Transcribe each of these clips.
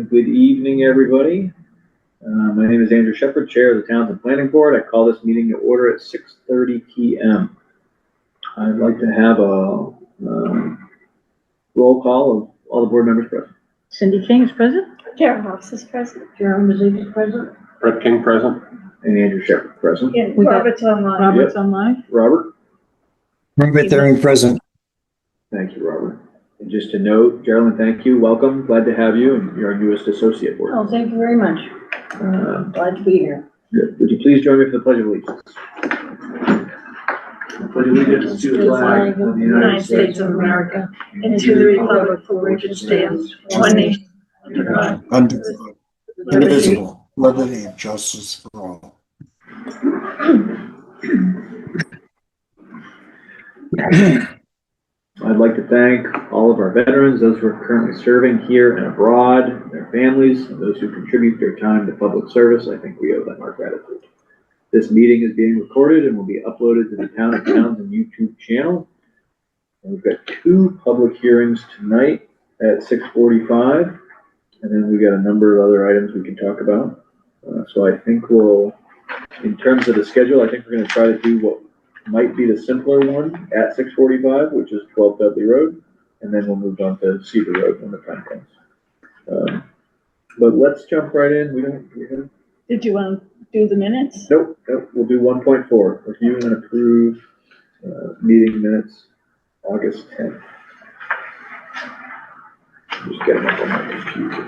Good evening, everybody. My name is Andrew Shepard, Chair of the Townsend Planning Board. I call this meeting to order at 6:30 p.m. I'd like to have a roll call of all the board members present. Cindy King is present. Karen Hoffs is present. Jerome Mazzini is present. Brett King present. And Andrew Shepard present. Yeah, We got Robert's online. Robert's online. Robert? Robert Thering present. Thank you, Robert. And just to note, Geraldine, thank you. Welcome. Glad to have you, and you're our newest associate board. Oh, thank you very much. Glad to be here. Good. Would you please join me for the Pledge of Allegiance? I pledge allegiance to the flag of the United States of America and to the republic for which it stands, one nation, under God, Indivisible, liberty and justice for all. I'd like to thank all of our veterans, those who are currently serving here and abroad, their families, and those who contribute their time to public service. I think we owe them our gratitude. This meeting is being recorded and will be uploaded to the Town of Townsend YouTube channel. And we've got two public hearings tonight at 6:45, and then we've got a number of other items we can talk about. So I think in terms of the schedule, I think we're going to try to do what might be the simpler one at 6:45, which is 12 Dudley Road, and then we'll move on to Cedar Road when the time comes. But let's jump right in. Did you want to do the minutes? Nope, we'll do 1.4, review and approve meeting minutes, August 10th. Just get them up on my computer.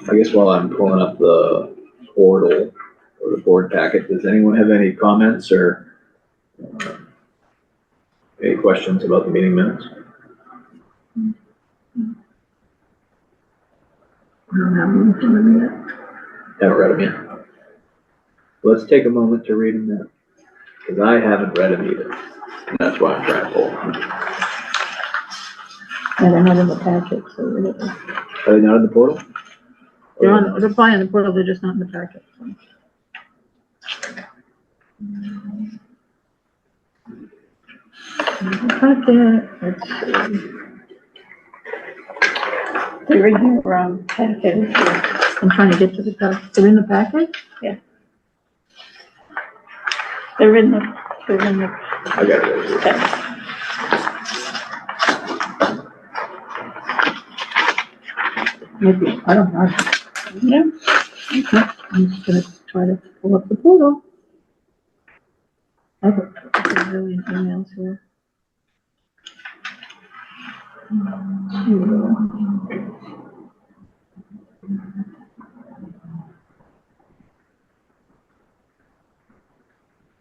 I guess while I'm pulling up the portal or the board packet, does anyone have any comments or any questions about the meeting minutes? I don't have them in front of me yet. Haven't read them yet. Let's take a moment to read them now, because I haven't read them either. And that's why I'm trying to pull them. Yeah, they're not in the packet, so Are they not in the portal? they're probably in the portal, they're just not in the packet. So. Packet, let's see. They're in here wrong packet. I'm trying to get to the packet. They're in the packet? They're in the, I got it right here. text. Maybe, I don't know. Yeah. Okay, I'm just gonna try to pull up the portal. I've got a million emails here.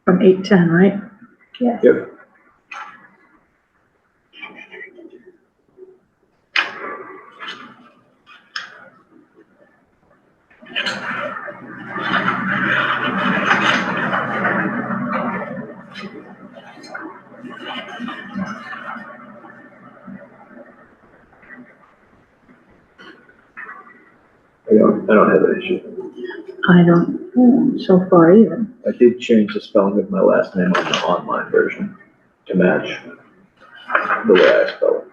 From 8:10, right? Yeah. Yep. I don't have an issue. I don't, so far either. I did change the spelling of my last name on the online version to match the way I spell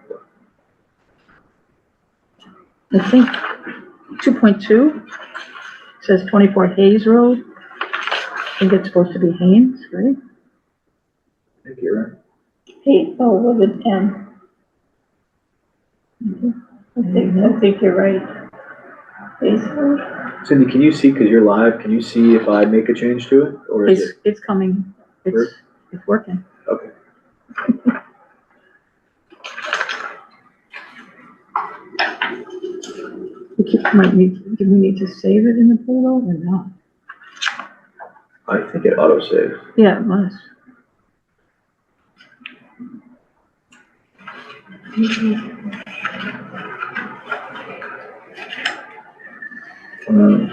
it. I think 2.2 says 24 Hayes Road. I think it's supposed to be Haynes, right? I think you're right. 8, with an N. I think you're right. Facebook. Cindy, can you see, because you're live, can you see if I make a change to it? Or is It's coming, it's working. Okay. Do we need to save it in the portal or not? I think it auto-saves. Yeah, it must. Okay,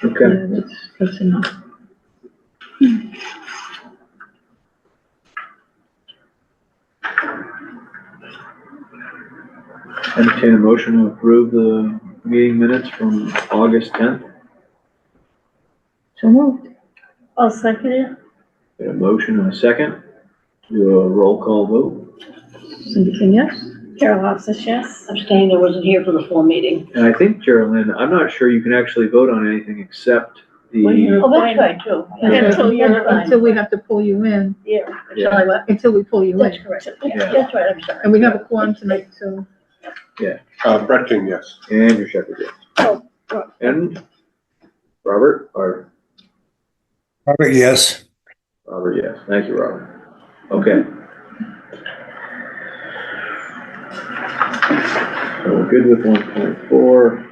Yeah, that's enough. entertain a motion to approve the meeting minutes from August 10th. So moved. I'll second it. Got a motion and a second. Do a roll call vote. Cindy King, yes? Carol Hofstas, yes. Abstained, I wasn't here for the full meeting. And I think, Geraldine, I'm not sure you can actually vote on anything except the, Oh, that's right, too. Until you're fine. Until we have to pull you in, Yeah. Shall I what? until we pull you That's in. correct. Yeah. That's right, I'm sorry. And we have a quorum tonight, so. Brett King, yes. Andrew Shepherd, yes. Oh, And Robert, or Robert, yes. Robert, yes. Thank you, Robert. Okay. So we're good with 1.4.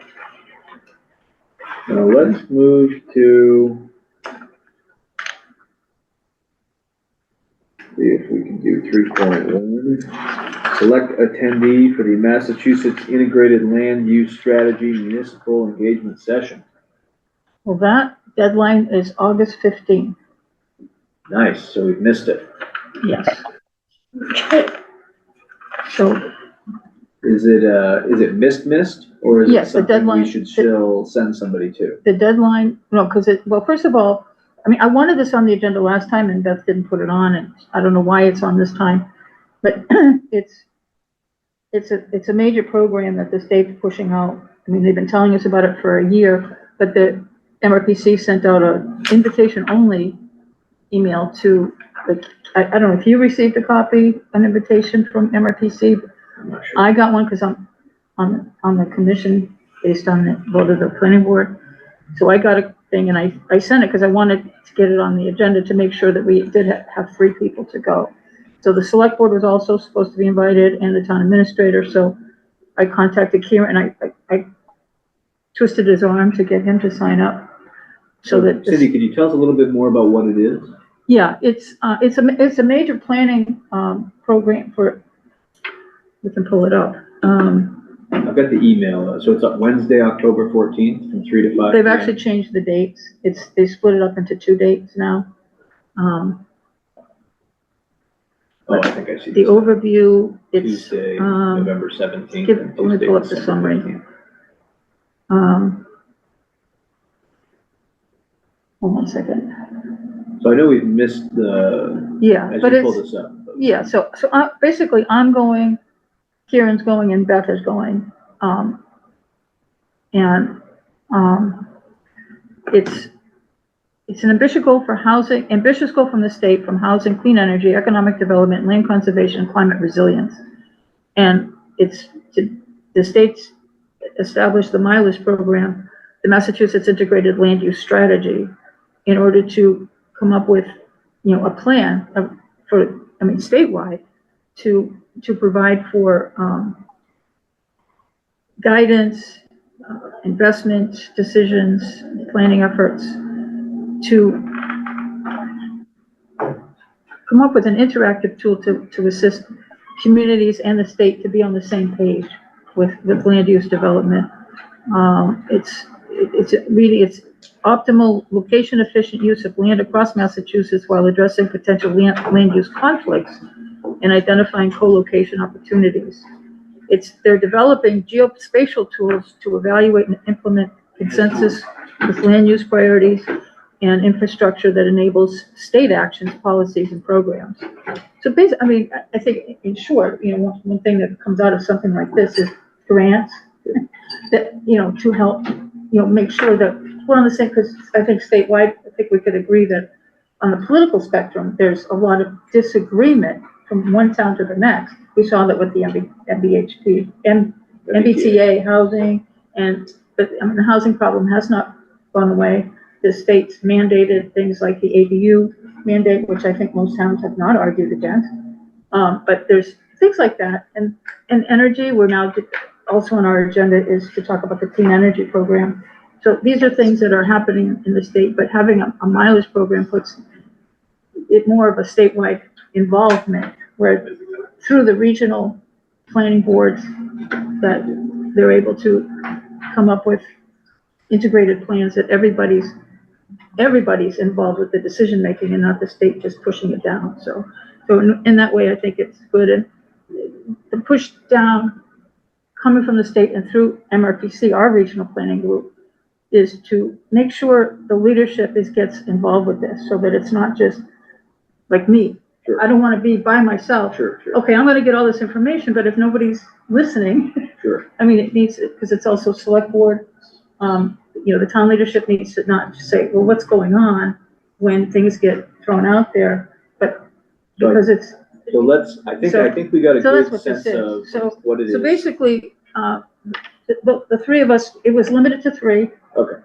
Now let's move to, see if we can do 3.1. Select attendee for the Massachusetts Integrated Land Use Strategy Municipal Engagement Session. Well, that deadline is August 15th. Nice, so we've missed it. Yes. So, Is it missed, or is it Yes, the something deadline- we should still send somebody to? the deadline, no, because well, first of all, I mean, I wanted this on the agenda last time and Beth didn't put it on, and I don't know why it's on this time. But it's a major program that the state's pushing out. I mean, they've been telling us about it for a year, but the MRPC sent out a invitation-only email to, I don't know if you received a copy, an invitation from MRPC. I'm not sure. I got one because I'm on the commission based on the vote of the planning board. So I got a thing and I sent it because I wanted to get it on the agenda to make sure that we did have 3 people to go. So the select board was also supposed to be invited and the town administrator. So I contacted Kieran and I twisted his arm to get him to sign up. So that, Cindy, could you tell us a little bit more about what it is? yeah, it's a major planning, program for, we can pull it up. I've got the email, so it's up Wednesday, October 14th from 3 to 5. They've p.m. actually changed the dates. They split it up into 2 dates now. Oh, I think I see. The this. overview, it's, Tuesday, November 17th. and let me Tuesday, pull up the December summary. 15th. Hold on a second. So I know we've missed the, Yeah, as but you pull it's, this up. yeah, so basically I'm going, Kieran's going and Beth is going. It's an ambitious goal for housing, ambitious goal from the state from housing, clean energy, economic development, land conservation, and climate resilience. And it's the state's established the MILUS program, the Massachusetts Integrated Land Use Strategy, in order to come up with, a plan statewide to provide for, guidance, investment decisions, planning efforts, to come up with an interactive tool to assist communities and the state to be on the same page with land use development. It's optimal location efficient use of land across Massachusetts while addressing potential land use conflicts and identifying co-location opportunities. They're developing geospatial tools to evaluate and implement consensus with land use priorities and infrastructure that enables state actions, policies, and programs. So basically, I think in short, one thing that comes out of something like this is grants that, to help, make sure that we're on the same, because I think statewide, I think we could agree that on the political spectrum, there's a lot of disagreement from one town to the next. We saw that with the MBTA housing, but the housing problem has not gone away. The state's mandated things like the ADU mandate, which I think most towns have not argued against. But there's things like that. And energy, we're now also on our agenda is to talk about the clean energy program. So these are things that are happening in the state, but having a mileage program puts it more of a statewide involvement, where through the regional planning boards that they're able to come up with integrated plans that everybody's involved with the decision making and not the state just pushing it down. So in that way, I think it's good. And the push down coming from the state and through MRPC, our regional planning group, is to make sure the leadership gets involved with this so that it's not just like me. Sure. I don't want to be by myself. Sure, sure, Okay, I'm going to get all this information, but if nobody's listening, sure. I mean, it needs, because it's also select board, the town leadership needs to not just say, well, what's going on when things get thrown out there, but because it's, So I think we got a so that's good what this sense is. of So, what it is. so basically, the three of us, it was limited to 3. Okay.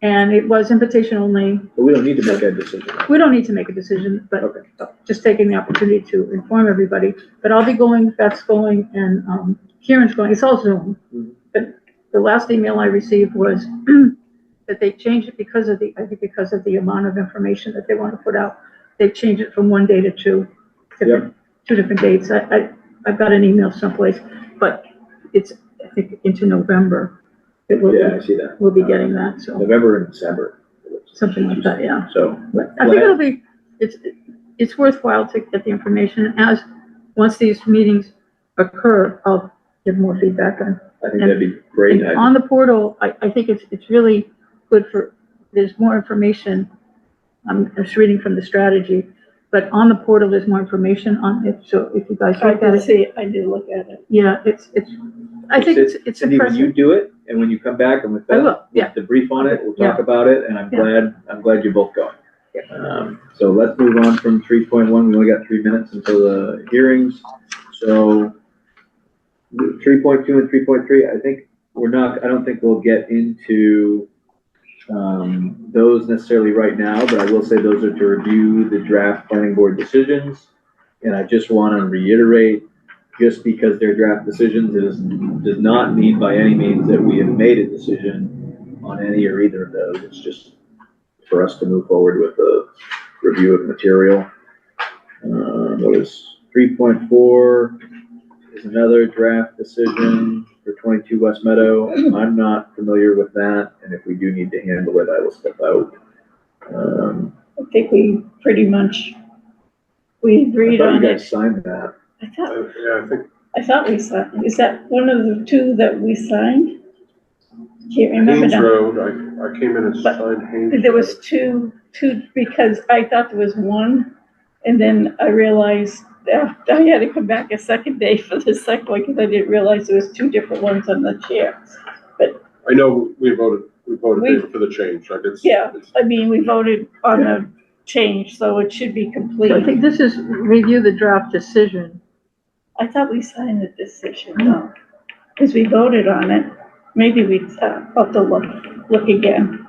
And it was invitation only. But we don't need to make that decision. We don't need to make a decision, but Okay. just taking the opportunity to inform everybody. But I'll be going, Beth's going, and Kieran's going. It's all Zoom. Mhm. But the last email I received was that they changed it because of the amount of information that they want to put out. They've changed it from 1 day to 2 different dates. I've got an email someplace, but it's, I think, into November. It will Yeah, I see that. we'll be getting that, so November and December. something like that, yeah. So, But I think it'll be, it's worthwhile to get the information. Once these meetings occur, I'll give more feedback on. I think that'd be great. And on the portal, I think it's really good there's more information. I'm just reading from the strategy, but on the portal, there's more information on it. So if you guys I look at did it, see, I did look at it. yeah, I think it's Cindy, when you impressive. do it, and when you come back and with I that, will, yeah. we'll debrief on it, we'll Yeah. talk about it, and I'm Yeah. glad you're both going. So let's move on from 3.1, we only got 3 minutes until the hearings, so 3.2 and 3.3, I don't think we'll get into those necessarily right now, but I will say those are to review the draft planning board decisions, and I just want to reiterate, just because they're draft decisions, does not mean by any means that we have made a decision on any or either of those. It's just for us to move forward with a review of material. What is 3.4 is another draft decision for 22 West Meadow. I'm not familiar with that, and if we do need to handle it, I will step out. I think we pretty much, we I agreed thought you on guys it. signed that. Yeah, I thought we signed, is that one of the 2 that we signed? Can't remember Haynes now. Road, I came in and But signed Haynes. There was two, because I thought there was 1, and then I realized I had to come back a second day for the second one, because I didn't realize there was 2 different ones on the chair. I know we voted We- for the change, like it's. Yeah. it's- I mean, we voted on the change, so it should be complete. I think this is review the draft decision. I thought we signed the decision, no, because we voted on it. Maybe we, have to look again.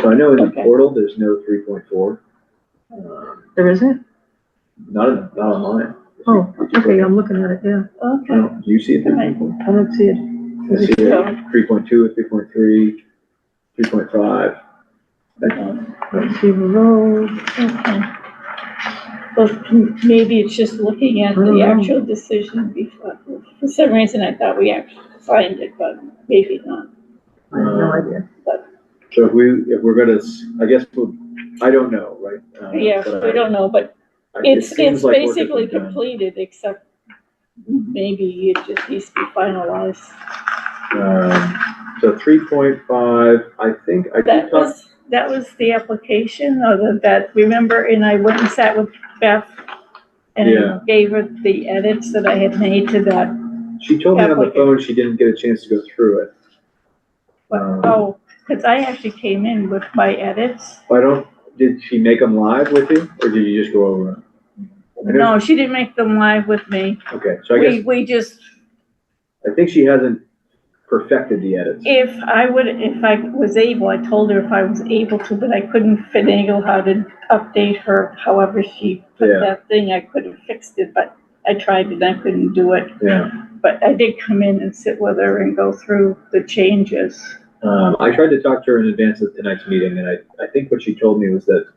So I know in the Okay. portal, there's no 3.4. There isn't? Not online. Oh, okay, I'm looking at it, yeah. Okay. No, do you see it? Right. 3.4? I don't see it. I see it, 3.2, 3.3, 3.5. Let's see, the road. Okay. Well, maybe it's just looking at I don't the know. actual decision before. For some reason, I thought we actually signed it, but maybe not. I have no idea. So if we're gonna, I don't know, right? Yeah, but we don't know, but it it's seems like work has basically been done. completed, except maybe it just needs to be finalized. So 3.5, I think, I did talk, That was the application, or that, remember, and I went and sat with Beth Yeah. and gave her the edits that I had made to that. she told me on the application. phone she didn't get a chance to go through it. Oh, because I actually came in with my edits. Did she make them live with you, or did you just go over them? I know- No, she didn't make them live with me. Okay, so I guess, We just, I think she hasn't perfected the edits. if I was able, I told her if I was able to, but I couldn't finagle how to update her, however she put Yeah. that thing, I could have fixed it, but I tried and I couldn't do it. Yeah. But I did come in and sit with her and go through the changes. I tried to talk to her in advance of tonight's meeting, and I think what she told me was that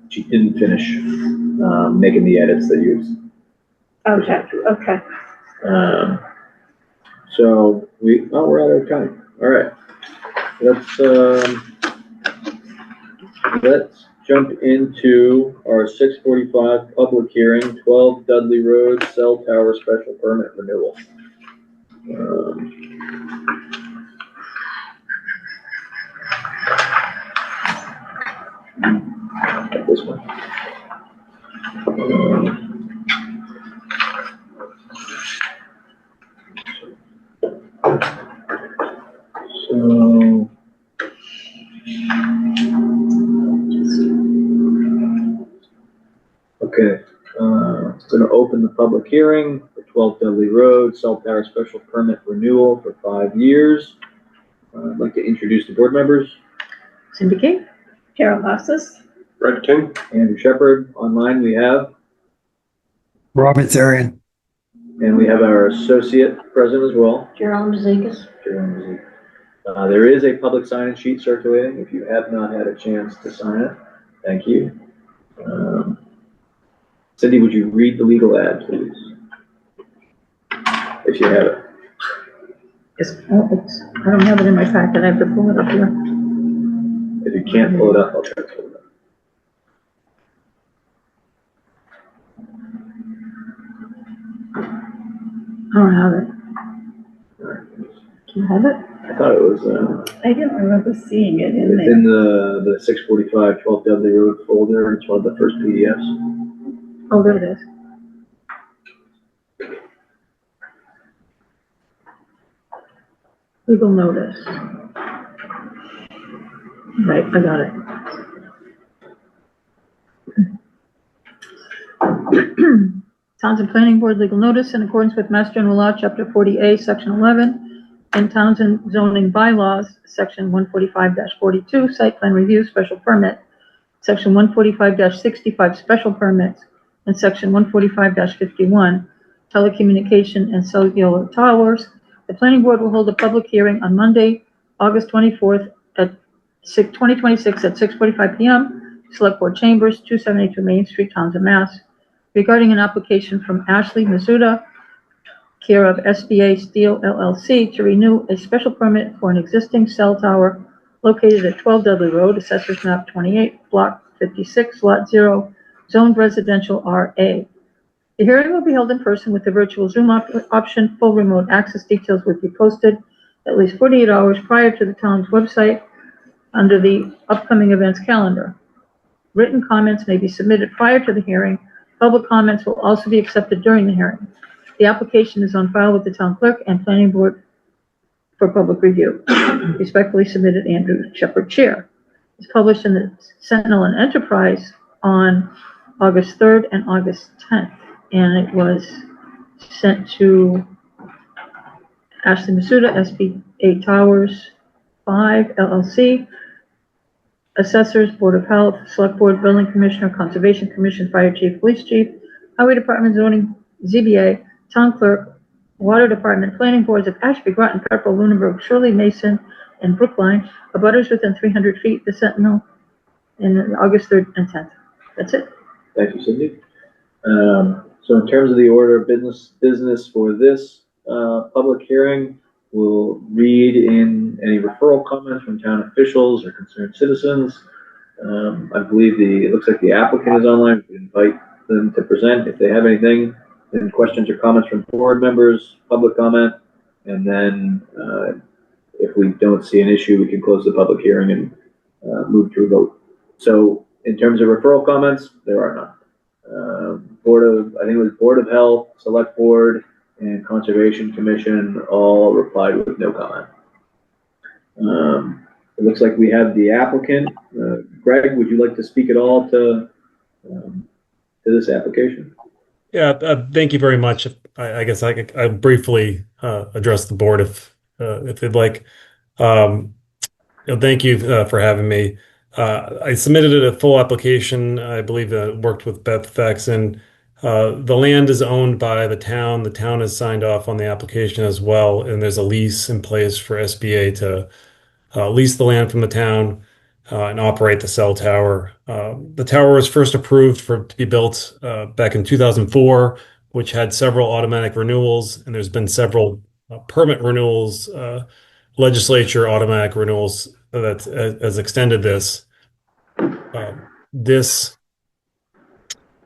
she didn't finish, making the edits that you. Okay. So we're out of time. All right. let's jump into our 6:45 public hearing, 12 Dudley Road, cell tower special permit renewal. This one. So. Okay, going to open the public hearing for 12 Dudley Road, cell tower special permit renewal for 5 years. I'd like to introduce the board members. Cindy King? Carol Hosses, Red King? Andrew Shepherd. Online we have, Robert Therian. and we have our associate present as well. Gerald Mazekas. There is a public sign-in sheet circulating. If you have not had a chance to sign it, thank you. Cindy, would you read the legal ad, please? If you have it. Yes, I don't have it in my packet, I have to pull it up here. If you can't pull it up, I'll try to pull it up. I don't have it. All right. Do you have it? I thought it was I didn't remember seeing it in it's there. in the 645 12 Dudley Road folder. It's one of the first PDFs. Oh, there it is. Legal notice. Right, I got it. Townsend Planning Board legal notice in accordance with Mass General Law, Chapter 40A, Section 11, and Townsend zoning bylaws, Section 145-42, site plan review, special permit, Section 145-65, special permits, and Section 145-51, telecommunication and cellular towers. The planning board will hold a public hearing on Monday, August 24th at 2026 at 6:45 p.m. Select Board Chambers, 272 Main Street, Townsend, Mass. Regarding an application from Ashley Mizuta, care of SBA Steel LLC, to renew a special permit for an existing cell tower located at 12 Dudley Road, Assessors Map 28, Block 56, Lot 0, Zoned Residential RA. The hearing will be held in person with the virtual Zoom option. Full remote access details will be posted at least 48 hours prior to the town's website under the upcoming events calendar. Written comments may be submitted prior to the hearing. Public comments will also be accepted during the hearing. The application is on file with the town clerk and planning board for public review. Respectfully submitted, Andrew Shepherd, Chair. It's published in the Sentinel and Enterprise on August 3rd and August 10th, and it was sent to Ashley Masuda, SBA Towers 5 LLC, Assessors, Board of Health, Select Board, Building Commissioner, Conservation Commission, Fire Chief, Police Chief, Highway Department, Zoning, ZBA, Town Clerk, Water Department, Planning Boards of Ashby, Groton, Pepperell, Lunenburg, Shirley, Mason, and Brookline, abutters within 300 feet, the Sentinel, in August 3rd and 10th. That's it. Thank you, Cindy. So in terms of the order of business for this public hearing, we'll read in any referral comments from town officials or concerned citizens. I believe it looks like the applicant is online. We invite them to present if they have anything. Then questions or comments from board members, public comment, and then if we don't see an issue, we can close the public hearing and move to a vote. So in terms of referral comments, there are none. I think it was Board of Health, Select Board, and Conservation Commission all replied with no comment. It looks like we have the applicant. Greg, would you like to speak at all to this application? Yeah, thank you very much. I guess I briefly address the board if they'd like. Thank you for having me. I submitted a full application. I believe worked with Beth Faxon. The land is owned by the town. The town has signed off on the application as well, and there's a lease in place for SBA to lease the land from the town and operate the cell tower. The tower was first approved to be built back in 2004, which had several automatic renewals, and there's been several permit renewals legislature automatic renewals that has extended this. This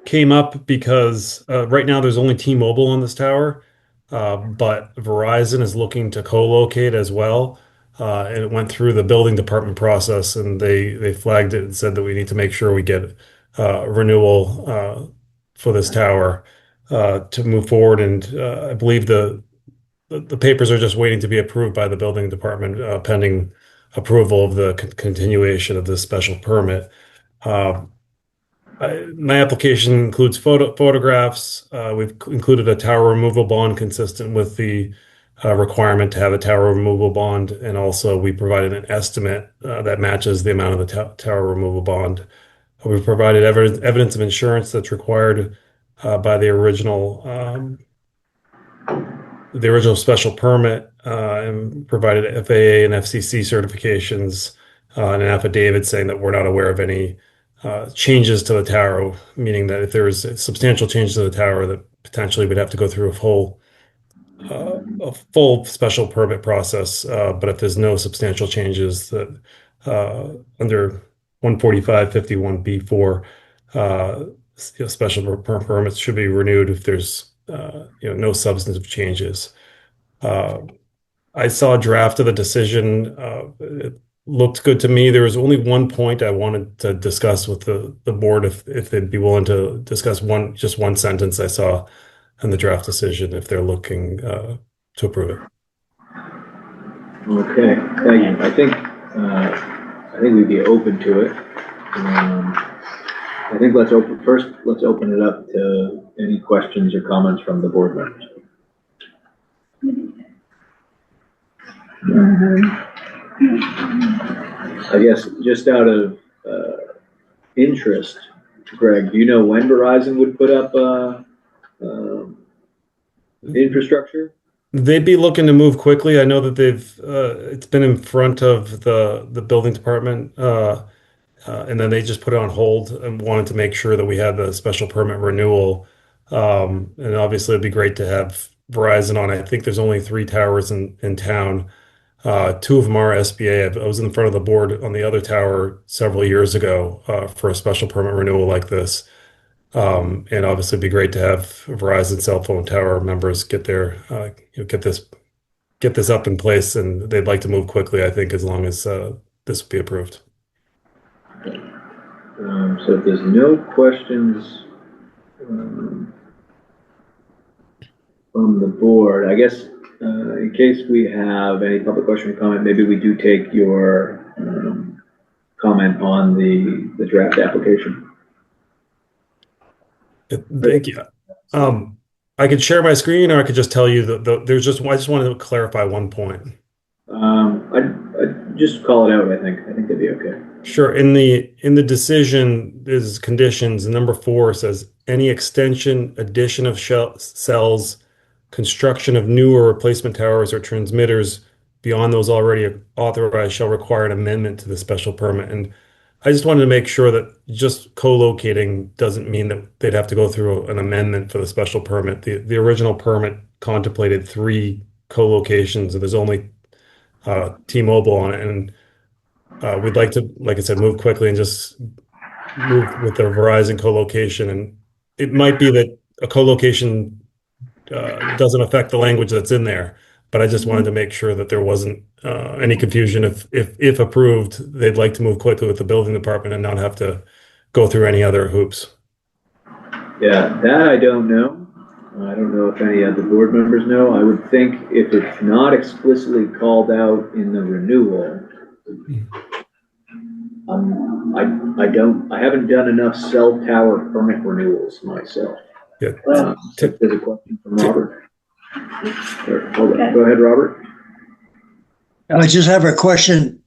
came up because right now there's only T-Mobile on this tower, but Verizon is looking to co-locate as well. And it went through the building department process, and they flagged it and said that we need to make sure we get renewal for this tower to move forward. And I believe the papers are just waiting to be approved by the building department pending approval of the continuation of this special permit. My application includes photographs. We've included a tower removal bond consistent with the requirement to have a tower removal bond, and also we provided an estimate that matches the amount of the tower removal bond. We've provided evidence of insurance that's required by the original special permit, and provided FAA and FCC certifications and an affidavit saying that we're not aware of any changes to the tower, meaning that if there is substantial changes to the tower, that potentially we'd have to go through a full special permit process. But if there's no substantial changes, that under 145-51B4, special permits should be renewed if there's no substantive changes. I saw a draft of the decision. It looked good to me. There was only one point I wanted to discuss with the board, if they'd be willing to discuss just one sentence I saw in the draft decision, if they're looking to approve it. Okay, thank you. I think we'd be open to it. I think let's open it up to any questions or comments from the board members. I guess just out of interest, Greg, do you know when Verizon would put up infrastructure? They'd be looking to move quickly. I know that it's been in front of the building department, and then they just put it on hold and wanted to make sure that we had the special permit renewal. And obviously it'd be great to have Verizon on. I think there's only 3 towers in town. 2 of them are SBA. I was in front of the board on the other tower several years ago for a special permit renewal like this. And obviously it'd be great to have Verizon cell phone tower members get this up in place, and they'd like to move quickly, I think, as long as this will be approved. So if there's no questions from the board, I guess in case we have any public question or comment, maybe we do take your comment on the draft application. Thank you. I could share my screen, or I could just tell you that I just wanted to clarify one point. I'd just call it out. I think that'd be okay. Sure. In the decision, there's conditions. Number 4 says any extension, addition of cells, construction of new or replacement towers or transmitters beyond those already authorized shall require an amendment to the special permit. And I just wanted to make sure that just co-locating doesn't mean that they'd have to go through an amendment for the special permit. The original permit contemplated 3 co-locations, and there's only T-Mobile on it. And we'd like to, like I said, move quickly and just move with the Verizon co-location. And it might be that a co-location doesn't affect the language that's in there, but I just wanted to make sure that there wasn't any confusion. If approved, they'd like to move quickly with the building department and not have to go through any other hoops. Yeah, that I don't know. I don't know if any of the board members know. I would think if it's not explicitly called out in the renewal, I haven't done enough cell tower permit renewals myself. Yeah. If there's a question from Robert. Go ahead, Robert. I just have a question.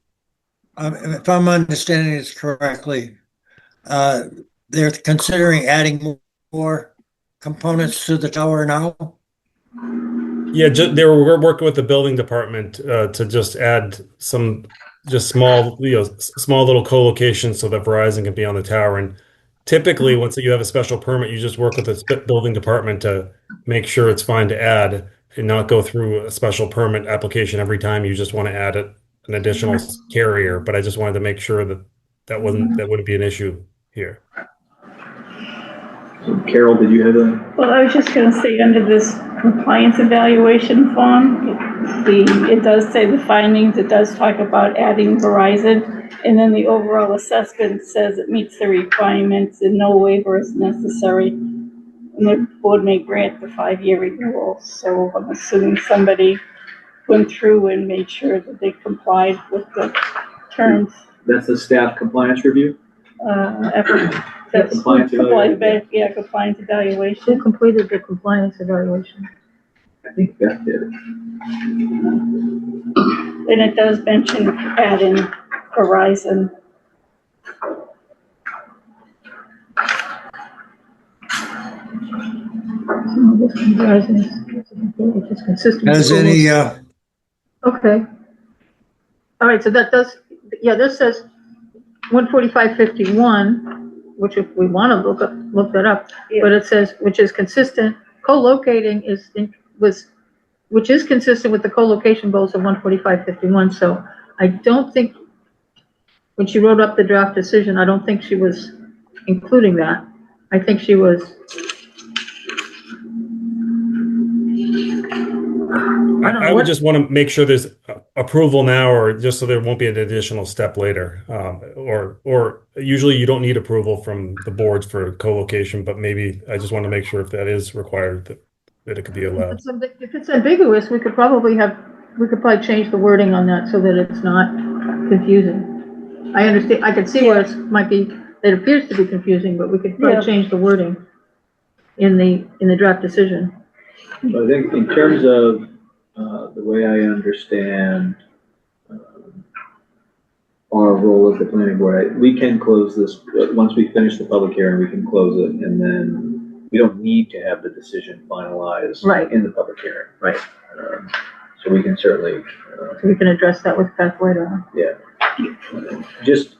If I'm understanding this correctly, they're considering adding more components to the tower now? Yeah, they were working with the building department to just add some small little co-locations so that Verizon can be on the tower. And typically, once you have a special permit, you just work with the building department to make sure it's fine to add. and not go through a special permit application every time you just want to add an additional carrier. But I just wanted to make sure that that wouldn't be an issue here. So Carol, did you have a? Well, I was just gonna say, under this compliance evaluation form, it does say the findings, it does talk about adding Verizon, and then the overall assessment says it meets the requirements and no waiver is necessary. And the board may grant the 5-year renewal, so I'm assuming somebody went through and made sure that they complied with the terms. That's the staff compliance review? That's Compliance evaluation. Yeah, compliance Who evaluation. completed the compliance evaluation? I think Beth did. And it does mention adding Verizon. Which is consistent. with Has the any, Okay. All right, so that does, yeah, this says 14551, which if we want to look that up, Yeah. but it says, which is consistent, co-locating which is consistent with the co-location goals of 14551. So I don't think, when she wrote up the draft decision, I don't think she was including that. I think she was, I don't know I would what, just want to make sure there's approval now, or just so there won't be an additional step later. Or usually you don't need approval from the boards for co-location, but maybe I just want to make sure if that is required that it could be allowed. if it's ambiguous, we could probably change the wording on that so that it's not confusing. I understand, I can see where it appears to be confusing, but we could probably change the wording in the draft decision. So I think in terms of, the way I understand, our role as the planning board, we can close this, once we finish the public hearing, we can close it, and then we don't need to have the decision finalized. Right. In the public hearing. Right. So we can certainly, So we can address that with Beth later on. just,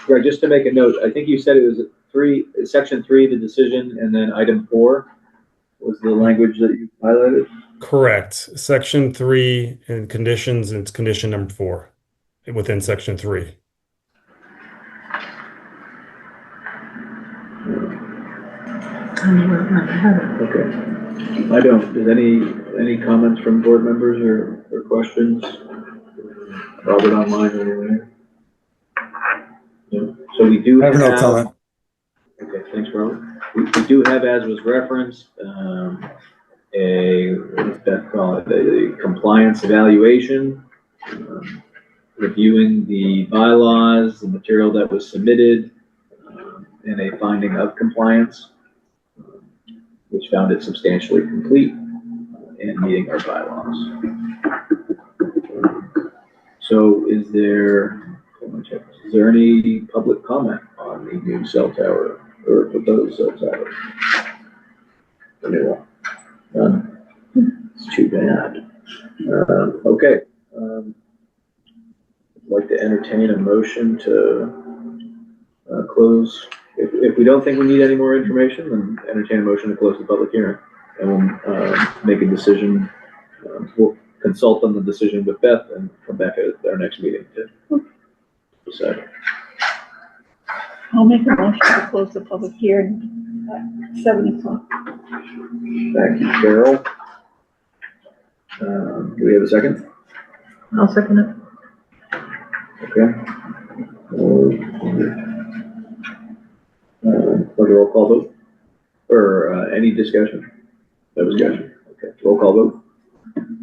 Greg, just to make a note, I think you said it was section 3, the decision, and then item 4 was the language that you highlighted? Correct. Section 3 and conditions, and it's condition number 4 within section 3. Okay. I don't, does any comments from board members or questions? Robert online or anywhere? No. So we do I have no have. comment. Okay, thanks, Robert. We do have, as was referenced, what does Beth call it, a compliance evaluation, reviewing the bylaws, the material that was submitted, and a finding of compliance, which found it substantially complete and meeting our bylaws. So is there any public comment on the new cell tower or proposed cell tower? Anyone? None? It's too bad. Okay. I'd like to entertain a motion to close. If we don't think we need any more information, then entertain a motion to close the public hearing. And we'll make a decision. We'll consult on the decision with Beth and come back at our next meeting to decide. I'll make a motion to close the public hearing at 7 o'clock. Thank you, Carol. Do we have a second? I'll second it. Okay. For the roll call vote? Or any discussion? No discussion. Okay, roll call vote.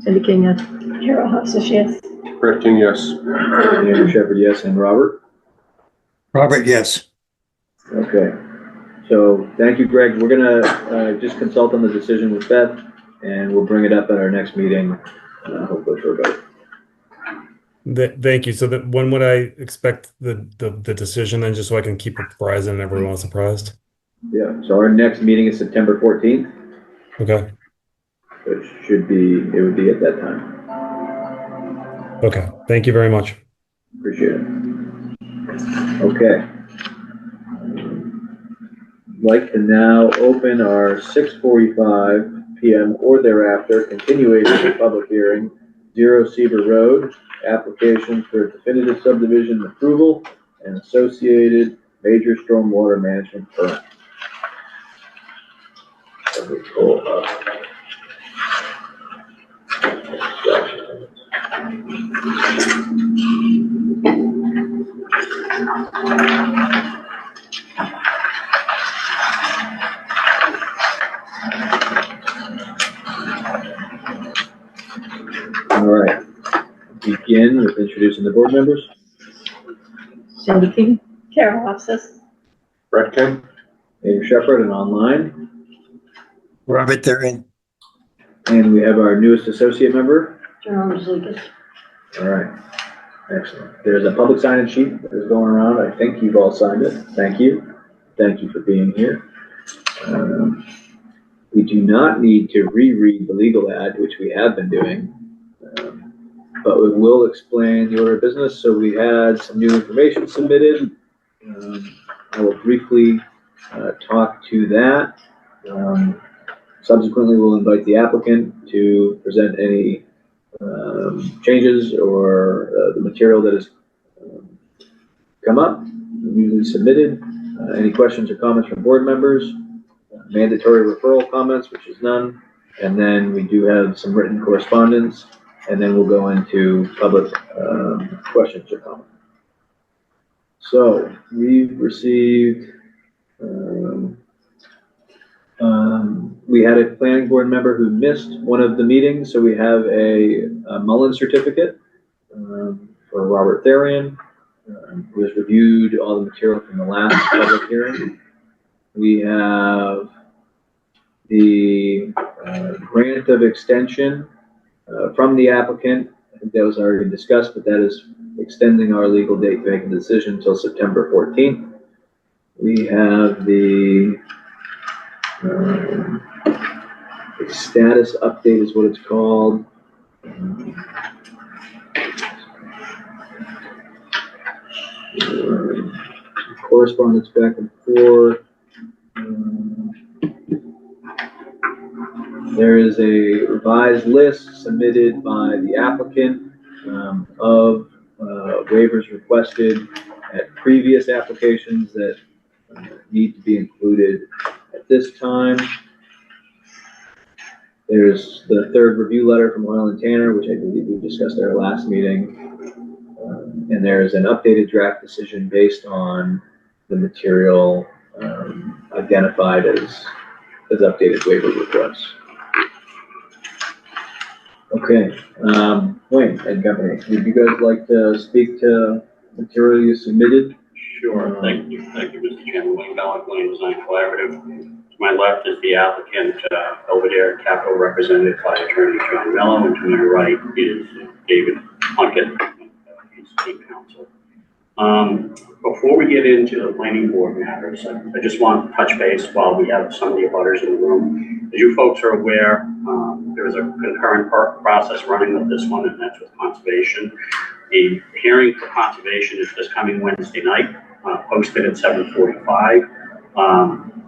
Cindy King, yes. Carol Hofstas, yes. Brett King, yes. Andrew Shepherd, yes, and Robert? Robert, yes. Okay. So, thank you, Greg. We're gonna just consult on the decision with Beth, and we'll bring it up at our next meeting, hopefully for a vote. Thank you. So when would I expect the decision then, just so I can keep Verizon and everyone surprised? Yeah, so our next meeting is September 14th, Okay. which it would be at that time. Okay. Thank you very much. Appreciate it. Okay. I'd like to now open our 6:45 PM or thereafter, continuing the public hearing, 0 Seaver Road, application for definitive subdivision approval and associated major stormwater management permit. Let me pull up. All right, begin with introducing the board members. Cindy King, Carol Hofstas. Brett Ken? Andrew Shepherd and online. Robert, they're in. And we have our newest associate member. Jerome Zegas. All right, excellent. There's a public sign-in sheet that is going around. I think you've all signed it. Thank you. Thank you for being here. We do not need to reread the legal ad, which we have been doing, but we will explain the order of business. So we had some new information submitted. I will briefly talk to that. Subsequently, we'll invite the applicant to present any changes or the material that has come up, usually submitted. Any questions or comments from board members? Mandatory referral comments, which is none. And then we do have some written correspondence, and then we'll go into public questions or comments. So we've received, we had a planning board member who missed one of the meetings, so we have a Mullen certificate for Robert Therian, who has reviewed all the material from the last public hearing. We have the grant of extension from the applicant. I think that was already discussed, but that is extending our legal date to make a decision until September 14th. We have the status update is what it's called. Correspondence back and forth. There is a revised list submitted by the applicant of waivers requested at previous applications that need to be included at this time. There's the third review letter from Oil and Tanner, which I believe we discussed at our last meeting. And there's an updated draft decision based on the material identified as updated waiver requests. Okay, Wayne and company, would you guys like to speak to material you submitted? Sure, thank you, Mr. Chairman. Wayne Ballard, Wayne Design Collaborative. To my left is the applicant, Belvedere Capital, represented by attorney John Mello, and to my right is David Plunkett, his team counsel. Before we get into the planning board matters, I just want to touch base while we have some of the abutters in the room. As you folks are aware, there is a concurrent process running with this one, and that's with conservation. The hearing for conservation is this coming Wednesday night, posted at 7:45.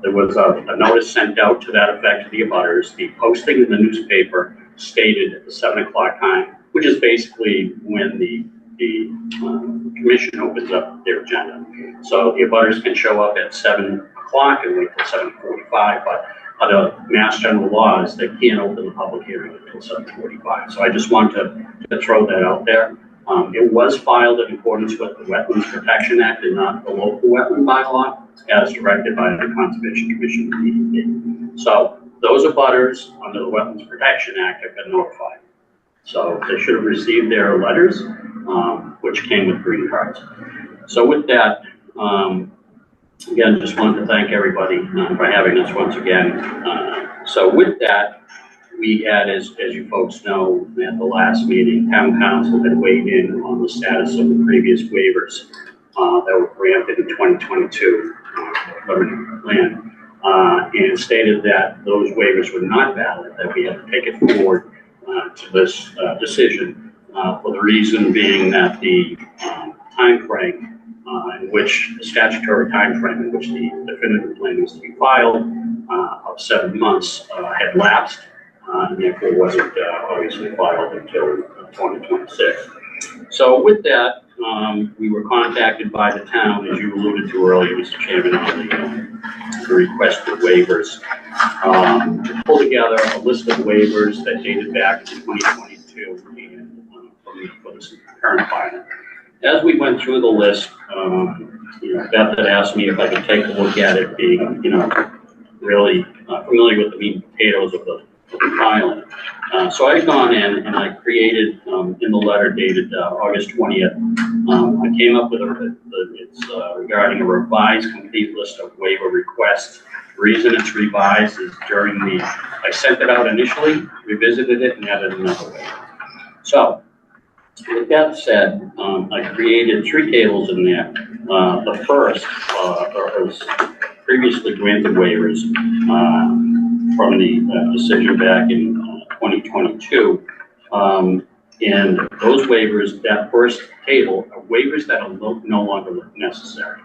There was a notice sent out to that effect to the abutters. The posting in the newspaper stated at the 7 o'clock time, which is basically when the commission opens up their agenda. So the abutters can show up at 7 o'clock and wait till 7:45, but under Mass General laws, they can't open the public hearing until 7:45. So I just want to throw that out there. It was filed in accordance with the Wetlands Protection Act and not the local wetland bylaw, as directed by the Conservation Commission. So those abutters under the Wetlands Protection Act have been notified. So they should have received their letters, which came with green cards. So with that, again, just wanted to thank everybody for having us once again. So with that, we had, as you folks know, at the last meeting, town council had weighed in on the status of the previous waivers that were granted in 2022 preliminary plan, and stated that those waivers were not valid, that we had to take it forward to this decision, for the reason being that the time frame in which the statutory time frame in which the definitive plan is to be filed of 7 months had lapsed, and therefore wasn't obviously filed until 2026. So with that, we were contacted by the town, as you alluded to earlier, Mr. Chairman, on the requested waivers. To pull together a list of waivers that dated back to 2022 and for this current filing. As we went through the list, Beth had asked me if I could take a look at it, being, really familiar with the meat and potatoes of the filing. So I've gone in and I created, in the letter dated August 20th, I came up with it's regarding a revised complete list of waiver requests. The reason it's revised is I sent it out initially, revisited it, and added another waiver. So, with that said, I created 3 tables in there. The first was previously granted waivers from the decision back in 2022. And those waivers, that first table, are waivers that are no longer necessary.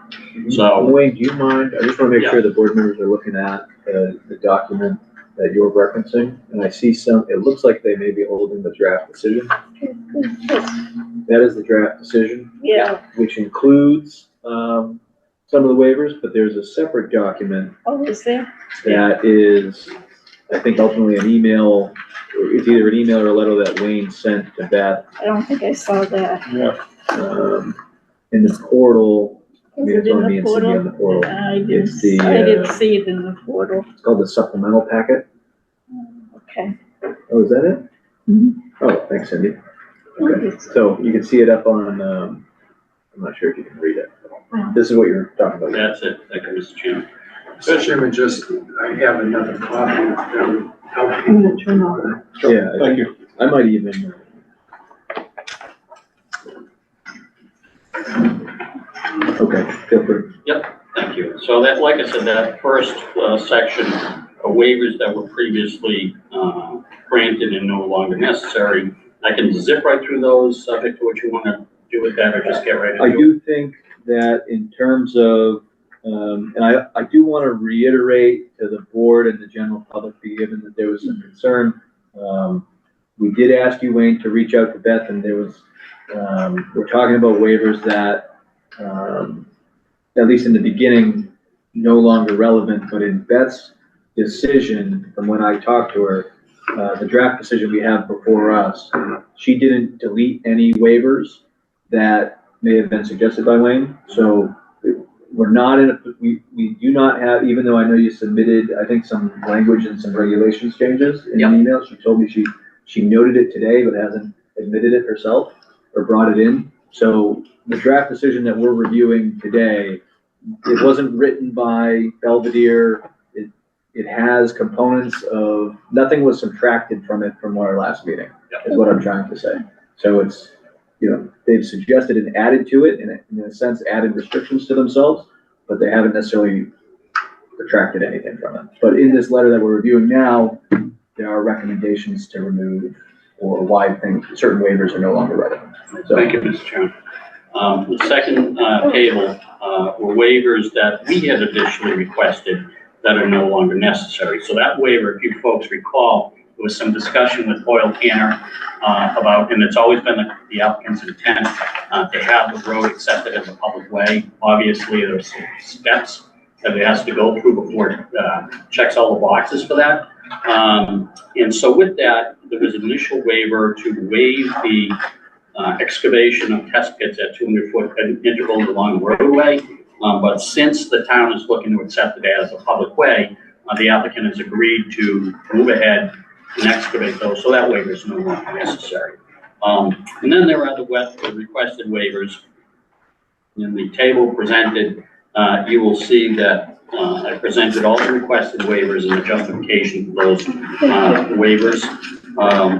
So, Wayne, do you mind? I just want to make Yeah. sure the board members are looking at the document that you're referencing. And I see it looks like they may be holding the draft decision. That is the draft decision, Yeah, which includes some of the waivers, but there's a separate document oh, is there? that is, I think, ultimately an email. It's either an email or a letter that Wayne sent to Beth I don't think I saw that. in the portal. Is Yeah, it it's in on me the and Cindy portal? on the portal. I It's the, didn't see it in the portal. It's called the supplemental packet. Okay. Oh, is that it? Mhm. Oh, thanks, Cindy. Okay, so you can see it up on, I'm not sure if you can read it. This is what you're talking about. that's it. Thank you, Mr. Chairman. Mr. Chairman, I have another copy. I'm gonna turn off. Yeah, thank you. I might even. Okay, feel free. Thank you. So that, like I said, that first section of waivers that were previously granted and no longer necessary, I can zip right through those, subject to what you want to do with that, or just get right into I it. do think that in terms of, and I do want to reiterate to the board and the general public, given that there was some concern. We did ask you, Wayne, to reach out to Beth, and there was, we're talking about waivers that, at least in the beginning, no longer relevant, but in Beth's decision, from when I talked to her, the draft decision we have before us, she didn't delete any waivers that may have been suggested by Wayne. So we're not in we do not have, even though I know you submitted, I think, some language and some regulations changes in an email. She told me she noted it today, but hasn't admitted it herself or brought it in. So the draft decision that we're reviewing today, it wasn't written by Belvedere. It has components of, nothing was subtracted from it from our last meeting, is what I'm trying to say. So it's, they've suggested and added to it, and in a sense, added restrictions to themselves, but they haven't necessarily retracted anything from it. But in this letter that we're reviewing now, there are recommendations to remove or why certain waivers are no longer relevant. So, Thank you, Mr. Chairman. The second table were waivers that we had additionally requested that are no longer necessary. So that waiver, if you folks recall, there was some discussion with Hoyle Canner about, and it's always been the applicant's intent to have the road accepted as a public way. Obviously, there's some steps that it has to go through before it checks all the boxes for that. And so with that, there was an initial waiver to waive the excavation of test pits at 200-foot intervals along the roadway. But since the town is looking to accept it as a public way, the applicant has agreed to move ahead and excavate those, so that waiver is no longer necessary. And then there are the requested waivers. In the table presented, you will see that I presented all the requested waivers and the justification for those waivers.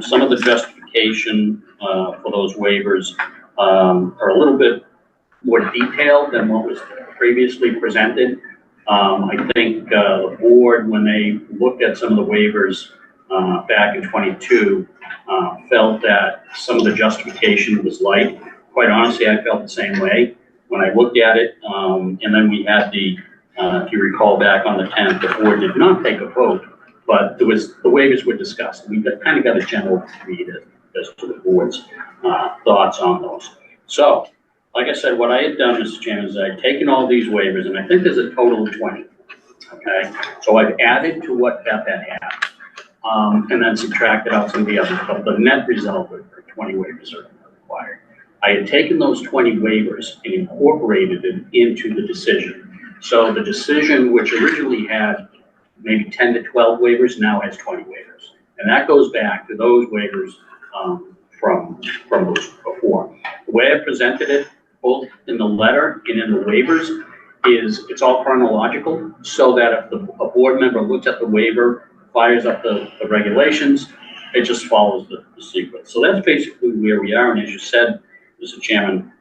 Some of the justification for those waivers are a little bit more detailed than what was previously presented. I think the board, when they looked at some of the waivers back in 22, felt that some of the justification was light. Quite honestly, I felt the same way when I looked at it. And then we had if you recall back on the 10th, the board did not take a vote but the waivers were discussed. We kind of got a general read as to the board's thoughts on those. So, like I said, what I had done, Mr. Chairman, is I'd taken all these waivers, and I think there's a total of 20. Okay, so I've added to what Beth had had, and then subtracted out some of the others, but the net result are 20 waivers are required. I had taken those 20 waivers and incorporated them into the decision. So the decision, which originally had maybe 10 to 12 waivers, now has 20 waivers. And that goes back to those waivers from those before. The way I presented it, both in the letter and in the waivers, is it's all chronological, so that if a board member looks at the waiver, fires up the regulations, it just follows the sequence. So that's basically where we are. And as you said, Mr. Chairman,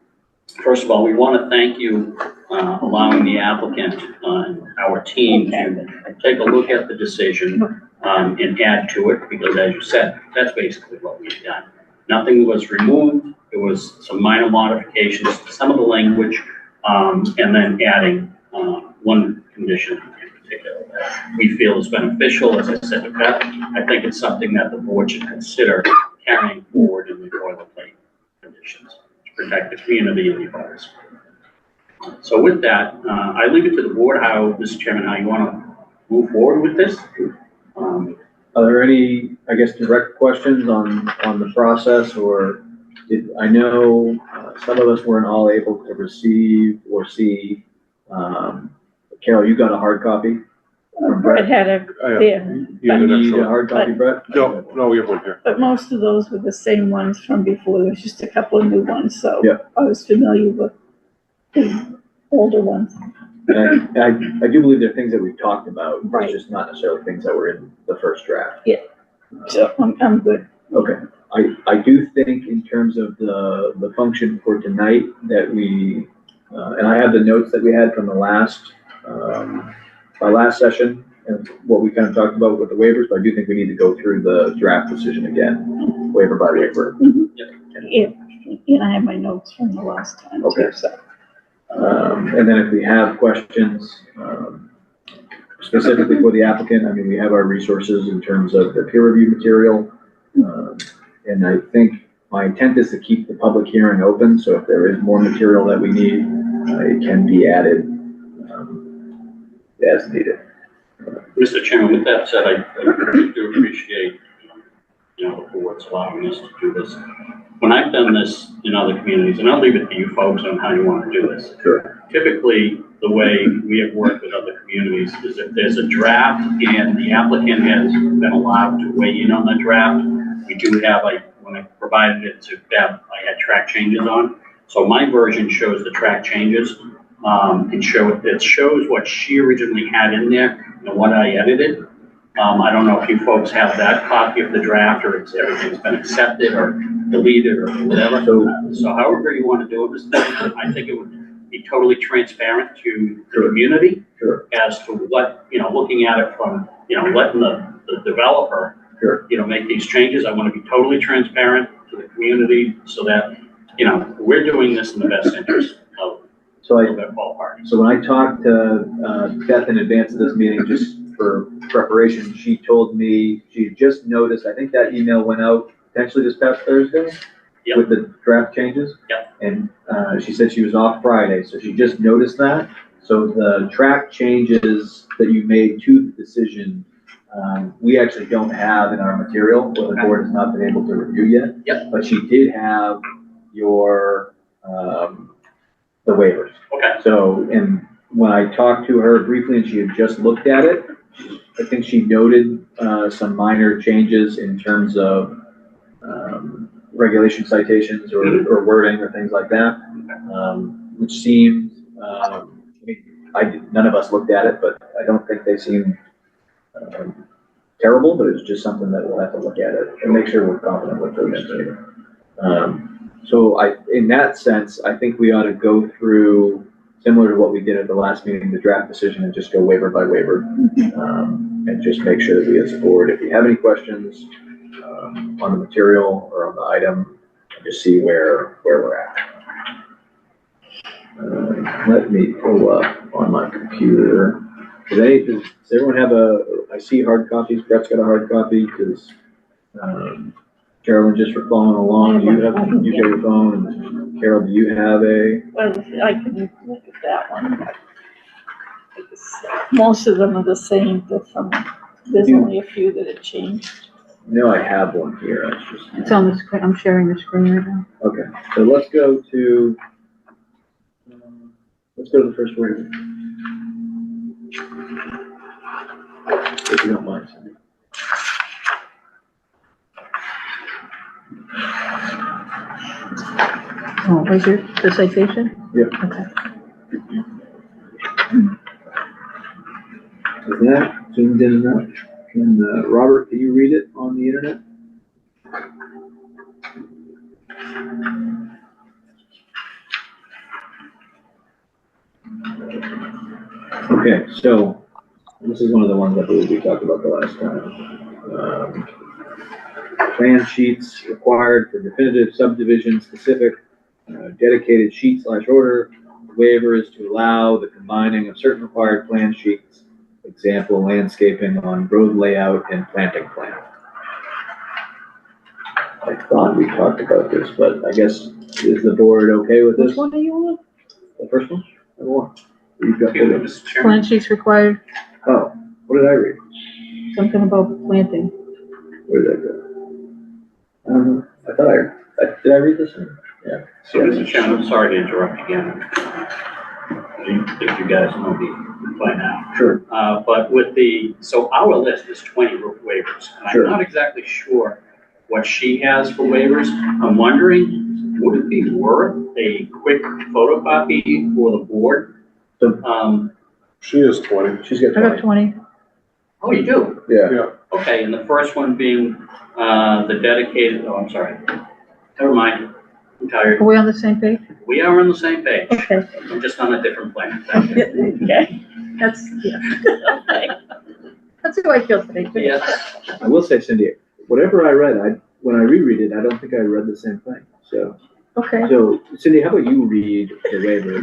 first of all, we want to thank you allowing the applicant and our team to take a look at the decision and add to it, because as you said, that's basically what we've done. Nothing was removed. There was some minor modifications to some of the language, and then adding one condition in particular that we feel is beneficial. As I said to Beth, I think it's something that the board should consider carrying forward in the boilerplate conditions to protect the community and the abutters. So with that, I leave it to the board how, Mr. Chairman, how you want to move forward with this. Are there any, I guess, direct questions on the process, or I know some of us weren't all able to receive or see. Carol, you got a hard copy from Brett Brett? had a, there, Do you need a hard copy, Brett? No, we have one here. but most of those were the same ones from before. There was just a couple of new ones, so Yeah. I was familiar with the older ones. And I do believe there are things that we've talked about, Right. it's just not necessarily things that were in the first draft. So I'm good. Okay, I do think in terms of the function for tonight that we, and I have the notes that we had from the last, our last session and what we kind of talked about with the waivers, but I do think we need to go through the draft decision again, waiver by waiver. Yeah, and I have my notes from the last time Okay. too, so. And then if we have questions, specifically for the applicant, I mean, we have our resources in terms of the peer review material. And I think my intent is to keep the public hearing open, so if there is more material that we need, it can be added as needed. Mr. Chairman, with that said, I do appreciate, the board's allowing us to do this. When I've done this in other communities, and I'll leave it to you folks on how you want to do this. Sure. Typically, the way we have worked with other communities is if there's a draft and the applicant has been allowed to weigh in on the draft, we do have, when I provided it to Beth, I had track changes on. So my version shows the track changes, and it shows what she originally had in there and what I edited. I don't know if you folks have that copy of the draft, or everything's been accepted or deleted or whatever. So however you want to do it, I think it would be totally transparent to the community. Sure. As to what, looking at it from, letting the developer, Sure. make these changes. I want to be totally transparent to the community so that, we're doing this in the best interest of all parties. So when I talked to Beth in advance of this meeting, just for preparation, she told me she just noticed, I think that email went out potentially this past Thursday. Yep. With the draft changes. Yep. And she said she was off Friday, so she just noticed that. So the track changes that you made to the decision, we actually don't have in our material, or the board has not been able to review yet. Yep. But she did have your, the waivers. Okay. So, and when I talked to her briefly and she had just looked at it, I think she noted some minor changes in terms of regulation citations or wording or things like that, which seemed, none of us looked at it, but I don't think they seemed terrible, but it's just something that we'll have to look at it and make sure we're confident with those. So in that sense, I think we ought to go through, similar to what we did at the last meeting, the draft decision, and just go waiver by waiver, and just make sure that we as a board, if you have any questions on the material or on the item, just see where we're at. Let me pull up on my computer. Does everyone have a I see hard copies, Brett's got a hard copy, because, Carolyn, just for following along, you got your phone, and Carol, do you have a? Well, I can look at that one. Most of them are the same, there's only a few that have changed. No, I have one here, it's just. It's on the screen, I'm sharing the screen right now. Okay, so let's go to the first waiver. If you don't mind, Cindy. Oh, is your, the citation? Yeah. Okay. Is that zoomed in enough? Can, Robert, can you read it on the internet? Okay, so this is one of the ones I believe we talked about the last time. Plan sheets required for definitive subdivision specific, dedicated sheet / order. Waiver is to allow the combining of certain required plan sheets, example landscaping on road layout and planting plan. I thought we talked about this, but I guess, is the board okay with this? Which one are you on? The first one? Number one. You've got Excuse me, the, Mr. Chairman. Plan sheets required, oh, what did I read? something about planting. Where did I go? I thought did I read this one? Yeah. So, Mr. Chairman, I'm sorry to interrupt again. If you guys know me by now. Sure. But so our list is 20 waivers. And Sure. I'm not exactly sure what she has for waivers. I'm wondering, would it be worth a quick photocopy for the board? She is 20. She's got I got 20. Oh, you do? Yeah. Yeah. Okay, and the first one being, the dedicated, oh, I'm sorry. Never mind. I'm tired. Are we on the same page? We are on the same page. Okay. I'm just on a different plan. Thank you. Okay. That's, yeah. That's how I feel today, too. Yes. I will say, Cindy, whatever I read, when I reread it, I don't think I read the same thing. Okay. So Cindy, how about you read the waiver?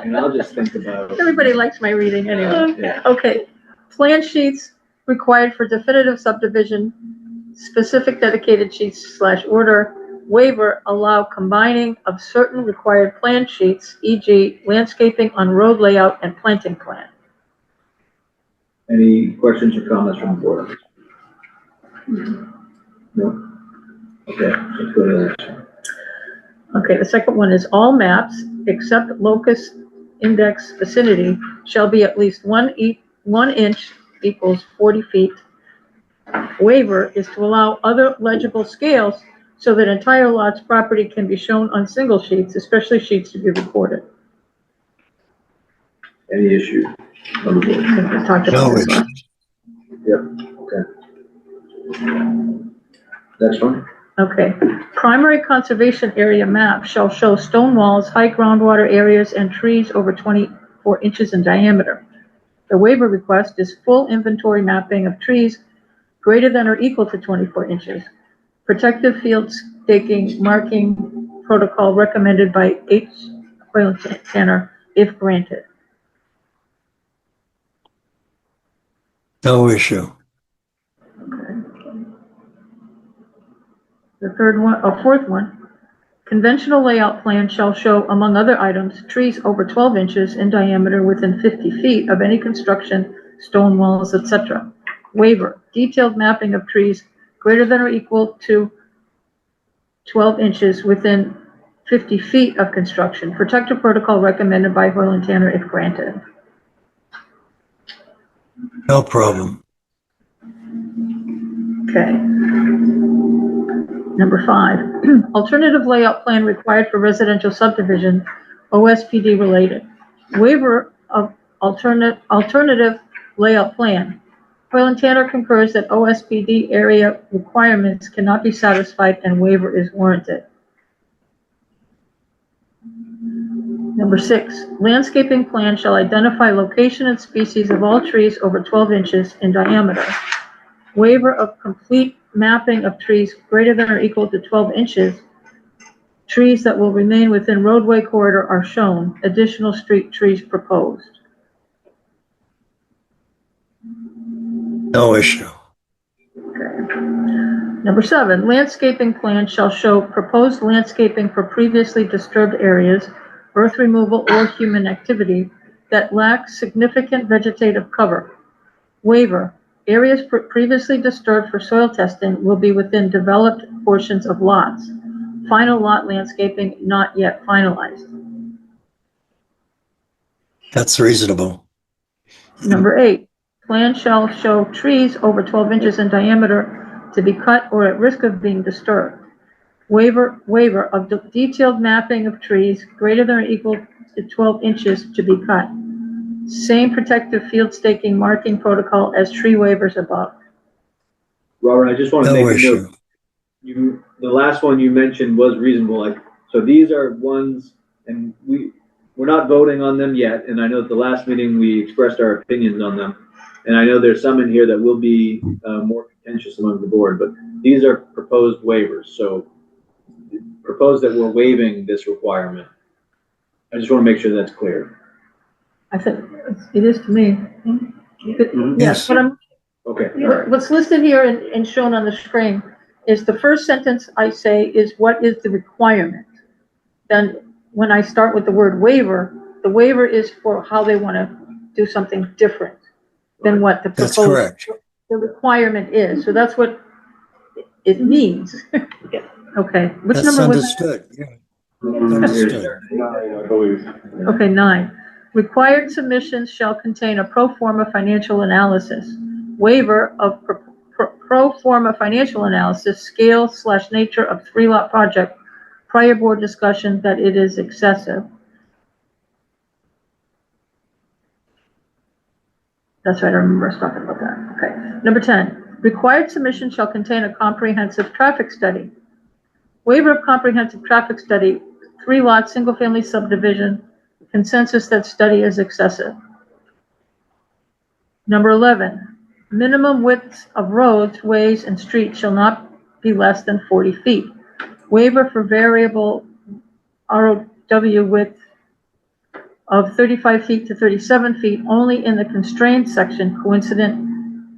And I'll just think about. Everybody likes my reading anyway. Yeah. Okay. Plan sheets required for definitive subdivision, specific dedicated sheets / order. Waiver allow combining of certain required plan sheets, e.g. landscaping on road layout and planting plan. Any questions or comments from the board? No? Okay, let's go to the next one. Okay, the second one is all maps except locus index vicinity shall be at least 1 inch equals 40 feet. Waiver is to allow other legible scales so that entire lot's property can be shown on single sheets, especially sheets to be recorded. Any issue on the board? I think we talked about No this. issues. Next one? Okay. Primary conservation area map shall show stone walls, high groundwater areas, and trees over 24 inches in diameter. The waiver request is full inventory mapping of trees greater than or equal to 24 inches. Protective field staking marking protocol recommended by H. Hoyland Tanner if granted. No issue. The fourth one, conventional layout plan shall show, among other items, trees over 12 inches in diameter within 50 feet of any construction, stone walls, etc. Waiver, detailed mapping of trees greater than or equal to 12 inches within 50 feet of construction. Protective protocol recommended by Hoyland Tanner if granted. No problem. Okay. Number 5, alternative layout plan required for residential subdivision, OSPD related. Waiver of alternative layout plan. Hoyland Tanner concurs that OSPD area requirements cannot be satisfied and waiver is warranted. Number 6, landscaping plan shall identify location and species of all trees over 12 inches in diameter. Waiver of complete mapping of trees greater than or equal to 12 inches. Trees that will remain within roadway corridor are shown. Additional street trees proposed. No issue. Number 7, landscaping plan shall show proposed landscaping for previously disturbed areas, earth removal or human activity that lacks significant vegetative cover. Waiver, areas previously disturbed for soil testing will be within developed portions of lots. Final lot landscaping not yet finalized. That's reasonable. Number 8, plan shall show trees over 12 inches in diameter to be cut or at risk of being disturbed. Waiver of detailed mapping of trees greater than or equal to 12 inches to be cut. Same protective field staking marking protocol as tree waivers above. Robert, I just want to No make a issue. note. The last one you mentioned was reasonable. So these are ones, and we're not voting on them yet. And I know at the last meeting we expressed our opinions on them. And I know there's some in here that will be more contentious among the board, but these are proposed waivers. So propose that we're waiving this requirement. I just want to make sure that's clear. I think it is to me. Yes, but Okay. what's listed here and shown on the screen is the first sentence I say is what is the requirement. Then when I start with the word waiver, the waiver is for how they want to do something different than what the That's proposed, correct. the requirement is. So that's what it means. Okay, which That's number was that? understood. Yeah. Understood. I believe. Okay, 9. Required submissions shall contain a pro forma financial analysis. Waiver of pro forma financial analysis, scale/nature of 3-lot project, prior board discussion that it is excessive. That's right, I remember us talking about that. Okay. Number 10, required submission shall contain a comprehensive traffic study. Waiver of comprehensive traffic study, 3-lot, single-family subdivision, consensus that study is excessive. Number 11, minimum widths of roads, ways, and streets shall not be less than 40 feet. Waiver for variable ROW width of 35 feet to 37 feet only in the constrained section coincident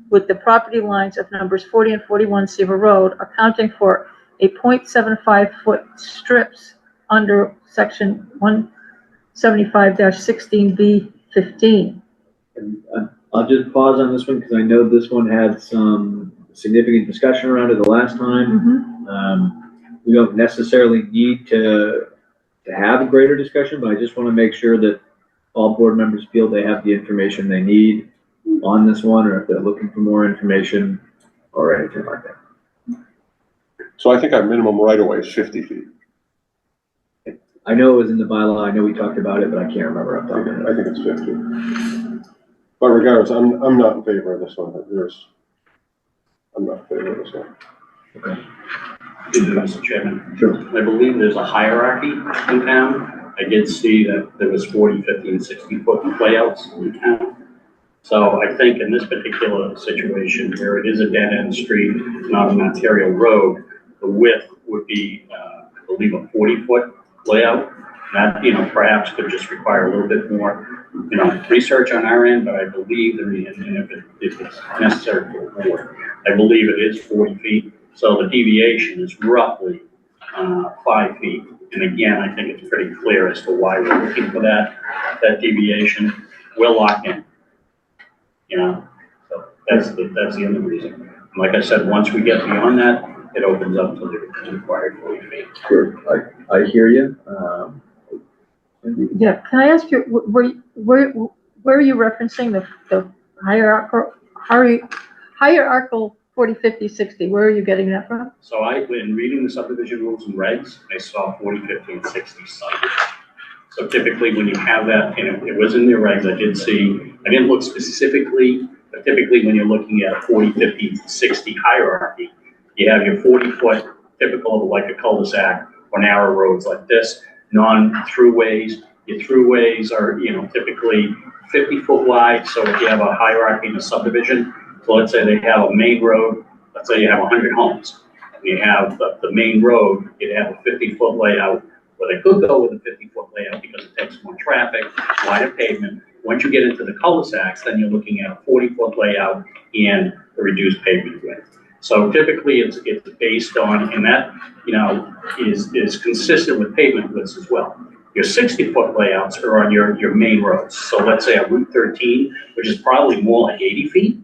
with the property lines of numbers 40 and 41 Seaver Road, accounting for a 0.75-foot strips under section 175-16B15. And I'll just pause on this one because I know this one had some significant discussion around it the last time. We don't necessarily need to have a greater discussion, but I just want to make sure that all board members feel they have the information they need on this one, or if they're looking for more information or anything like that. So I think our minimum right of way is 50 feet. I know it was in the bylaw. I know we talked about it, but I can't remember off the top of my I head. think it's 50. But regardless, I'm not in favor of this one. I'm not in favor of this one. Okay. Mr. Chairman. Sure. I believe there's a hierarchy in town. I did see that there was 40, 50, and 60-foot layouts in town. So I think in this particular situation where it is a dead-end street, not an arterial road, the width would be, I believe, a 40-foot layout. That, perhaps could just require a little bit more, research on our end, but I believe that if it's necessary for the board, I believe it is 40 feet. So the deviation is roughly 5 feet. And again, I think it's pretty clear as to why we're looking for that deviation. We're locked in, so that's the only reason. And like I said, once we get beyond that, it opens up to the required 40 feet. Sure. I hear you. Yeah, can I ask you, where are you referencing the hierarchical 40, 50, 60? Where are you getting that from? So in reading the subdivision rules and regs, I saw 40, 50, and 60 cited. So typically when you have that, and it was in the regs, I didn't look specifically, but typically when you're looking at 40, 50, 60 hierarchy, you have your 40-foot typical of like a cul-de-sac or narrow roads like this, non-throughways. Your throughways are, typically 50-foot wide. So if you have a hierarchy in a subdivision, so let's say they have a main road, let's say you have 100 homes, and you have the main road, you'd have a 50-foot layout, where they could go with a 50-foot layout because it takes more traffic, wider pavement, Once you get into the cul-de-sacs, then you're looking at a 40-foot layout and a reduced pavement width. So typically it's based on, and that, you know, is consistent with pavement widths as well. Your 60-foot layouts are on your main roads. So let's say a Route 13, which is probably more like 80 feet,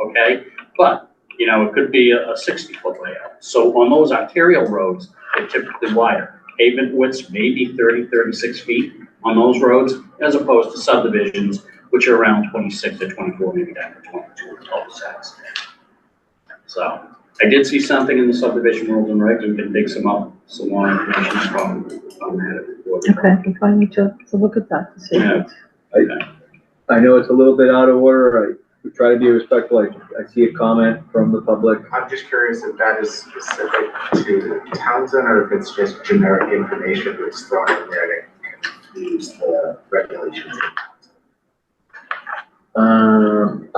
okay? But, you know, it could be a 60-foot layout. So on those arterial roads, they're typically wider. Pavement widths may be 30, 36 feet on those roads, as opposed to subdivisions, which are around 26 to 24, maybe down to 22 cul-de-sacs. So I did see something in the subdivision rules and regs. We can dig some more information from that. Okay, if I need to look at that to see. Yeah. I know it's a little bit out of order. We try to be respectful. I see a comment from the public. I'm just curious if that is specific to Townsend or if it's just generic information that's thrown in there to confuse the regulations.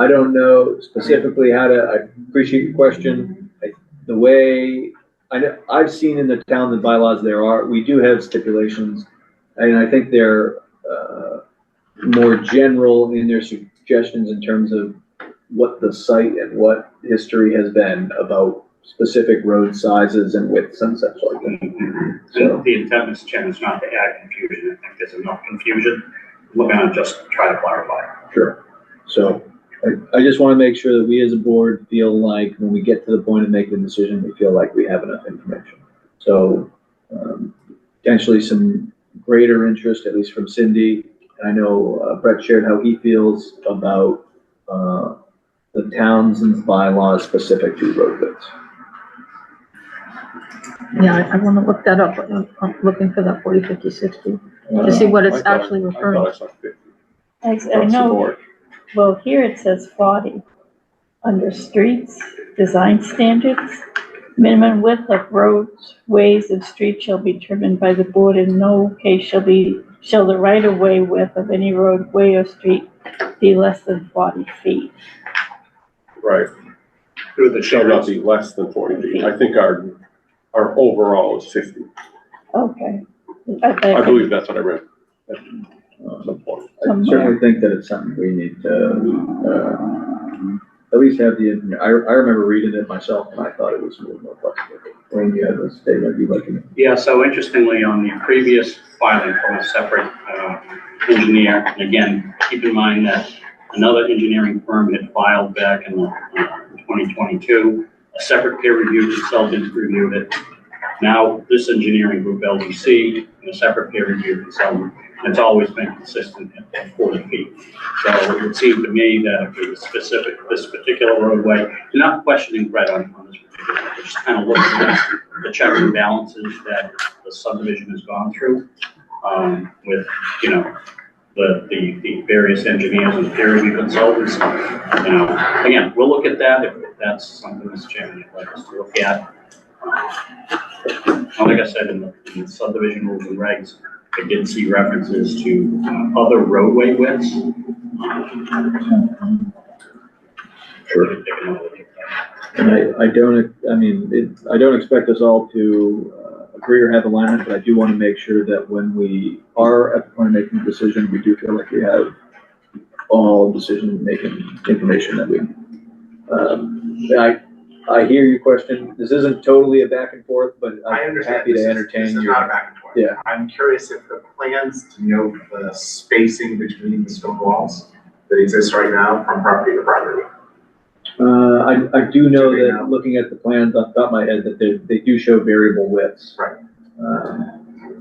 I don't know specifically how to, I appreciate your question. The way, I know, I've seen in the Townsend bylaws we do have stipulations, and I think they're more general in their suggestions in terms of what the site and what history has been about specific road sizes and widths and such like that. So the intent, Mr. Chairman, is not to add confusion. I think there's enough confusion. We're gonna just try to clarify. Sure. So I just want to make sure that we as a board feel like when we get to the point of making a decision, we feel like we have enough information. So potentially some greater interest, at least from Cindy. I know Brett shared how he feels about the Townsend's bylaws specific to road widths. Yeah, I want to look that up. I'm looking for that 40, 50, 60 to see what it's actually referring to. I thought I saw 50. I Across the know, board. well, here it says 40. Under streets, design standards, minimum width of roads, ways, and streets shall be determined by the board. In no case shall the right-of-way width of any road, way, or street be less than 40 feet. Right, Through the shall chair. not be less than 40 feet. I think our overall is 50. Okay. I believe that's what I read at some point. I certainly think that it's something we need to at least have the, I remember reading it myself and I thought it was a little more flexible. Wayne, you had a statement you'd like to make? Yeah, so interestingly, on the previous filing from a separate engineer, and again, keep in mind that another engineering firm had filed back in 2022, a separate peer review consultant reviewed it. Now, this engineering group, LDC, and a separate peer review consultant, and it's always been consistent at 40 feet. So it would seem to me that if it was specific, this particular roadway, you're not questioning Brett on this particular, one, just kind of looking at the checks and balances that the subdivision has gone through with, you know, the various engineers and peer review consultants. You know, again, we'll look at that if that's something Mr. Chairman would like us to look at. Like I said, in the subdivision rules and regs, I did see references to other roadway widths. Sure. And I don't expect us all to agree or have alignment, but I do want to make sure that when we are at the point of making a decision, we do feel like we have all decision-making information that we, I hear your question. This isn't totally a back and forth, but I I'm understand happy this to is entertain not a your. back and forth. Yeah. I'm curious if the plans denote the spacing between the stone walls that exist right now from property to property. I do know that looking at the plans off the top of my head that they do show variable widths. Right.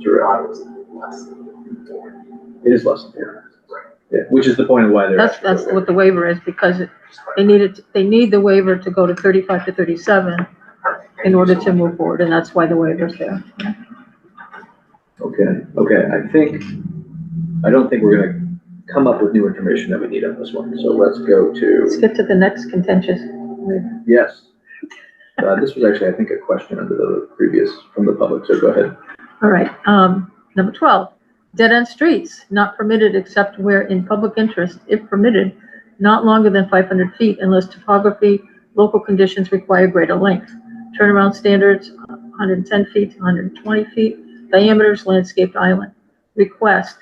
Throughout. It was less than 4. It is less than 4. Right. Yeah, which is the point of why they're. That's what the waiver is, because they need the waiver to go to 35 to 37 in order to move forward, and that's why the waiver's there. Okay, I don't think we're gonna come up with new information that we need on this one, so let's go Let's to, get to the next contentious waiver. yes. This was actually, I think, a question under the previous, from the public, so go ahead. All right, number 12, dead-end streets not permitted except where in public interest, if permitted, not longer than 500 feet unless topography, local conditions require greater length. Turnaround standards, 110 feet to 120 feet, diameters, landscaped island. Request,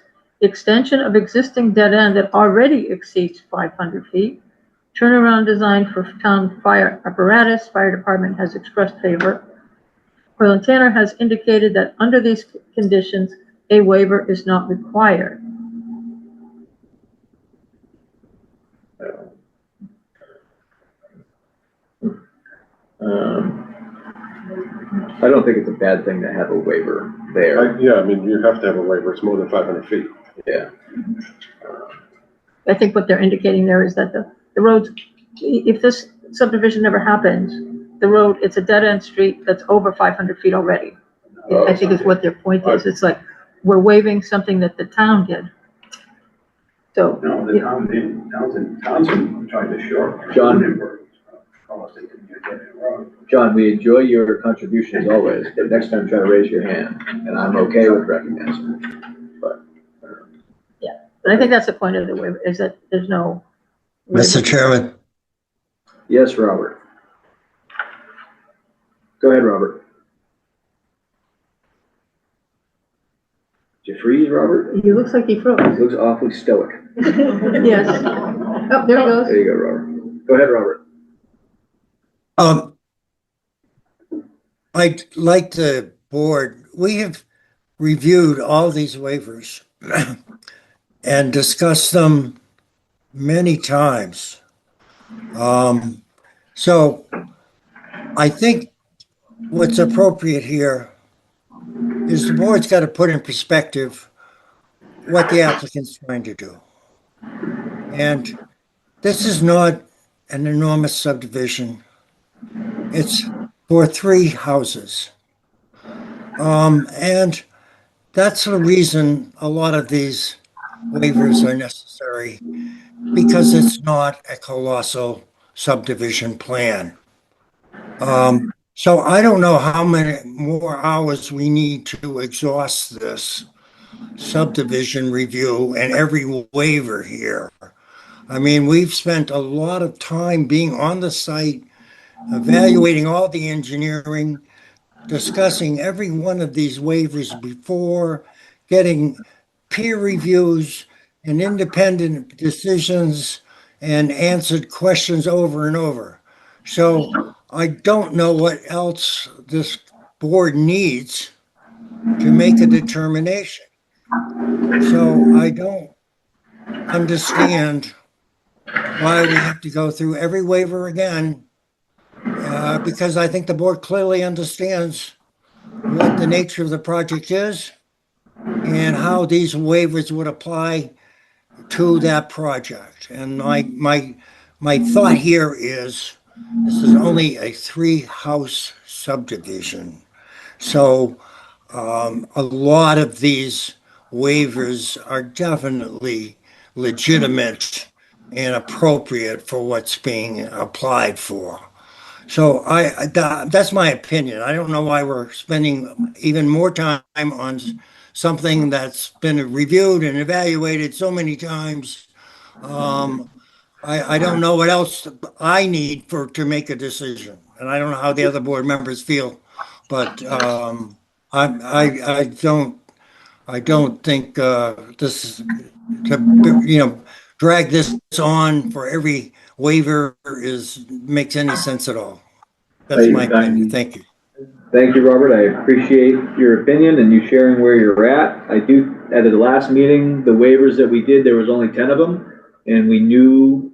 extension of existing dead end that already exceeds 500 feet, turnaround design for town fire apparatus, fire department has expressed favor. Coyle and Tanner has indicated that under these conditions, a waiver is not required. I don't think it's a bad thing to have a waiver there. Yeah, I mean, you have to have a waiver, it's more than 500 feet. Yeah. I think what they're indicating there is that the roads, if this subdivision never happens, the road, it's a dead-end street that's over 500 feet already. I think is what their point is. It's like, we're waiving something that the town did. So. No, the town didn't, Townsend tried to short. John, we enjoy your contributions always, but next time try to raise your hand, and I'm okay with recognizing it. But I think that's the point of the waiver, is that there's no. Mr. Chairman, yes, Robert. Go ahead, Robert. Did you freeze, Robert? He looks like he froze. He looks awfully stoic. Yes. Oh, there he goes. There you go, Robert. Go ahead, Robert. I'd like the board, we have reviewed all these waivers and discussed them many times. So I think what's appropriate here is the board's got to put in perspective what the applicant's trying to do. And this is not an enormous subdivision. It's for 3 houses. And that's the reason a lot of these waivers are necessary, because it's not a colossal subdivision plan. So I don't know how many more hours we need to exhaust this subdivision review and every waiver here. I mean, we've spent a lot of time being on the site, evaluating all the engineering, discussing every one of these waivers before, getting peer reviews and independent decisions and answered questions over and over. So I don't know what else this board needs to make a determination. So I don't understand why we have to go through every waiver again, because I think the board clearly understands what the nature of the project is and how these waivers would apply to that project. And my thought here is, this is only a 3-house subdivision. So a lot of these waivers are definitely legitimate and appropriate for what's being applied for. So that's my opinion. I don't know why we're spending even more time on something that's been reviewed and evaluated so many times. I don't know what else I need to make a decision, and I don't know how the other board members feel, but I don't think this is to drag this on for every waiver makes any sense at all. That's my opinion. Thank you. Thank you, Robert. I appreciate your opinion and you sharing where you're at. I do, at the last meeting, the waivers that we did, there was only 10 of them, and we knew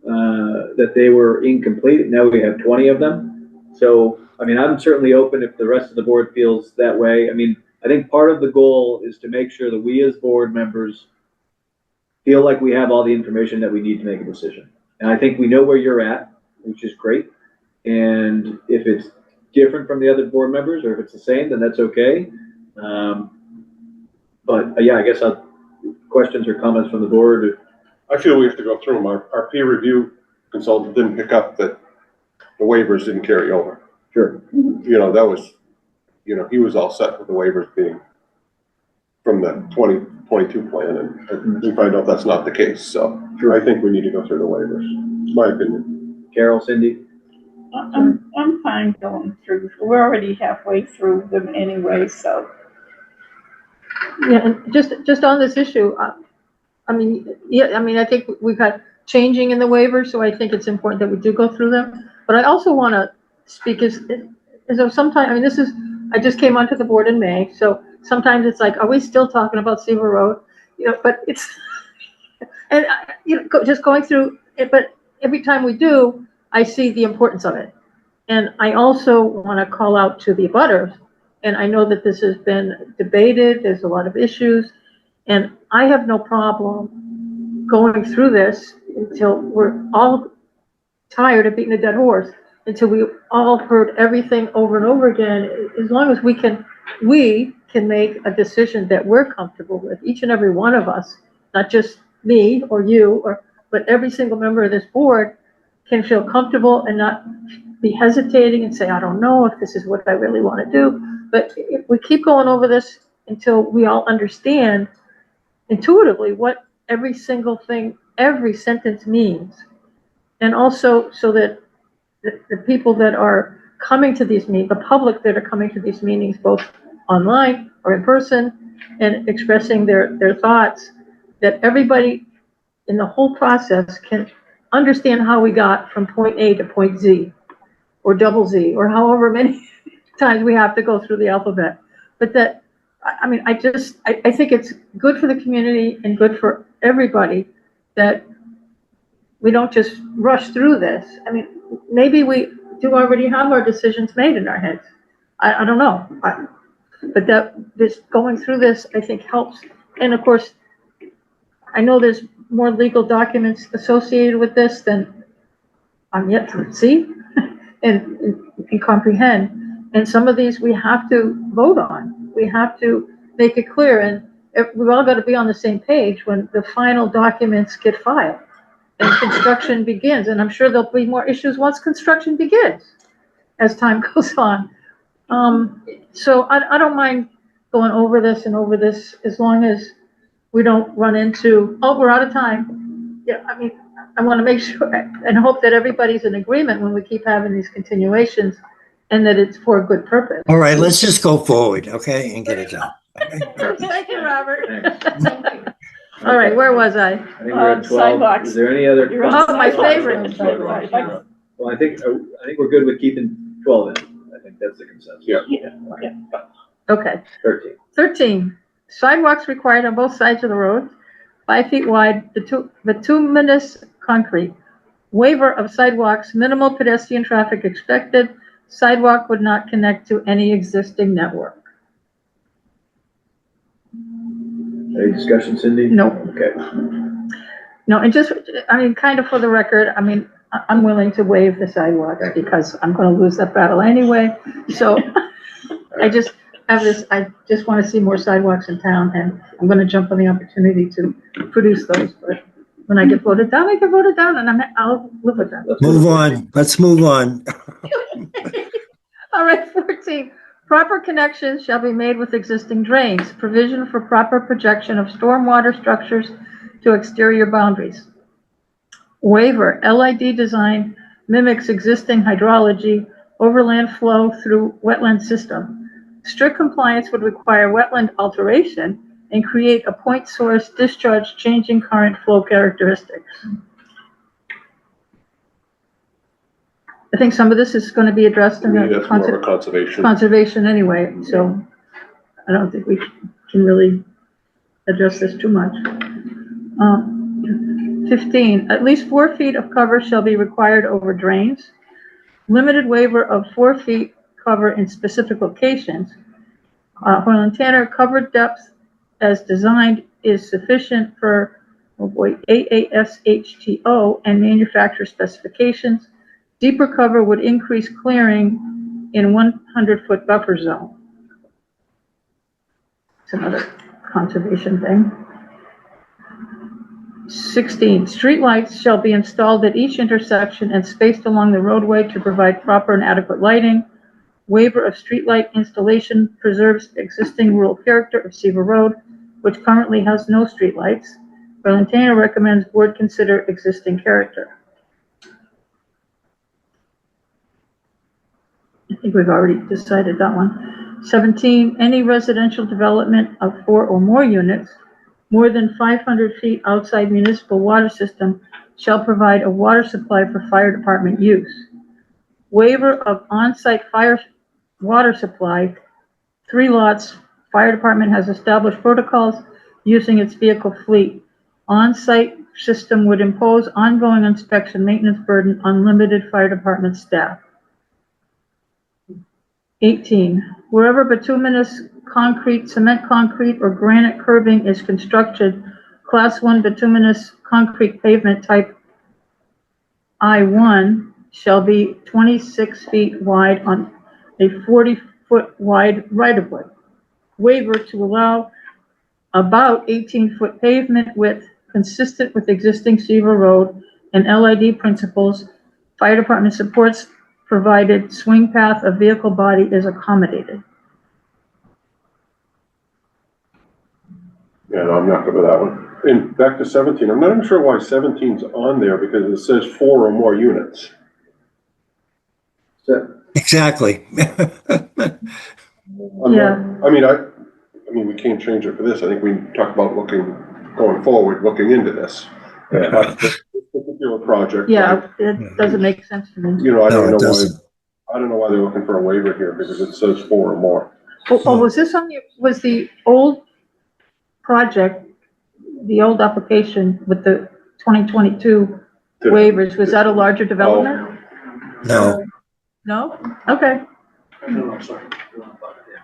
that they were incomplete. Now we have 20 of them. So, I mean, I'm certainly open if the rest of the board feels that way. I mean, I think part of the goal is to make sure that we as board members feel like we have all the information that we need to make a decision. And I think we know where you're at, which is great. And if it's different from the other board members, or if it's the same, then that's okay. But yeah, I guess questions or comments from the board. I feel we have to go through them. Our peer review consultant didn't pick up that the waivers didn't carry over. Sure. That was, he was all set with the waivers being from the 2022 plan, and we find out that's not the case. So sure. I think we need to go through the waivers. It's my opinion. Carol, Cindy? I'm fine going through. We're already halfway through them anyway, so. Yeah, and just on this issue, I mean, yeah, I mean, I think we've had changing in the waivers, so I think it's important that we do go through them. But I also want to speak as though sometimes, I mean, this is, I just came onto the board in May, so sometimes it's like, are we still talking about Seaver Road? You know, but it's, and, you know, just going through it, but every time we do, I see the importance of it. And I also want to call out to the abutters, and I know that this has been debated, there's a lot of issues, and I have no problem going through this until we're all tired of beating a dead horse, until we all heard everything over and over again, as long as we can make a decision that we're comfortable with, each and every one of us, not just me or you, but every single member of this board can feel comfortable and not be hesitating and say, I don't know if this is what I really want to do. But if we keep going over this until we all understand intuitively what every single thing, every sentence means, and also so that the people that are coming to these meetings, the public that are coming to these meetings, both online or in person, and expressing their thoughts, that everybody in the whole process can understand how we got from point A to point Z, or double Z, or however many times we have to go through the alphabet. But that, I mean, I think it's good for the community and good for everybody that we don't just rush through this. I mean, maybe we do already have our decisions made in our heads. I don't know. But that this going through this, I think, helps. And of course, I know there's more legal documents associated with this than I'm yet to see and comprehend. And some of these we have to vote on. We have to make it clear. And we've all got to be on the same page when the final documents get filed and construction begins. And I'm sure there'll be more issues once construction begins as time goes on. So I don't mind going over this and over this as long as we don't run into, oh, we're out of time. Yeah, I mean, I want to make sure and hope that everybody's in agreement when we keep having these continuations and that it's for a good purpose. All right, let's just go forward, okay, and get it done. Thank you, Robert. Thanks. All right, where was I? I think we're at 12. Sidewalks. Is there any other? You're on Oh, my sidewalks. favorite. Well, I think we're good with keeping 12 in. I think that's the consensus. Yeah. Okay. 13. 13, sidewalks required on both sides of the road, 5 feet wide, bituminous concrete. Waiver of sidewalks, minimal pedestrian traffic expected. Sidewalk would not connect to any existing network. Any discussion, Cindy? No. Okay. No, and just, I mean, kind of for the record, I mean, I'm willing to waive the sidewalks because I'm going to lose that battle anyway. So I just have this, I just want to see more sidewalks in town, and I'm going to jump on the opportunity to produce those. But when I get voted down, I get voted down, and I'll live with that. Move on, let's move on. All right, 14, proper connections shall be made with existing drains. Provision for proper projection of stormwater structures to exterior boundaries. Waiver, LID design mimics existing hydrology, overland flow through wetland system. Strict compliance would require wetland alteration and create a point source discharge changing current flow characteristics. I think some of this is going to be addressed in Maybe the that's more of a conservation anyway, so I don't think we can really address this too much. 15, at least 4 feet of cover shall be required over drains. Limited waiver of 4 feet cover in specific locations. Hoyle and Tanner, covered depth as designed is sufficient for, oh boy, AASHTO and manufacturer specifications. Deeper cover would increase clearing in 100-foot buffer zone. It's another conservation thing. 16, streetlights shall be installed at each intersection and spaced along the roadway to provide proper and adequate lighting. Waiver of streetlight installation preserves existing rural character of Seaver Road, which currently has no streetlights. Berlantana recommends board consider existing character. I think we've already decided that one. 17, any residential development of 4 or more units more than 500 feet outside municipal water system shall provide a water supply for fire department use. Waiver of on-site fire water supply, 3 lots, fire department has established protocols using its vehicle fleet. On-site system would impose ongoing inspection maintenance burden on limited fire department staff. 18, wherever bituminous concrete, cement concrete, or granite curbing is constructed, Class 1 bituminous concrete pavement type I-1 shall be 26 feet wide on a 40-foot wide right-of-way. Waiver to allow about 18-foot pavement width consistent with existing Seaver Road and LID principles. Fire department supports provided swing path of vehicle body is accommodated. Yeah, no, I'm not good with that one. And back to 17, I'm not even sure why 17's on there because it says 4 or more units. Exactly. I mean, we can't change it for this. I think we talk about going forward, looking into this. But this particular project. Yeah, it doesn't make sense to me. You know, I No, it don't know doesn't. why they're looking for a waiver here because it says 4 or more. Oh, was this on was the old project, the old application with the 2022 waivers, was that a larger development? No. No? Okay.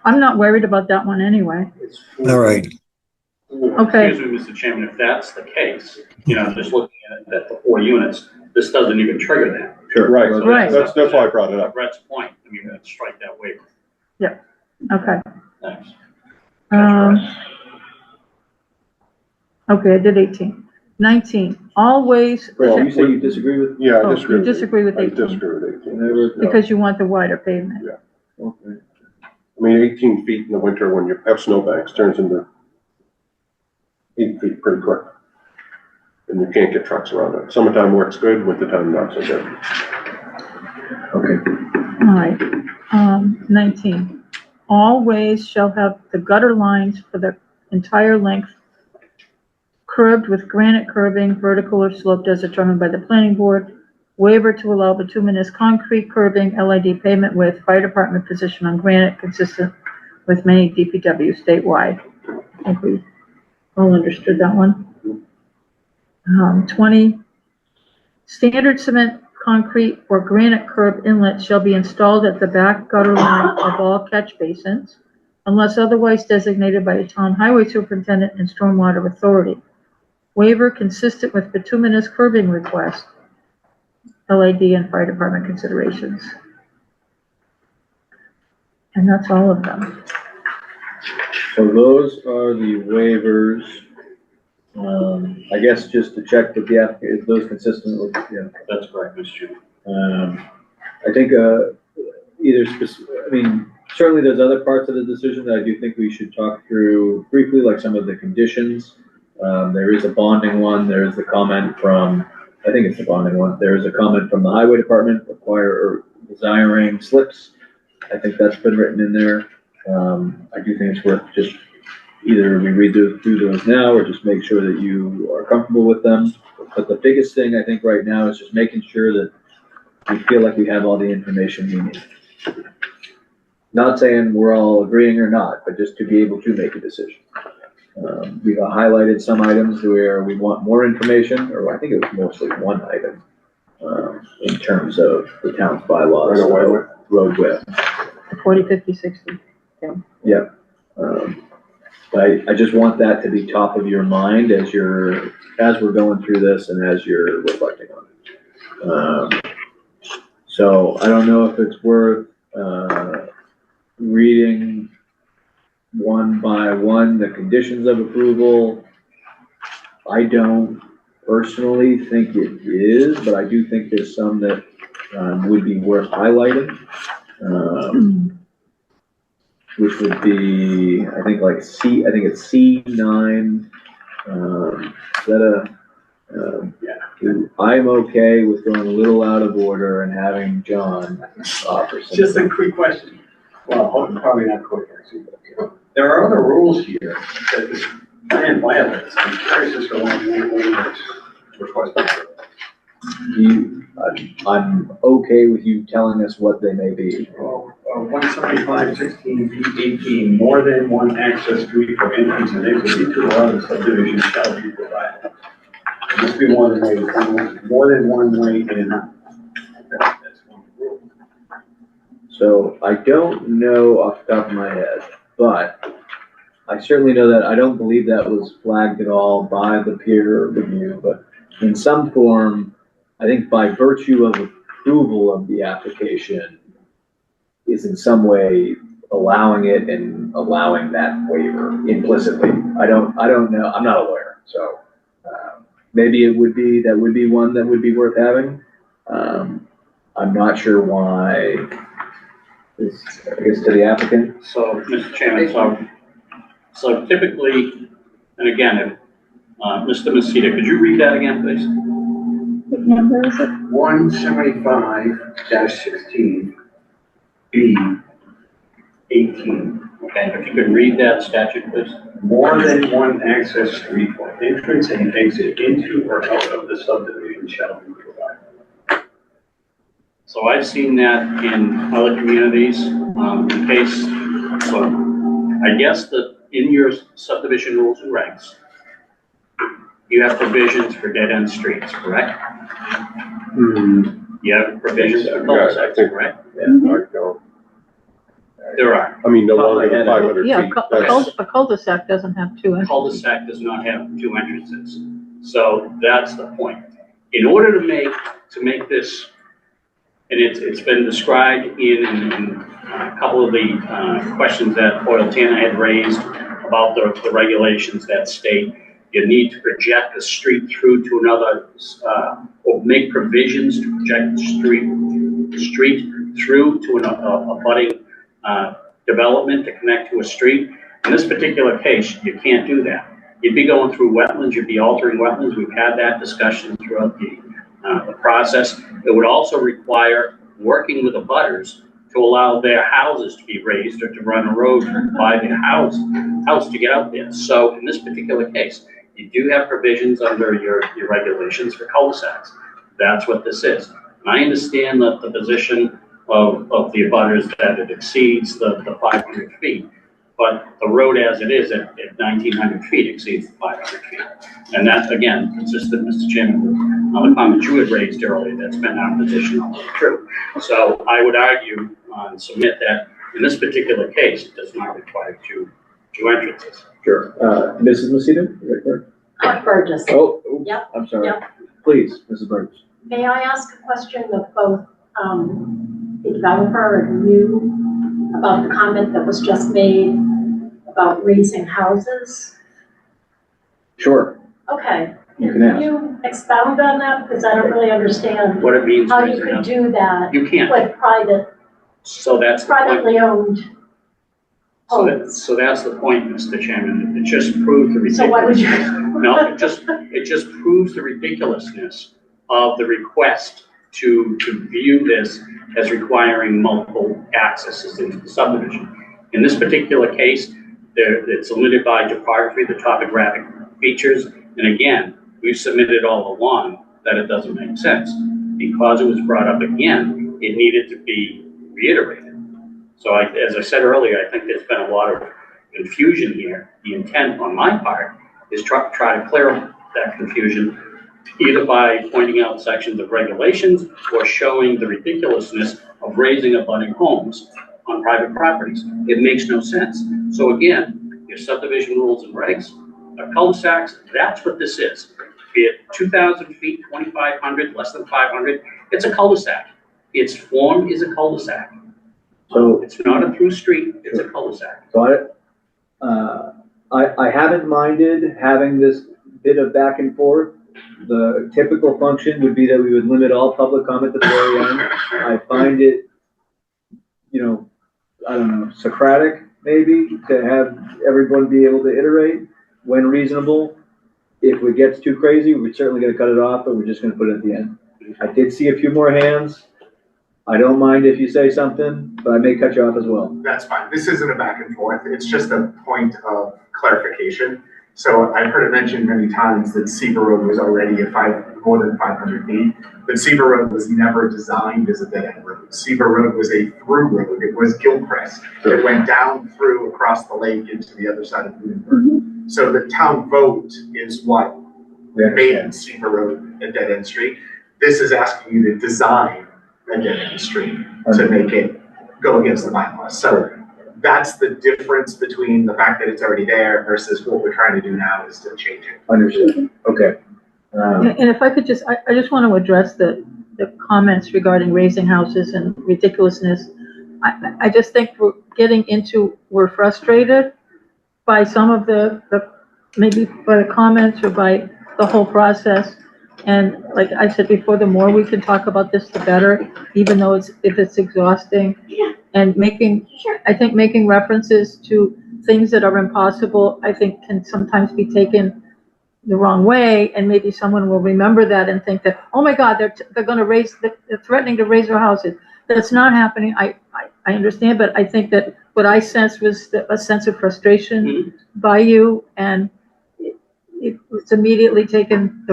I'm not worried about that one anyway. All right. Okay. Excuse me, Mr. Chairman, if that's the case, just looking at it, that the 4 units, this doesn't even trigger that.Ure. Right, Right. that's why I brought it up. Brett's point, I mean, let's strike that waiver. Okay. Thanks. Okay, I did 18. 19, always, Brett, you say you disagree with? Yeah, I Oh, disagree. you disagree with I 18. disagree with 18. Never. because you want the wider pavement. Okay. I mean, 18 feet in the winter when you have snowbanks turns into 8 feet pretty quick. And you can't get trucks around it. Summertime works good, wintertime not so good. Okay. All right, 19, all ways shall have the gutter lines for the entire length curbed with granite curbing, vertical or sloped as determined by the planning board. Waiver to allow bituminous concrete curbing, LID pavement width, fire department position on granite consistent with many DPW statewide. I think we all understood that one. 20, standard cement concrete or granite curb inlet shall be installed at the back gutter line of all catch basins unless otherwise designated by the town highway superintendent and stormwater authority. Waiver consistent with bituminous curbing request, LID and fire department considerations. And that's all of them. So those are the waivers. I guess just to check that the applicant, is those consistent with, That's correct, Mr. Chairman. I think, certainly there's other parts of the decision that I do think we should talk through briefly, like some of the conditions. There is a bonding one, there is the comment from, I think it's the bonding one, there is a comment from the highway department desiring slips. I think that's been written in there. I do think it's worth just either we read through those now or just make sure that you are comfortable with them. But the biggest thing I think right now is just making sure that we feel like we have all the information we need. Not saying we're all agreeing or not, but just to be able to make a decision. We've highlighted some items where we want more information, or I think it was mostly one item, in terms of the town's bylaws, road width. 40, 50, 60. Yeah. I just want that to be top of your mind as we're going through this and as you're reflecting on it. So I don't know if it's worth, reading one by one the conditions of approval. I don't personally think it is, but I do think there's some that would be worth highlighting. Which would be, I think it's C9. I'm okay with going a little out of order and having John offer some. Just a quick question. Well, probably not quick, actually. There are other rules here that I didn't plan this. I'm curious as to what's requested. I'm okay with you telling us what they may be. 175, 16 feet, 18, more than one access street for entrance and exit into or out of subdivision shall be provided. There must be more than one way in and out. That's one rule. So I don't know off the top of my head, but I certainly know that I don't believe that was flagged at all by the peer review, but in some form, I think by virtue of approval of the application is in some way allowing it and allowing that waiver implicitly. I don't know. I'm not a lawyer, so maybe that would be one that would be worth having. I'm not sure why. I guess to the applicant. So, Mr. Chairman, so typically, and again, if, Mr. Masita, could you read that again, please? What number is it? 175-16, B, 18. Okay, if you could read that statute, please. More than one access street for entrance and exit into or out of the subdivision shall be provided. So I've seen that in other communities, in case, so I guess that in your subdivision rules and regs, you have provisions for dead-end streets, correct? You have provisions for cul-de-sacs, correct? There are. I mean, no longer than 500 feet. Yeah, That's- a cul-de-sac doesn't have two entrances. Cul-de-sac does not have two entrances. So that's the point. In order to make this, and it's been described in a couple of the questions that Hoyle Tanner had raised about the regulations that state you need to project a street through to another, or make provisions to project the street through to a budding development to connect to a street. In this particular case, you can't do that. You'd be going through wetlands, you'd be altering wetlands. We've had that discussion throughout the process. It would also require working with the abutters to allow their houses to be raised or to run a road by their house to get out there. So in this particular case, you do have provisions under your regulations for cul-de-sacs. That's what this is. And I understand that the position of the abutters that it exceeds the 500 feet, but the road as it is at 1,900 feet exceeds the 500 feet. And that, again, consistent, Mr. Chairman, with the comments you had raised earlier, that's been our position all the way through. So I would argue and submit that in this particular case, it does not require two entrances. Sure. Mrs. Masita, is that correct? Burgess. Oh, Yep. I'm sorry. Yep. Please, Mrs. Burns. May I ask a question of both the developer and you about the comment that was just made about raising houses? Sure. Okay. You can ask. Can you expound on that? Because I don't really understand What it means. how you is could do that You can't. with So that's the point. privately owned So homes. that's the point, Mr. Chairman. It just proves the So why would you? ridiculousness. No, it just proves the ridiculousness of the request to view this as requiring multiple accesses into the subdivision. In this particular case, it's limited by topography, the topographic features, and again, we've submitted all along that it doesn't make sense. Because it was brought up again, it needed to be reiterated. So as I said earlier, I think there's been a lot of confusion here. The intent on my part is try to clear up that confusion, either by pointing out sections of regulations or showing the ridiculousness of raising abutting homes on private properties. It makes no sense. So again, your subdivision rules and regs, cul-de-sacs, that's what this is. Be it 2,000 feet, 2,500, less than 500, it's a cul-de-sac. Its form is a cul-de-sac. So It's not a through street, it's a cul-de-sac. So I haven't minded having this bit of back and forth. The typical function would be that we would limit all public comment at the very end. I find it, I don't know, Socratic maybe, to have everyone be able to iterate when reasonable. If it gets too crazy, we're certainly gonna cut it off, but we're just gonna put it at the end. I did see a few more hands. I don't mind if you say something, but I may cut you off as well. That's fine. This isn't a back and forth. It's just a point of clarification. So I've heard it mentioned many times that Seaver Road was already more than 500 feet, but Seaver Road was never designed as a dead-end road. Seaver Road was a through road. It was Gilchrist. It went down through across the lake into the other side of Lunenburg. So the town vote is what made Seaver Road a dead-end street. This is asking you to design a dead-end street to make it go against the bylaws. So that's the difference between the fact that it's already there versus what we're trying to do now is to change it. Understood, okay. And if I could just, I just want to address the comments regarding raising houses and ridiculousness. I just think we're frustrated by some of maybe by the comments or by the whole process. And like I said before, the more we can talk about this, the better, even though if it's exhausting. And I think making references to things that are impossible, I think can sometimes be taken the wrong way. And maybe someone will remember that and think that, oh my God, they're going to they're threatening to raise their houses. That's not happening. I understand, but I think that what I sensed was a sense of frustration by you, and it was immediately taken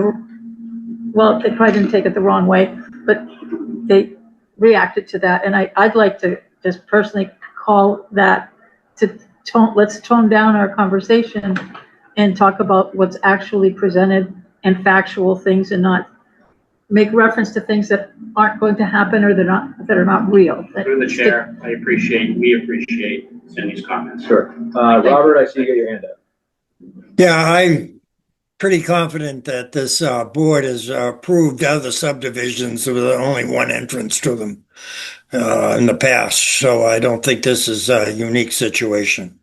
well, they probably didn't take it the wrong way, but they reacted to that. And I'd like to just personally call that let's tone down our conversation and talk about what's actually presented and factual things, and not make reference to things that aren't going to happen or that are not real. Through the chair, we appreciate Cindy's comments. Sure. Robert, I see you got your hand up. Yeah, I'm pretty confident that this board has approved other subdivisions with only one entrance to them in the past. So I don't think this is a unique situation.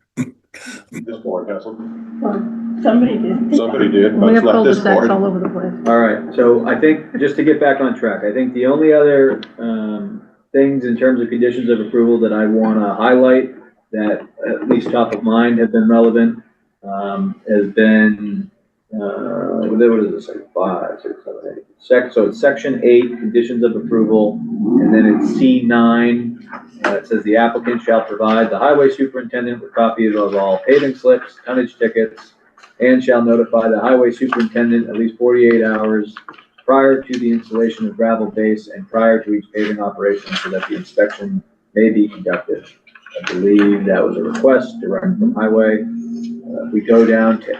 This board hasn't. Well, somebody did. Somebody did, but We it's have not this cul-de-sacs board. all over the place. All right, so I think, just to get back on track, I think the only other things in terms of conditions of approval that I want to highlight that at least top of mind have been relevant has been, what is this, like 5, 6, 7, 8. So it's section 8, conditions of approval, and then it's C9. It says the applicant shall provide the highway superintendent with copies of all paving slips, tonnage tickets, and shall notify the highway superintendent at least 48 hours prior to the installation of gravel base and prior to each paving operation so that the inspection may be conducted. I believe that was a request direct from highway. We go down to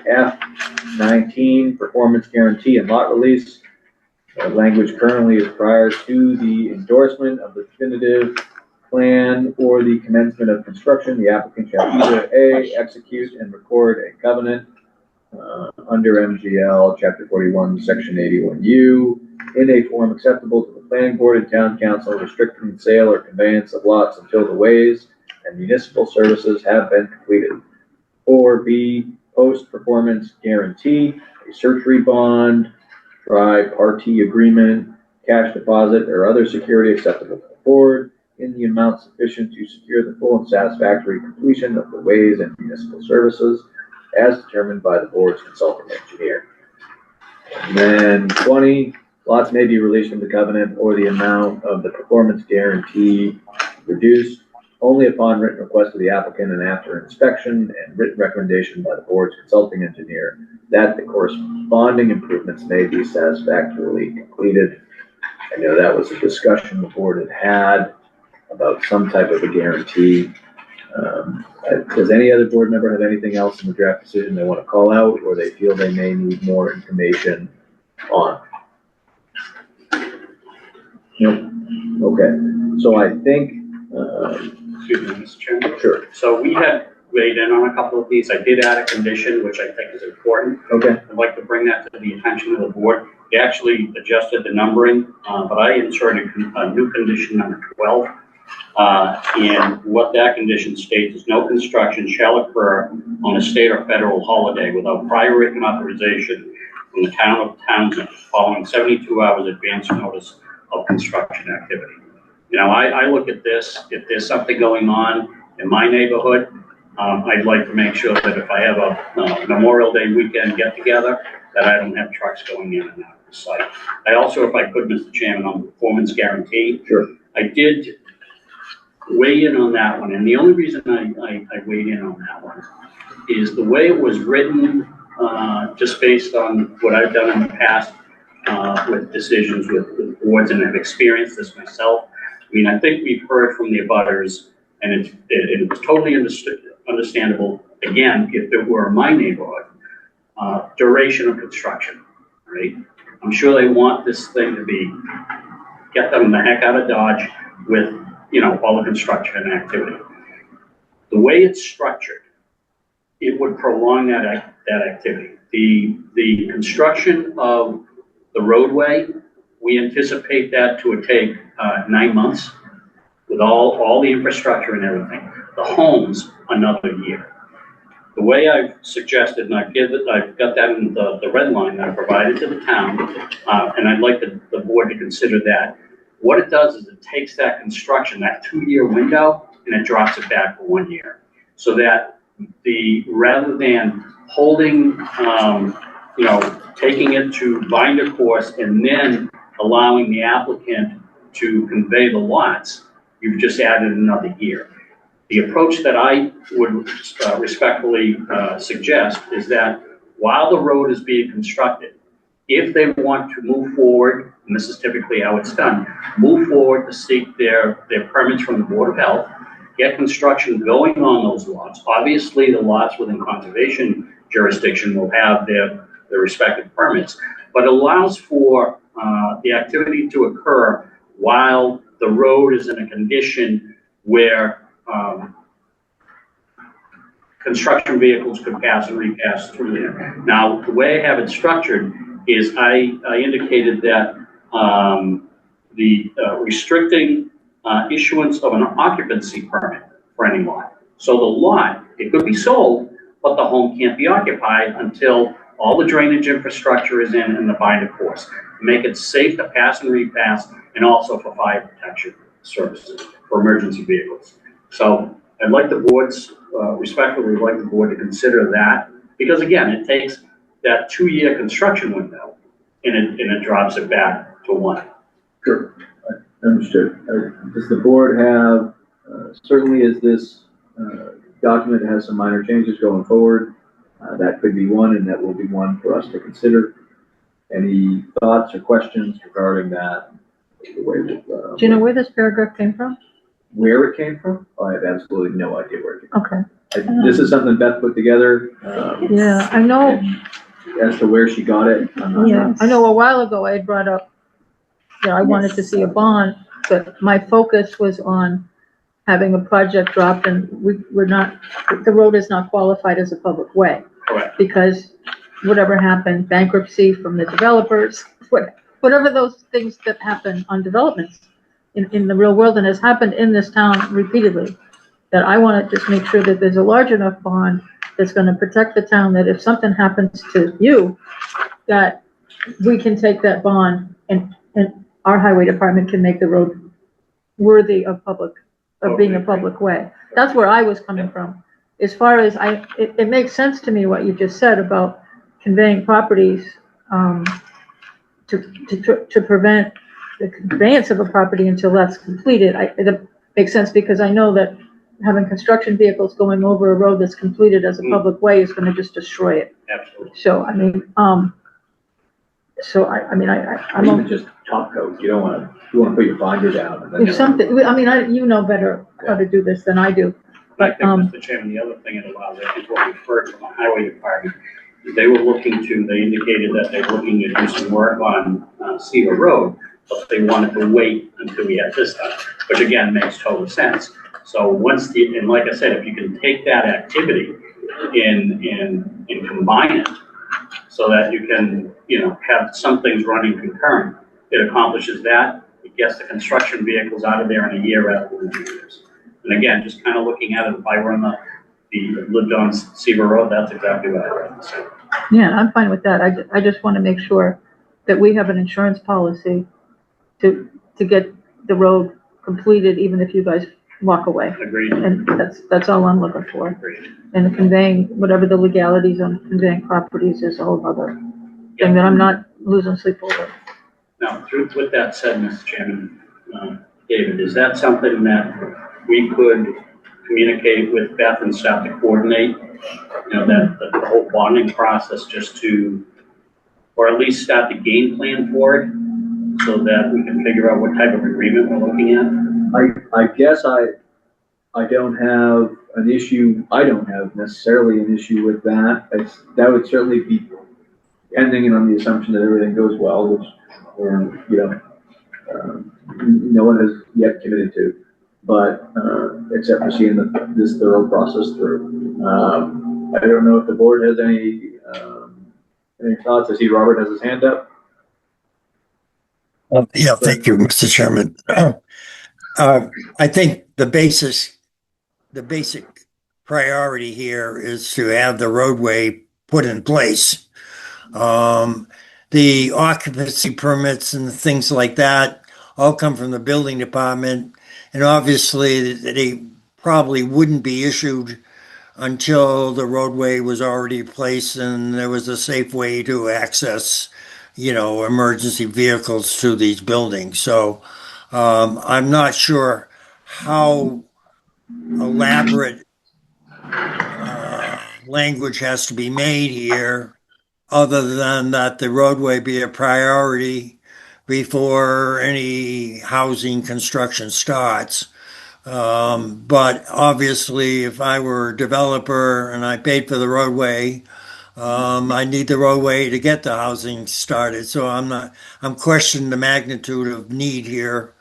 F19, performance guarantee and lot release. Language currently is prior to the endorsement of the definitive plan or the commencement of construction. The applicant shall either A, execute and record a covenant under MGL Chapter 41, Section 81U, in a form acceptable to the planning board and town council, restricting the sale or conveyance of lots until the ways and municipal services have been completed. Or B, post-performance guarantee, a surety bond, tri-party agreement, cash deposit, or other security acceptable to the board in the amount sufficient to secure the full and satisfactory completion of the ways and municipal services as determined by the board's consulting engineer. And then 20, lots may be released from the covenant or the amount of the performance guarantee reduced only upon written request of the applicant and after inspection and written recommendation by the board's consulting engineer that the corresponding improvements may be satisfactorily completed. I know that was a discussion the board had about some type of a guarantee. Does any other board member have anything else in the draft decision they want to call out or they feel they may need more information on? Nope. Okay. So I think, Excuse me, Mr. Chairman. sure. So we had weighed in on a couple of these. I did add a condition, which I think is important. Okay. I'd like to bring that to the attention of the board. They actually adjusted the numbering, but I inserted a new condition number 12. And what that condition states is no construction shall occur on a state or federal holiday without prior written authorization from the town of Townsend following 72 hours advance notice of construction activity. You know, I look at this, if there's something going on in my neighborhood, I'd like to make sure that if I have a Memorial Day weekend get together, that I don't have trucks going in and out of the site. I also, if I could, Mr. Chairman, on the performance guarantee. Sure. I did weigh in on that one, and the only reason I weighed in on that one is the way it was written just based on what I've done in the past, with decisions with boards, and I've experienced this myself. I mean, I think we've heard from the abutters, and it's totally understandable, again, if it were my neighborhood, duration of construction, right? I'm sure they want this thing to get them the heck out of Dodge with, all the construction and activity. The way it's structured, it would prolong that activity. The construction of the roadway, we anticipate that to take 9 months with all the infrastructure and everything. The homes, another year. The way I've suggested, and I've got that in the red line that I provided to the town, and I'd like the board to consider that. What it does is it takes that construction, that 2-year window, and it drops it back for 1 year. So that rather than holding, taking it to binder course and then allowing the applicant to convey the lots, you've just added another year. The approach that I would respectfully suggest is that while the road is being constructed, if they want to move forward, and this is typically how it's done, move forward to seek their permits from the Board of Health, get construction going on those lots. Obviously, the lots within conservation jurisdiction will have their respective permits, but it allows for the activity to occur while the road is in a condition where construction vehicles could pass and repass through there. Now, the way I have it structured is I indicated that restricting issuance of an occupancy permit for any lot. So the lot, it could be sold, but the home can't be occupied until all the drainage infrastructure is in and the binder course. Make it safe to pass and repass, and also for fire protection services for emergency vehicles. So I'd like the board's, respectfully, would like the board to consider that, because again, it takes that 2-year construction window and it drops it back to 1. Sure, understood. Does the board have, certainly as this document has some minor changes going forward, that could be one, and that will be one for us to consider. Any thoughts or questions regarding that? Do you know where this paragraph came from? Where it came from? I have absolutely no idea where it came from. Okay. This is something Beth put together. Yeah, I know. As to where she got it, I'm not Yeah, I know a while ago I had brought up, I wanted to see a bond, but my focus was on having a project dropped, and the road is not qualified as a public way. Correct. Because whatever happened, bankruptcy from the developers, whatever those things that happen on developments in the real world, and has happened in this town repeatedly, that I want to just make sure that there's a large enough bond that's going to protect the town, that if something happens to you, that we can take that bond and our highway department can make the road worthy of being a public way. That's where I was coming from. As far as it makes sense to me what you just said about conveying properties to prevent the conveyance of a property until that's completed. It makes sense because I know that having construction vehicles going over a road that's completed as a public way is going to just destroy it. Absolutely. So, I mean, I'm even just top coat. You want to put your binder down. And then if something, I mean, you know better how to do this than I do. I think, Mr. Chairman, the other thing it allows, I think what we've heard from the highway department, they indicated that they're looking to do some work on Cedar Road, but they wanted to wait until we had this done, which again makes total sense. So and like I said, if you can take that activity and combine it so that you can, have some things running concurrent, it accomplishes that. It gets the construction vehicles out of there in a year rather than 2 years. And again, just kind of looking at it, if I were on lived on Seaver Road, that's exactly what I would say. Yeah, I'm fine with that. I just want to make sure that we have an insurance policy to get the road completed, even if you guys walk away. Agreed. And that's all I'm looking for. Agreed. And conveying, whatever the legalities on conveying properties is a whole other thing that I'm not losing sleep over. Now, with that said, Mr. Chairman, David, is that something that we could communicate with Beth and staff to coordinate the whole bonding process just to, or at least start the game plan for it so that we can figure out what type of agreement we're looking at? I guess I don't have an issue, I don't have necessarily an issue with that. That would certainly be ending on the assumption that everything goes well, which, no one has yet committed to, but, except for seeing this thorough process through. I don't know if the board has any thoughts. I see Robert has his hand up. Yeah, thank you, Mr. Chairman. I think the basic priority here is to have the roadway put in place. The occupancy permits and things like that all come from the building department, and obviously they probably wouldn't be issued until the roadway was already placed and there was a safe way to access, emergency vehicles to these buildings. So I'm not sure how elaborate language has to be made here, other than that the roadway be a priority before any housing construction starts. But obviously, if I were a developer and I paid for the roadway, I need the roadway to get the housing started. So I'm questioning the magnitude of need here.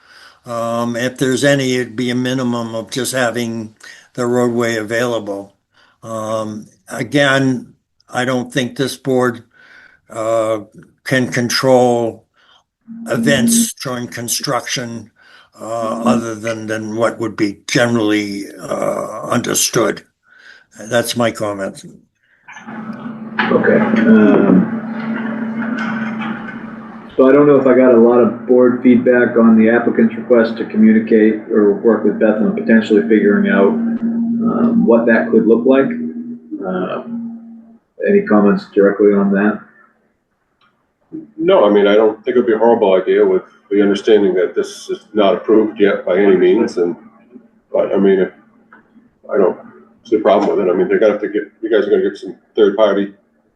If there's any, it'd be a minimum of just having the roadway available. Again, I don't think this board can control events during construction other than what would be generally understood. That's my comment. Okay. So I don't know if I got a lot of board feedback on the applicant's request to communicate or work with Beth on potentially figuring out what that could look like. Any comments directly on that? No, I mean, I don't think it'd be a horrible idea with the understanding that this is not approved yet by any means, but I mean, I don't see a problem with it. I mean, you guys are gonna get some third-party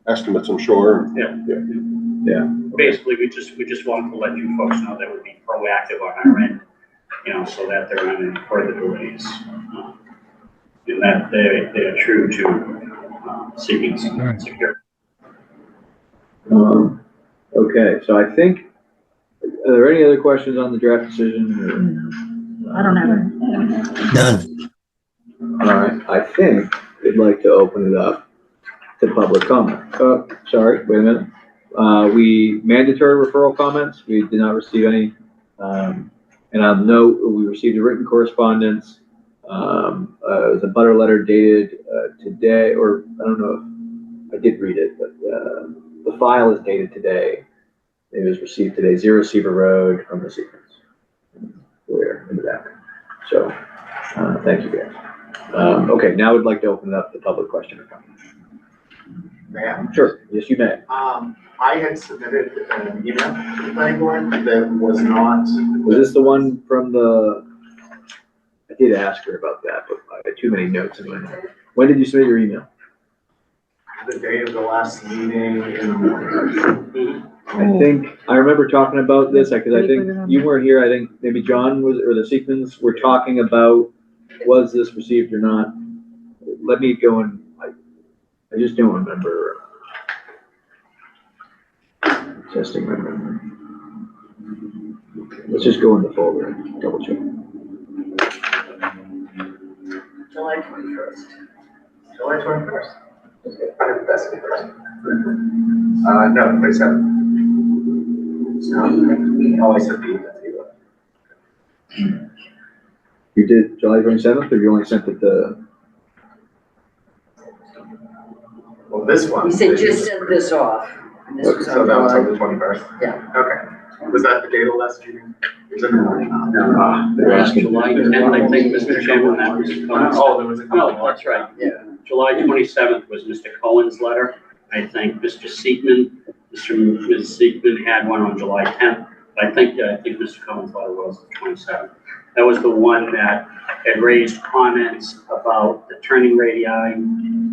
estimates, I'm sure. Yeah. Basically, we just wanted to let you folks know that we'd be proactive on our end, so that there aren't any further delays. And that they are true to seeking security. Okay, so I think, are there any other questions on the draft decision? I don't have it. None. All right, I think we'd like to open it up to public comment. Sorry, wait a minute. We mandatory referral comments. We did not receive any. And I'll note we received a written correspondence. It was a butter letter dated today, or I don't know if I did read it, but the file is dated today. It was received today, 0 Seaver Road from the Sequence. We're in the back. So, thank you guys. Okay, now I'd like to open it up to public question or comment. May I? Sure, yes, you may. I had submitted an email to the planning board that was not. Was this the one from I did ask her about that, but I had too many notes in my head. When did you submit your email? The day of the last meeting in the morning. I think, I remember talking about this, because I think you weren't here, I think maybe John was, or the Seekmans were talking about, was this received or not? Let me go and, I just don't remember. Testing my memory. Let's just go in the folder and double check. July 21st. July 21st. Okay, that's the first. No, 27th. Oh, I said the. You did July 27th, or you only sent it to? Well, this one. We said just send this off. And this was So on that was on July. the 21st? Yeah. Okay. Was that the date of the last meeting? It was in the morning. They're asking. July 10th, I think, Mr. Chairman, that was Cohen's. Oh, there was a. No, that's right. Yeah. July 27th was Mr. Cohen's letter. I think Mr. Seekman, Ms. Seekman had one on July 10th. I think Mr. Cohen's letter was the 27th. That was the one that had raised comments about the turning radii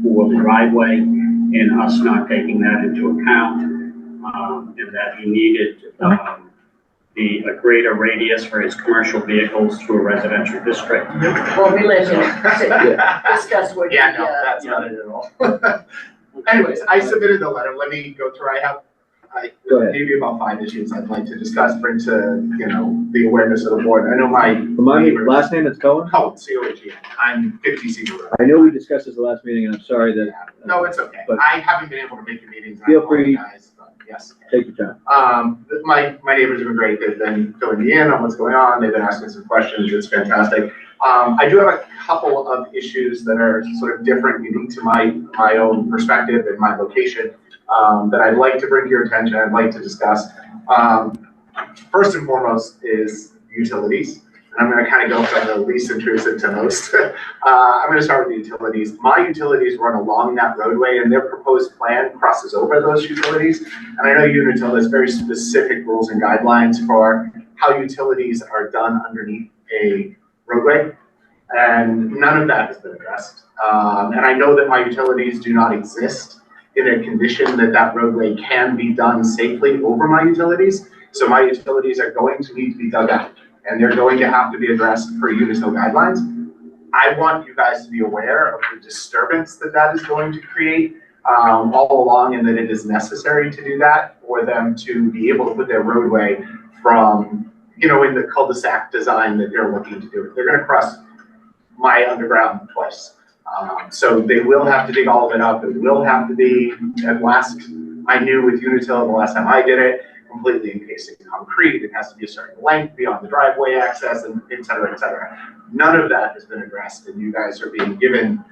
for the driveway and us not taking that into account, and that he needed, a greater radius for his commercial vehicles through a residential district. Well, we let him discuss what. Yeah, no, that's not it at all. Anyways, I submitted the letter. Let me go through. Go ahead. Maybe about 5 issues I'd like to discuss, bring to, the awareness of the board. I know My last name is Cohen. Cohen, C-O-H-E-N. I'm 50 Cedar Road. I know we discussed this the last meeting, and I'm sorry that. No, it's okay. But I haven't been able to make the meetings. I Feel free. apologize, but yes. Take your time. My neighbors have been great. They've been filling me in on what's going on. They've been asking some questions. It's fantastic. I do have a couple of issues that are sort of different, unique to my own perspective and my location, that I'd like to bring to your attention. I'd like to discuss. First and foremost is utilities. And I'm going to kind of go from the least intrusive to most. I'm going to start with the utilities. My utilities run along that roadway, and their proposed plan crosses over those utilities. And I know Unitil has very specific rules and guidelines for how utilities are done underneath a roadway, and none of that has been addressed. And I know that my utilities do not exist in a condition that that roadway can be done safely over my utilities. So my utilities are going to need to be dug out, and they're going to have to be addressed per Unitil guidelines. I want you guys to be aware of the disturbance that that is going to create all along, and that it is necessary to do that for them to be able to put their roadway from, in the cul-de-sac design that they're looking to do. They're going to cross my underground twice. So they will have to dig all of it up. It will have to be, at last I knew with Unitil, the last time I did it, completely encased in concrete. It has to be a certain length beyond the driveway access, and et cetera, et cetera. None of that has been addressed, and you guys are being given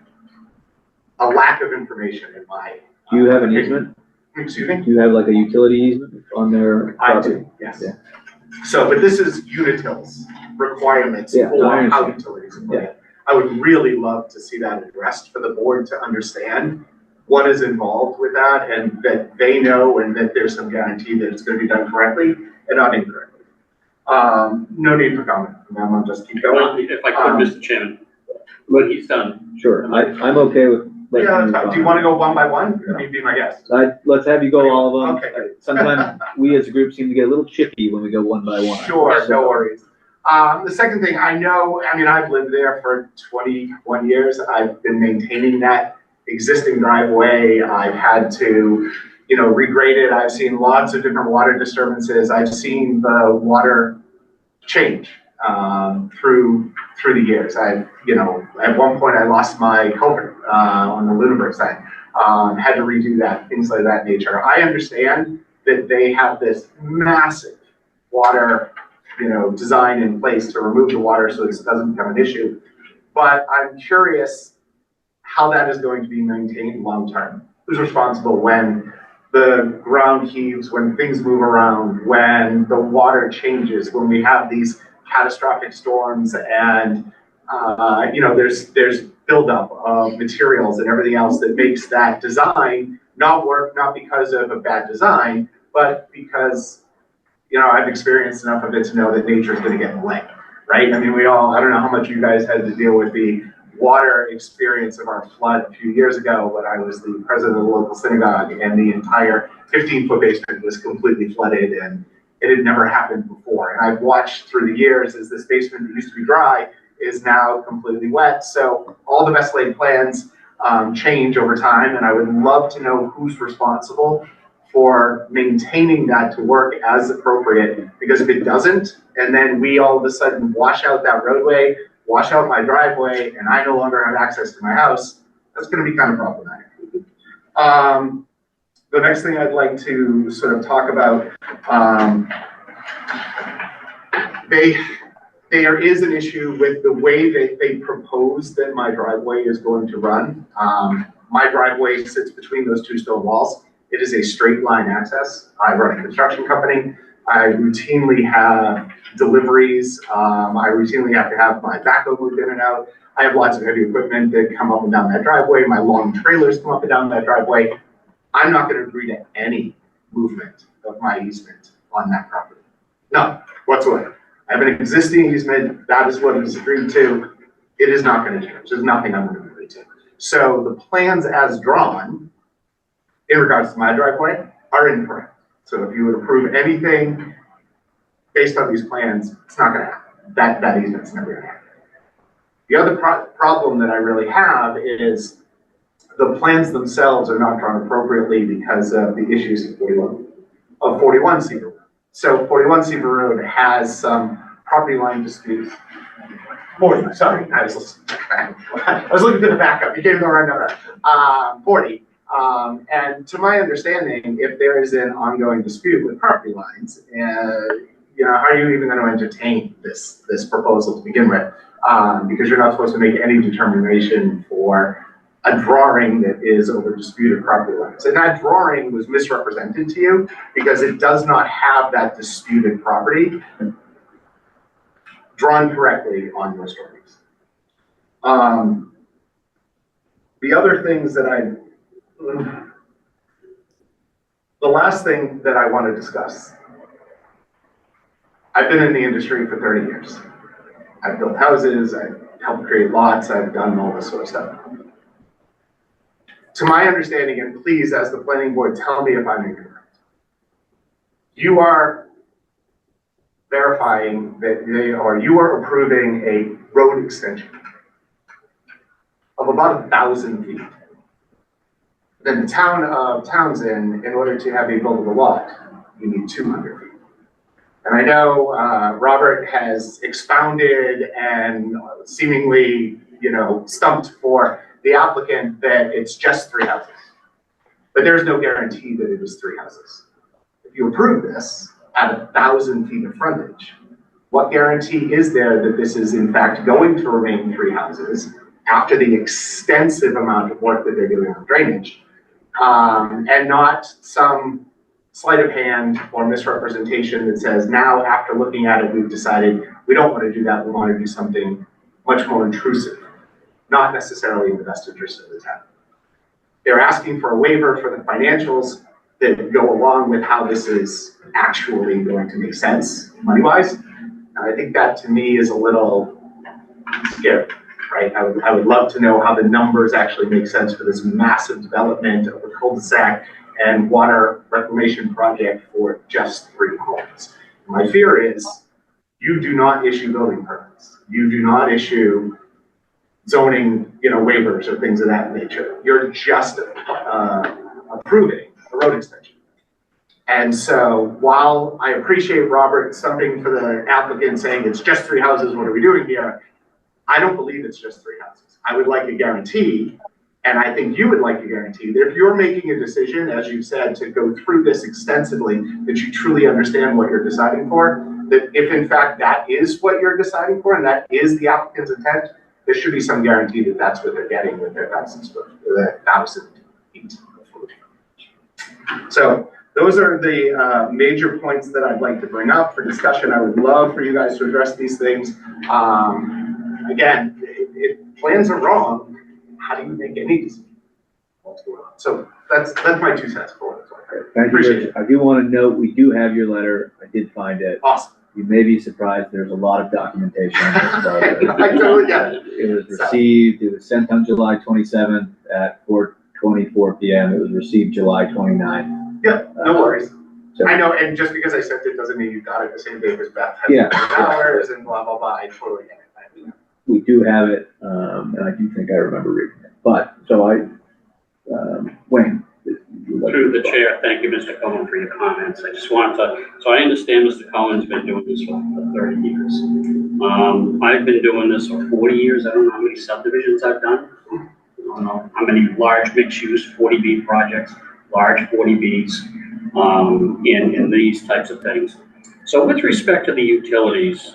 a lack of information in my. Do you have an easement? Excuse me? Do you have like a utility easement on their property? I do, yes. Yeah. So, but this is Unitil's requirements Yeah, for I how understand. utilities are put in. I would really love to see that addressed for the board to understand what is involved with that, and that they know, and that there's some guarantee that it's going to be done correctly and not incorrectly. No need for comment. I'm gonna just keep going. If I could, Mr. Chairman, when he's done. Sure, I'm okay with. letting Yeah, you that's fine. go. Do you want to go one by one? I mean, be my guest. Let's have you go all of them. Okay. Sometimes we as a group seem to get a little chippy when we go one by one. Sure, So- no worries. The second thing, I've lived there for 21 years. I've been maintaining that existing driveway. I've had to, regrade it. I've seen lots of different water disturbances. I've seen the water change through the years. At one point I lost my culvert on the Lunenburg side. Had to redo that, things like that nature. I understand that they have this massive water design in place to remove the water so this doesn't become an issue. But I'm curious how that is going to be maintained long term. Who's responsible when the ground heaves, when things move around, when the water changes, when we have these catastrophic storms, and there's buildup of materials and everything else that makes that design not work, not because of a bad design, but because I've experienced enough of it to know that nature is going to get in the way, right? I mean, I don't know how much you guys had to deal with the water experience of our flood a few years ago, but I was the president of the local synagogue, and the entire 15-foot basement was completely flooded, and it had never happened before. And I've watched through the years as this basement that used to be dry is now completely wet. So all the best laid plans change over time, and I would love to know who's responsible for maintaining that to work as appropriate, because if it doesn't, and then we all of a sudden wash out that roadway, wash out my driveway, and I no longer have access to my house, that's going to be kind of problematic. The next thing I'd like to sort of talk about, there is an issue with the way that they propose that my driveway is going to run. My driveway sits between those two stone walls. It is a straight line access. I run a construction company. I routinely have deliveries. I routinely have to have my backhoe moved in and out. I have lots of heavy equipment that come up and down that driveway. My long trailers come up and down that driveway. I'm not going to agree to any movement of my easement on that property. None whatsoever. I have an existing easement. That is what is agreed to. It is not going to change. There's nothing I'm going to agree to. So the plans as drawn in regards to my driveway are incorrect. So if you would approve anything based on these plans, it's not gonna happen. That easement's never gonna happen. The other problem that I really have is the plans themselves are not drawn appropriately because of the issues of 41 Cedar Road. So 41 Cedar Road has some property line disputes. 40, sorry, I was looking for the backup, you gave me the wrong number. 40, and to my understanding, if there is an ongoing dispute with property lines, you know, how are you even going to entertain this proposal to begin with? Because you're not supposed to make any determination for a drawing that is over disputed property lines. And that drawing was misrepresented to you because it does not have that disputed property drawn correctly on your drawings. The other things that the last thing that I want to discuss, I've been in the industry for 30 years. I've built houses, I've helped create lots, I've done all this sort of stuff. To my understanding, and please, as the planning board, tell me if I'm incorrect, you are verifying that you are approving a road extension of about 1,000 feet. Then the town of Townsend, in order to have a buildable lot, you need 200 feet. And I know Robert has expounded and seemingly, you know, stumped for the applicant that it's just 3 houses. But there's no guarantee that it is 3 houses. If you approve this at 1,000 feet of frontage, what guarantee is there that this is in fact going to remain 3 houses after the extensive amount of work that they're doing on drainage, and not some sleight of hand or misrepresentation that says now after looking at it, we've decided we don't want to do that, we want to do something much more intrusive, not necessarily in the best interest of the town. They're asking for a waiver for the financials that go along with how this is actually going to make sense money-wise. And I think that to me is a little scary, right? I would love to know how the numbers actually make sense for this massive development of a cul-de-sac and water reclamation project for just 3 homes. My fear is you do not issue building permits. You do not issue zoning, you know, waivers or things of that nature. You're just approving a road extension. And so while I appreciate Robert stumping for the applicant saying it's just 3 houses, what are we doing here? I don't believe it's just 3 houses. I would like a guarantee, and I think you would like a guarantee that if you're making a decision, as you said, to go through this extensively, that you truly understand what you're deciding for, that if in fact that is what you're deciding for and that is the applicant's intent, there should be some guarantee that that's what they're getting with their 1,000 feet. So those are the major points that I'd like to bring up for discussion. I would love for you guys to address these things. Again, if plans are wrong, how do you make any decision? What's going on? So that's my 2 cents for it. Thank you, Rich. I do want to note, we do have your letter. I did find it. Awesome. You may be surprised, there's a lot of documentation on this. I totally get it. It was received, it was sent on July 27th at 4:24 p.m. It was received July 29th. Yeah, no worries. So, I know, and just because I sent it doesn't mean you got it the same day as Beth. Yeah. Hours and blah, blah, blah. I totally get it. we do have it, and I do think I remember reading it. But, so Wayne. Through the chair, thank you, Mr. Cohen, for your comments. I just wanted to, so I understand Mr. Cohen's been doing this for 30 years. I've been doing this for 40 years. I don't know how many subdivisions I've done. I don't know how many large mixed-use 40B projects, large 40Bs, in these types of things. So with respect to the utilities,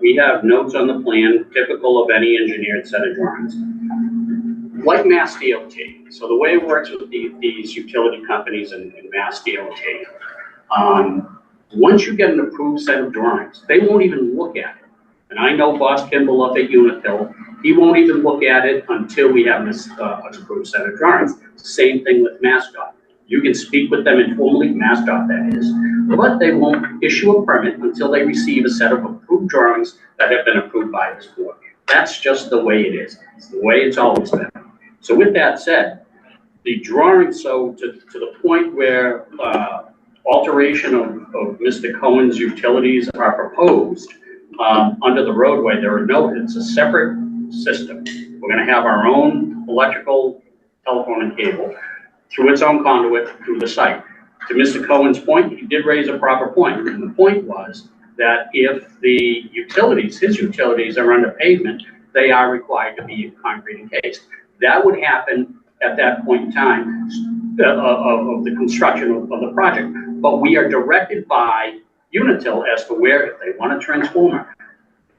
we have notes on the plan typical of any engineered set of drawings. Like Mass DOT. So the way it works with these utility companies and Mass DOT, once you get an approved set of drawings, they won't even look at it. And I know Boss Kimball up at Unitil, he won't even look at it until we have this approved set of drawings. Same thing with MassDOT. You can speak with them informally, MassDOT that is, but they won't issue a permit until they receive a set of approved drawings that have been approved by this board. That's just the way it is. It's the way it's always been. So with that said, the drawing, so to the point where alteration of Mr. Cohen's utilities are proposed under the roadway, it's a separate system. We're gonna have our own electrical, telephone and cable through its own conduit through the site. To Mr. Cohen's point, he did raise a proper point, and the point was that if the utilities, his utilities are under pavement, they are required to be concrete encased. That would happen at that point in time of the construction of the project. But we are directed by Unitil as to where, if they want a transformer,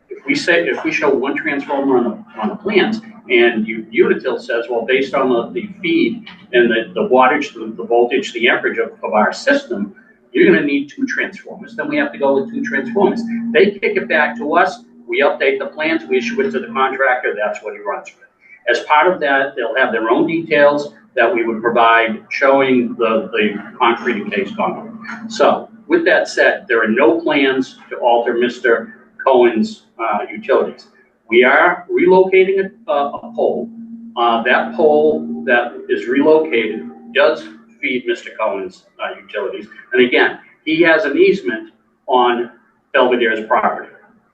if we show one transformer on the plans, and Unitil says, well, based on the feed and the wattage, the voltage, the amperage of our system, you're gonna need 2 transformers, then we have to go with 2 transformers. They kick it back to us, we update the plans, we issue it to the contractor, that's what he runs with. As part of that, they'll have their own details that we would provide showing the concrete encased conduit. So with that said, there are no plans to alter Mr. Cohen's utilities. We are relocating a pole. That pole that is relocated does feed Mr. Cohen's utilities. And again, he has an easement on Belvedere's property.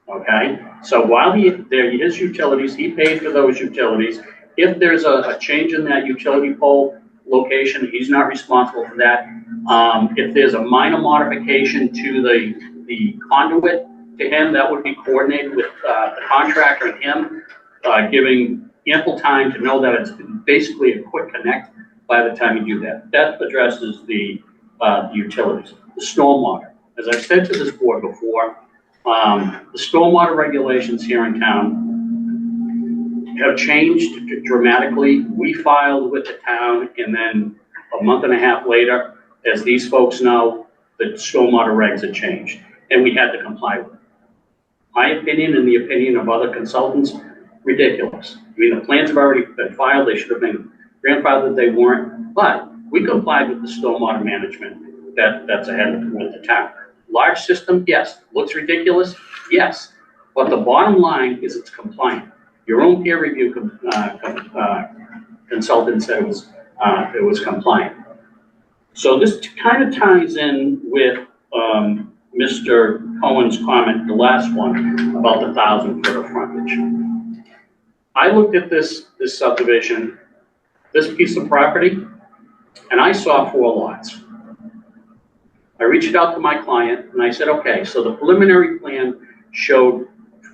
Okay, so while his utilities, he paid for those utilities. If there's a change in that utility pole location, he's not responsible for that. If there's a minor modification to the conduit to him, that would be coordinated with the contractor and him, giving ample time to know that it's basically a quick connect by the time you do that. That addresses the utilities. The stormwater, as I've said to this board before, the stormwater regulations here in town have changed dramatically. We filed with the town, and then a month and a half later, as these folks know, the stormwater regs had changed, and we had to comply with it. My opinion and the opinion of other consultants, ridiculous. I mean, the plans have already been filed, they should have been grandfathered, they weren't, but we complied with the stormwater management that's ahead with the town. Large system, yes. Looks ridiculous, yes. But the bottom line is it's compliant. Your own peer review consultant said it was compliant. So this kind of ties in with Mr. Cohen's comment, the last one, about the 1,000 foot of frontage. I looked at this subdivision, this piece of property, and I saw 4 lots. I reached out to my client and I said, okay, so the preliminary plan showed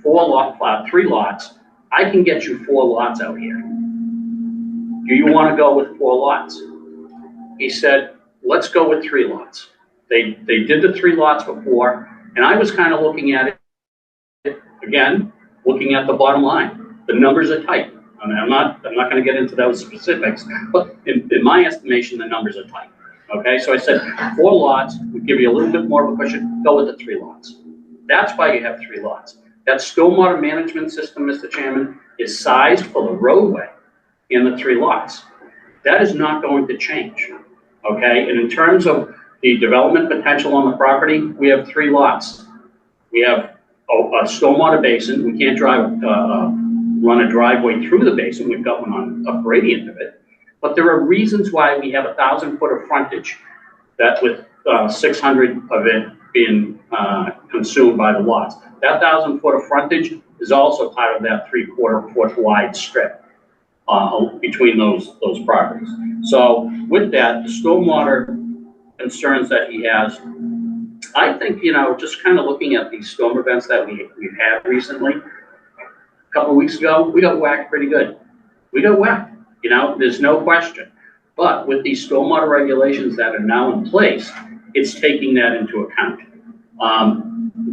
3 lots. I can get you 4 lots out here. Do you want to go with 4 lots? He said, let's go with 3 lots. They did the 3 lots before, and I was kind of looking at it, again, looking at the bottom line. The numbers are tight. I mean, I'm not going to get into those specifics, but in my estimation, the numbers are tight. Okay, so I said 4 lots would give you a little bit more of a cushion. Go with the 3 lots. That's why you have 3 lots. That stormwater management system, Mr. Chairman, is sized for the roadway in the 3 lots. That is not going to change. Okay, and in terms of the development potential on the property, we have 3 lots. We have a stormwater basin. We can't run a driveway through the basin. We've got one on a gradient of it. But there are reasons why we have 1,000 foot of frontage, that with 600 of it being consumed by the lots. That 1,000 foot of frontage is also part of that 3/4 foot wide strip between those properties. So with that, the stormwater concerns that he has, I think, just kind of looking at these storm events that we've had recently, a couple of weeks ago, we got whacked pretty good. We got whacked. There's no question. But with these stormwater regulations that are now in place, it's taking that into account.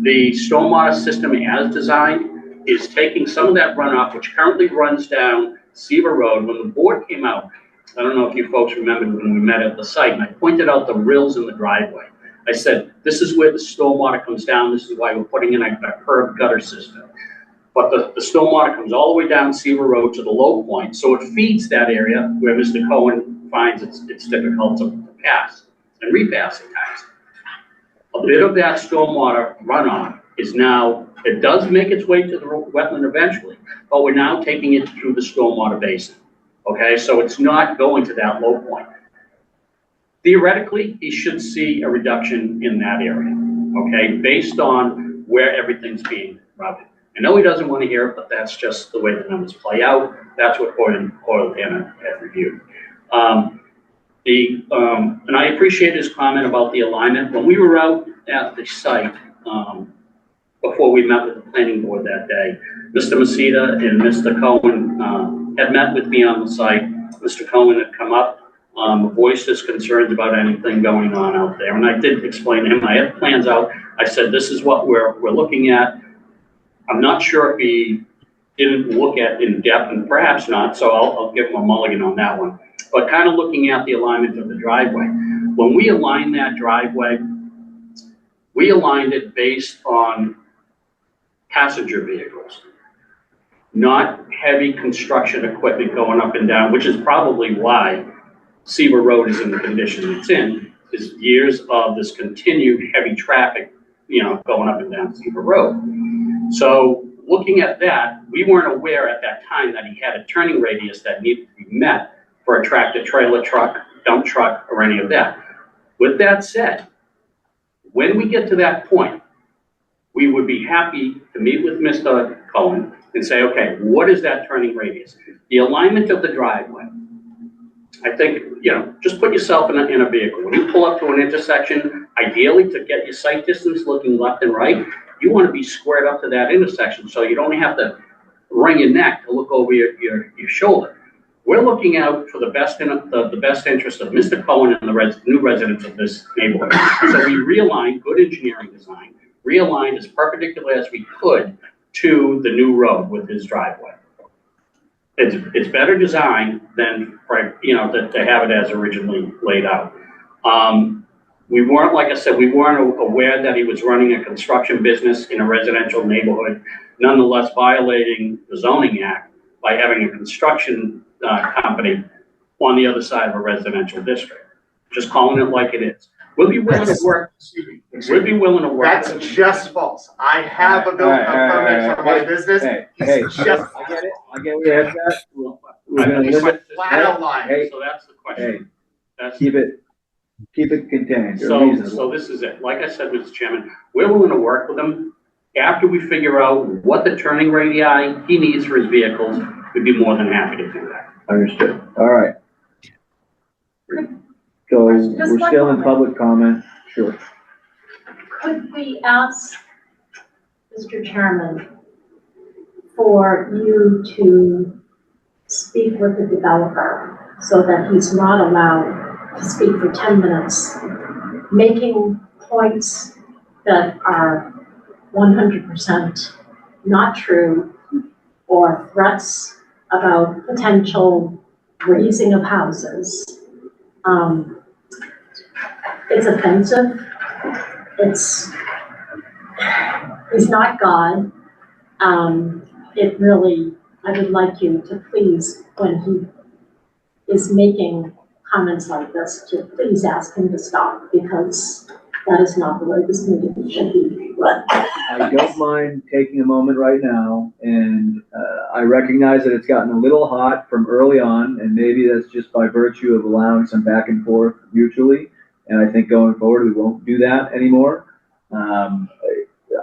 The stormwater system as designed is taking some of that runoff, which currently runs down Seaver Road. When the board came out, I don't know if you folks remember when we met at the site, and I pointed out the rills in the driveway. I said, this is where the stormwater comes down. This is why we're putting in a curved gutter system. But the stormwater comes all the way down Seaver Road to the low point, so it feeds that area where Mr. Cohen finds it's difficult to pass and repass at times. A bit of that stormwater runoff is now, it does make its way to the wetland eventually, but we're now taking it through the stormwater basin. Okay, so it's not going to that low point. Theoretically, he should see a reduction in that area, okay, based on where everything's being routed. I know he doesn't want to hear it, but that's just the way the numbers play out. That's what Hoyle Hanna had reviewed. And I appreciate his comment about the alignment. When we were out at the site, before we met with the planning board that day, Mr. Masita and Mr. Cohen had met with me on the site. Mr. Cohen had come up, voiced his concerns about anything going on out there. And I did explain to him, I had plans out. I said, this is what we're looking at. I'm not sure if he didn't look at in depth, and perhaps not, so I'll give him a mulligan on that one. But kind of looking at the alignment of the driveway. When we aligned that driveway, we aligned it based on passenger vehicles, not heavy construction equipment going up and down, which is probably why Seaver Road is in the condition it's in, is years of this continued heavy traffic, going up and down Seaver Road. So looking at that, we weren't aware at that time that he had a turning radius that needed to be met for a tractor trailer truck, dump truck, or any of that. With that said, when we get to that point, we would be happy to meet with Mr. Cohen and say, okay, what is that turning radius? The alignment of the driveway. I think, just put yourself in a vehicle. When you pull up to an intersection, ideally to get your sight distance looking left and right, you want to be squared up to that intersection so you don't have to wring your neck to look over your shoulder. We're looking out for the best interest of Mr. Cohen and the new residents of this neighborhood. So we realigned, good engineering design, realigned as perpendicular as we could to the new road with his driveway. It's better designed than to have it as originally laid out. We weren't, like I said, we weren't aware that he was running a construction business in a residential neighborhood, nonetheless violating the zoning act by having a construction company on the other side of a residential district. Just calling it like it is. We'll be willing to work. We'll be willing to work. That's just false. I have a building permit for my business. Hey, Just I get it. I get where you're at. We're gonna limit. flat out lying. Hey, So that's the question. That's keep it contained. or So reasonable. this is it. Like I said, Mr. Chairman, we're willing to work with him. After we figure out what the turning radii he needs for his vehicles, we'd be more than happy to do that. Understood. All right. So Just we're one still in moment. public comment. Sure. Could we ask, Mr. Chairman, for you to speak with the developer so that he's not allowed to speak for 10 minutes, making points that are 100% not true or threats about potential raising of houses? It's offensive. He's not God. It really, I would like you to please, when he is making comments like this, to please ask him to stop, because that is not the way this meeting should be run. I don't mind taking a moment right now, and I recognize that it's gotten a little hot from early on, and maybe that's just by virtue of allowing some back and forth mutually. And I think going forward, we won't do that anymore.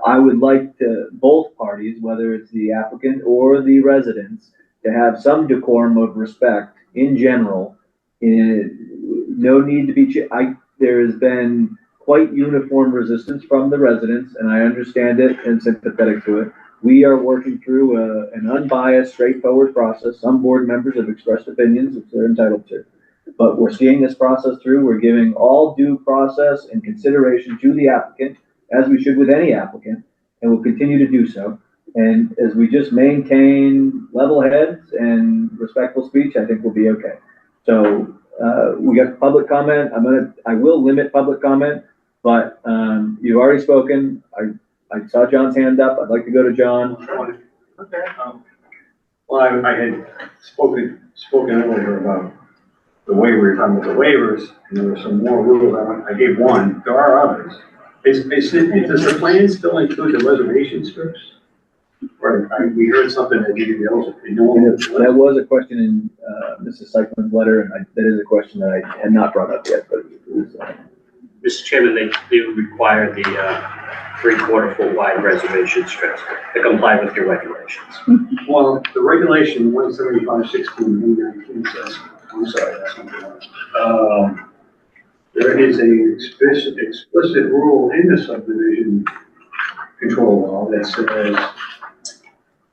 I would like to, both parties, whether it's the applicant or the residents, to have some decorum of respect in general. No need to be, there has been quite uniform resistance from the residents, and I understand it and sympathetic to it. We are working through an unbiased, straightforward process. Some board members have expressed opinions, which they're entitled to. But we're seeing this process through. We're giving all due process and consideration to the applicant, as we should with any applicant, and we'll continue to do so. And as we just maintain level heads and respectful speech, I think we'll be okay. So we got public comment. I will limit public comment, but you've already spoken. I saw John's hand up. I'd like to go to John. Okay. Well, I had spoken earlier about the waiver, you're talking about the waivers, and there were some more rules. I gave one, there are others. Does the plan still include the reservation strips? Right, we heard something that didn't know. That was a question in, Mrs. Cyclin's letter, and that is a question that I had not brought up yet, but it was, Mr. Chairman, they do require the 3/4 foot wide reservation strips to comply with your regulations. Well, the regulation 175/16 says, I'm sorry, that's not the one. There is a explicit rule in the subdivision control law that says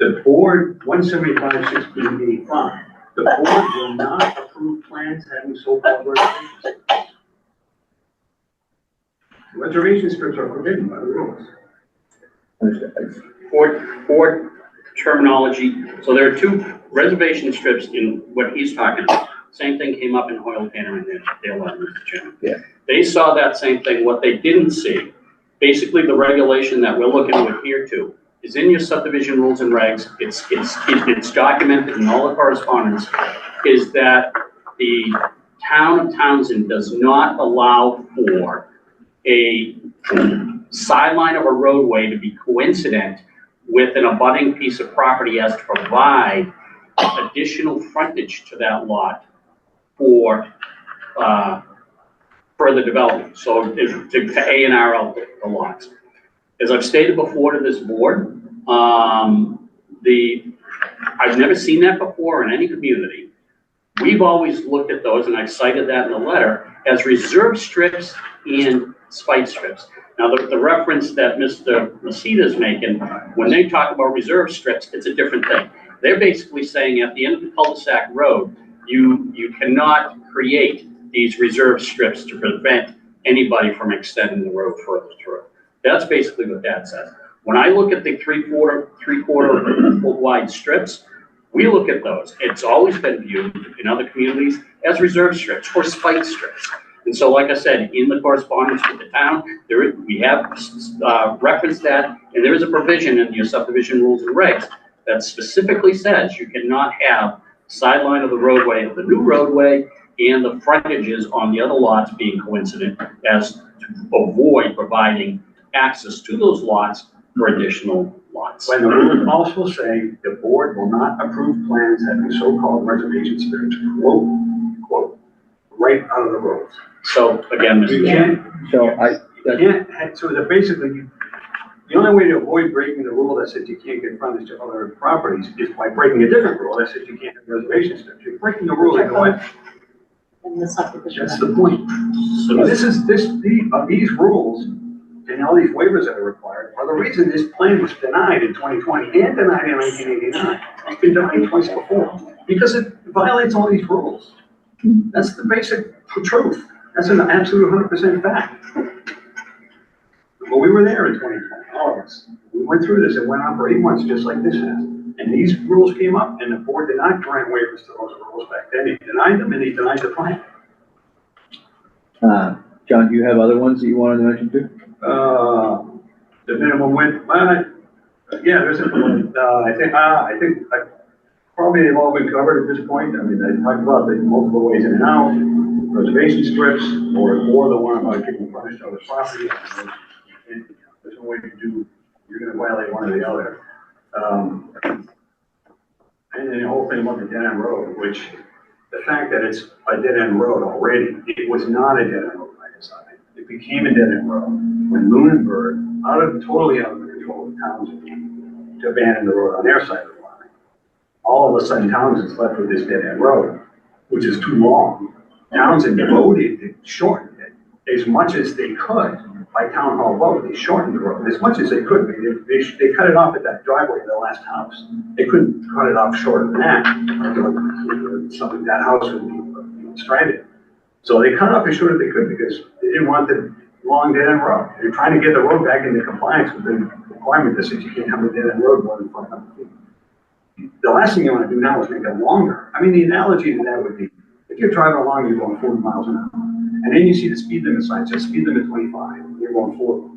the board, 175/16A5, the board will not approve plans having so-called reservation strips. Reservation strips are forbidden by the rules. For terminology, so there are two reservation strips in what he's talking about. Same thing came up in Hoyle Tanner and their letter, Mr. Chairman. Yeah. They saw that same thing. What they didn't see, basically the regulation that we're looking to adhere to is in your subdivision rules and regs. It's documented in all the correspondence, is that the town of Townsend does not allow for a sideline of a roadway to be coincident with an abutting piece of property as to provide additional frontage to that lot for further development. So to A&R out the lots. As I've stated before to this board, I've never seen that before in any community. We've always looked at those, and I cited that in the letter, as reserve strips and spite strips. Now, the reference that Mr. Maceda is making, when they talk about reserve strips, it's a different thing. They're basically saying at the end of the cul-de-sac road, you cannot create these reserve strips to prevent anybody from extending the road further through. That's basically what that says. When I look at the 3/4 foot wide strips, we look at those. It's always been viewed in other communities as reserve strips or spite strips. And so, like I said, in the correspondence with the town, we have referenced that, and there is a provision in your subdivision rules and regs that specifically says you cannot have sideline of the roadway of the new roadway and the frontages on the other lots being coincident, as to avoid providing access to those lots for additional lots. When the rules also say the board will not approve plans having so-called reservation strips, quote, right out of the rules. So again, You Mr. Chairman, can't, so that basically, the only way to avoid breaking the rule that says you can't get frontage to other properties is by breaking a different rule that says you can't have reservation strips. You're breaking the rule either way. In the subdivision. That's the point. So these rules and all these waivers that are required are the reason this plan was denied in 2020 and denied in 1989. It's been denied twice before because it violates all these rules. That's the basic truth. That's an absolute 100% fact. Well, we were there in 2020, all of us. We went through this. It went on for 8 months, just like this has. And these rules came up, and the board did not grant waivers to those rules back then. He denied them, and he denied the plan. John, do you have other ones that you wanted to mention too? The minimum width, yeah, there's a, I think probably they've all been covered at this point. I mean, I talked about the multiple ways in and out, reservation strips, or the one about giving frontage to other property. There's no way to do, you're gonna violate one or the other. And then the whole thing about the dead end road, which the fact that it's a dead end road already, it was not a dead end road by design. It became a dead end road when Lunenburg, totally out of the control of Townsend, to abandon the road on their side of the line. All of a sudden, Townsend's left with this dead end road, which is too long. Townsend devoted to shorten it as much as they could by town hall vote. They shortened the road as much as they could. They cut it off at that driveway in the last house. They couldn't cut it off shorter than that. Something that house would be stranded. So they cut it off as short as they could because they didn't want the long dead end road. They're trying to get the road back into compliance with the requirement that says you can't have a dead end road more than 500 feet. The last thing you want to do now is make it longer. I mean, the analogy to that would be if you're driving along, you're going 40 miles an hour, and then you see the speed limit sign says speed limit 25, and you're going 40.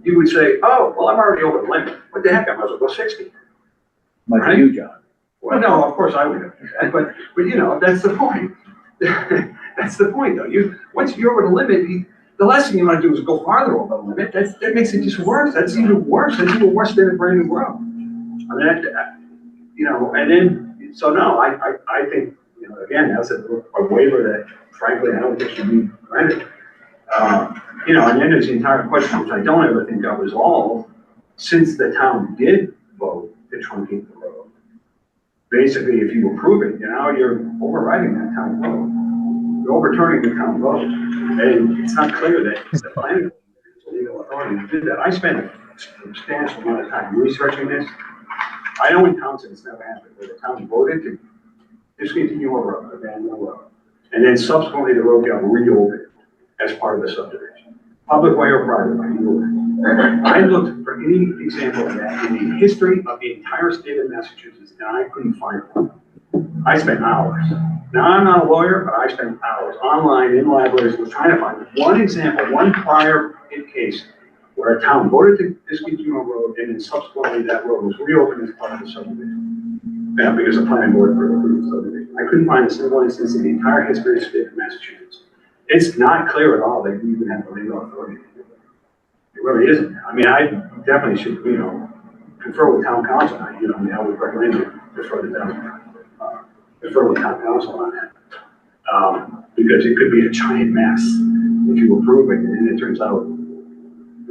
You would say, oh, well, I'm already over the limit. What the heck, I might as well go 60. Like Right? you, John. Well, no, of course I would have do that, but you know, that's the point. That's the point, though. Once you're over the limit, the last thing you want to do is go farther over the limit. That makes it just worse. That's even worse. That's even worse than a brand new road. I mean, you know, and then, so no, I think, you know, again, that's a waiver that frankly, I don't think should be granted. You know, and then there's the entire question, which I don't ever think got resolved, since the town did vote to truncate the road. Basically, if you approve it, you know, you're overriding that town vote. You're overturning the town vote. And it's not clear that the planning board is the legal authority to do that. I spent a substantial amount of time researching this. I know in Townsend it's never happened, where the town voted to discontinue a road, abandon a road. And then subsequently the road got reopened as part of the subdivision. Public way or private way, either way. I looked for any example of that in the history of the entire state of Massachusetts, and I couldn't find one. I spent hours. Now, I'm not a lawyer, but I spent hours online in libraries was trying to find one example, one prior case where a town voted to discontinue a road and then subsequently that road was reopened as part of the subdivision. Yeah, because the planning board approved the subdivision. I couldn't find a single instance in the entire history of the state of Massachusetts. It's not clear at all that you even have the legal authority to do it. It really isn't. I mean, I definitely should, you know, confer with town council. You know, I mean, I would recommend you defer with town council on that. Because it could be a giant mess if you approve it, and it turns out,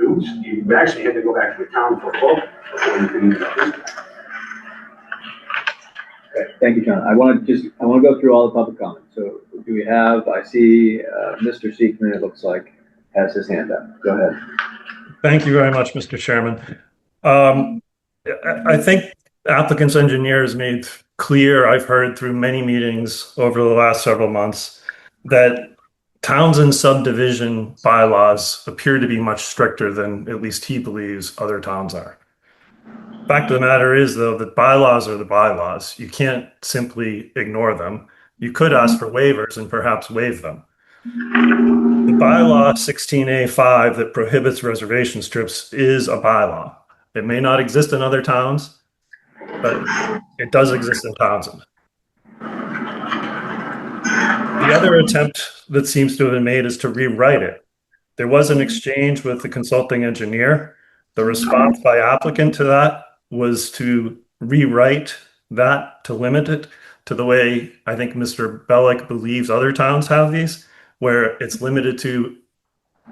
oops, you actually have to go back to the town for a vote before you can even approve it. Okay, thank you, John. I want to go through all the public comments. So do we have, I see, Mr. Seekman, it looks like, has his hand up. Go ahead. Thank you very much, Mr. Chairman. I think applicant's engineer has made clear, I've heard through many meetings over the last several months, that Townsend subdivision bylaws appear to be much stricter than at least he believes other towns are. Fact of the matter is, though, that bylaws are the bylaws. You can't simply ignore them. You could ask for waivers and perhaps waive them. The bylaw 16A5 that prohibits reservation strips is a bylaw. It may not exist in other towns, but it does exist in Townsend. The other attempt that seems to have been made is to rewrite it. There was an exchange with the consulting engineer. The response by applicant to that was to rewrite that, to limit it to the way I think Mr. Bellick believes other towns have these, where it's limited to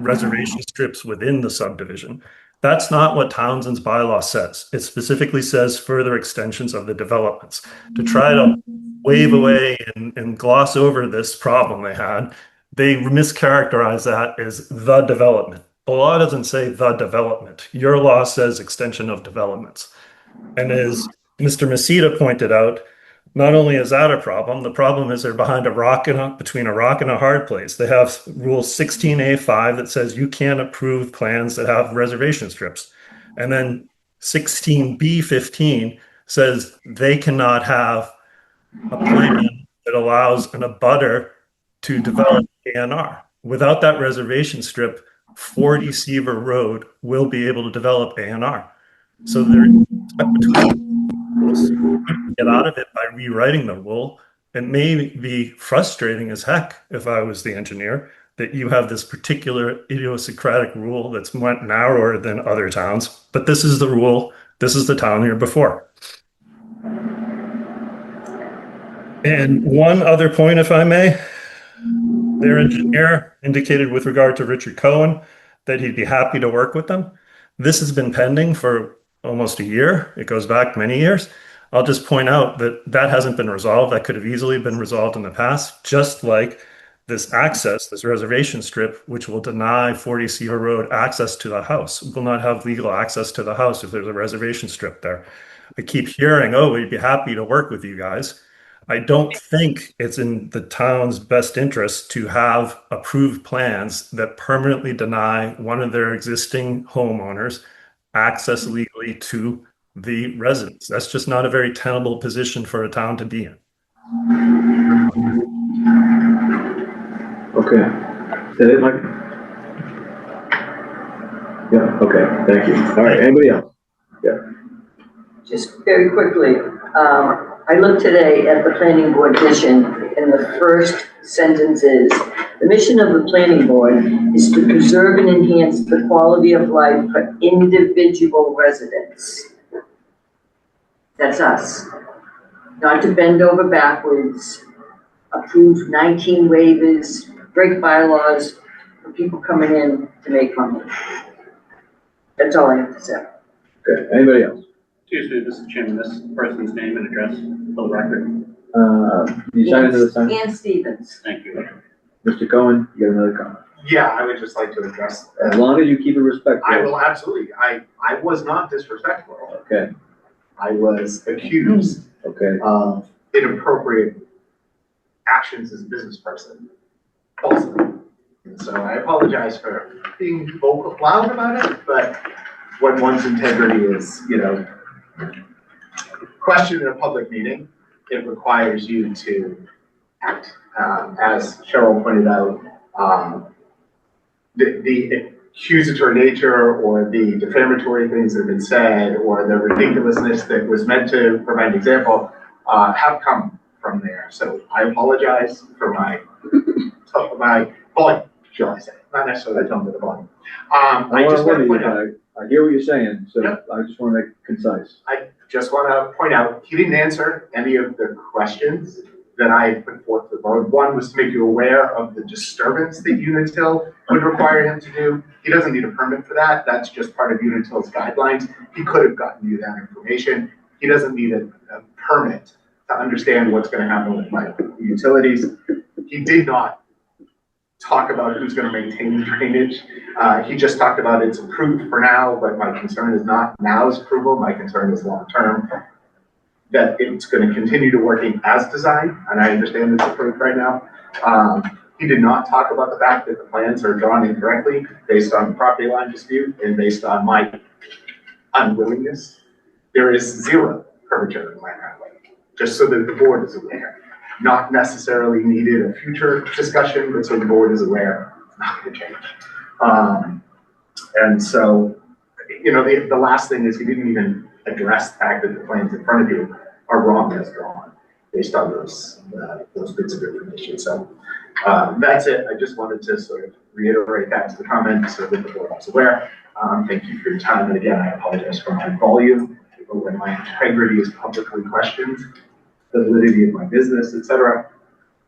reservation strips within the subdivision. That's not what Townsend's bylaw says. It specifically says further extensions of the developments. To try to wave away and gloss over this problem they had, they mischaracterize that as the development. The law doesn't say the development. Your law says extension of developments. And as Mr. Masita pointed out, not only is that a problem, the problem is they're between a rock and a hard place. They have rule 16A5 that says you can't approve plans that have reservation strips. And then 16B15 says they cannot have a plan that allows an abutter to develop A&R. Without that reservation strip, 40 Seaver Road will be able to develop A&R. So they're get out of it by rewriting the rule. It may be frustrating as heck if I was the engineer that you have this particular idiosyncratic rule that's much narrower than other towns, but this is the rule. This is the town here before. And one other point, if I may, their engineer indicated with regard to Richard Cohen that he'd be happy to work with them. This has been pending for almost a year. It goes back many years. I'll just point out that that hasn't been resolved. That could have easily been resolved in the past, just like this access, this reservation strip, which will deny 40 Seaver Road access to the house, will not have legal access to the house if there's a reservation strip there. I keep hearing, oh, we'd be happy to work with you guys. I don't think it's in the town's best interest to have approved plans that permanently deny one of their existing homeowners access legally to the residents. That's just not a very tenable position for a town to be in. Okay. Is that it, Mike? Yeah, okay, thank you. All right, anybody else? Yeah. Just very quickly, I looked today at the planning board mission, and the first sentence is, the mission of the planning board is to preserve and enhance the quality of life for individual residents. That's us. Not to bend over backwards, approve 19 waivers, break bylaws for people coming in to make money. That's all I have to say. Okay, anybody else? Excuse me, Mr. Chairman, this person's name and address for the record. You sign into the sign? Ann Stevens. Thank you. Mr. Cohen, you got another comment? Yeah, I would just like to address. As long as you keep it respectful. I will absolutely. I was not disrespectful. Okay, I was accused okay. of inappropriate actions as a business person. Falsely. And so I apologize for being vocal, loud about it, but when one's integrity is, questioned in a public meeting, it requires you to act. As Cheryl pointed out, the accusatory nature or the defamatory things that have been said or the ridiculousness that was meant to provide an example have come from there. So I apologize for my volume, shall I say, not necessarily the tone of the volume. I just want to point out. I hear what you're saying, so Yep. I just want to make it concise. I just want to point out, he didn't answer any of the questions that I put forth to the board. One was to make you aware of the disturbance that Unitil would require him to do. He doesn't need a permit for that. That's just part of Unitil's guidelines. He could have gotten you that information. He doesn't need a permit to understand what's going to happen with my utilities. He did not talk about who's going to maintain the drainage. He just talked about it's approved for now, but my concern is not now's approval. My concern is long-term, that it's going to continue to working as designed, and I understand it's approved right now. He did not talk about the fact that the plans are drawn incorrectly based on the property line dispute and based on my unwillingness. There is zero curvature in land right away, just so that the board is aware. Not necessarily needed a future discussion, but so the board is aware it's not going to change. And so, the last thing is he didn't even address the fact that the plans in front of you are wrong as drawn based on those bits of information. So that's it. I just wanted to sort of reiterate that to the comment so that the board is aware. Thank you for your time. And again, I apologize for my volume, but when my integrity is publicly questioned, the validity of my business, etc.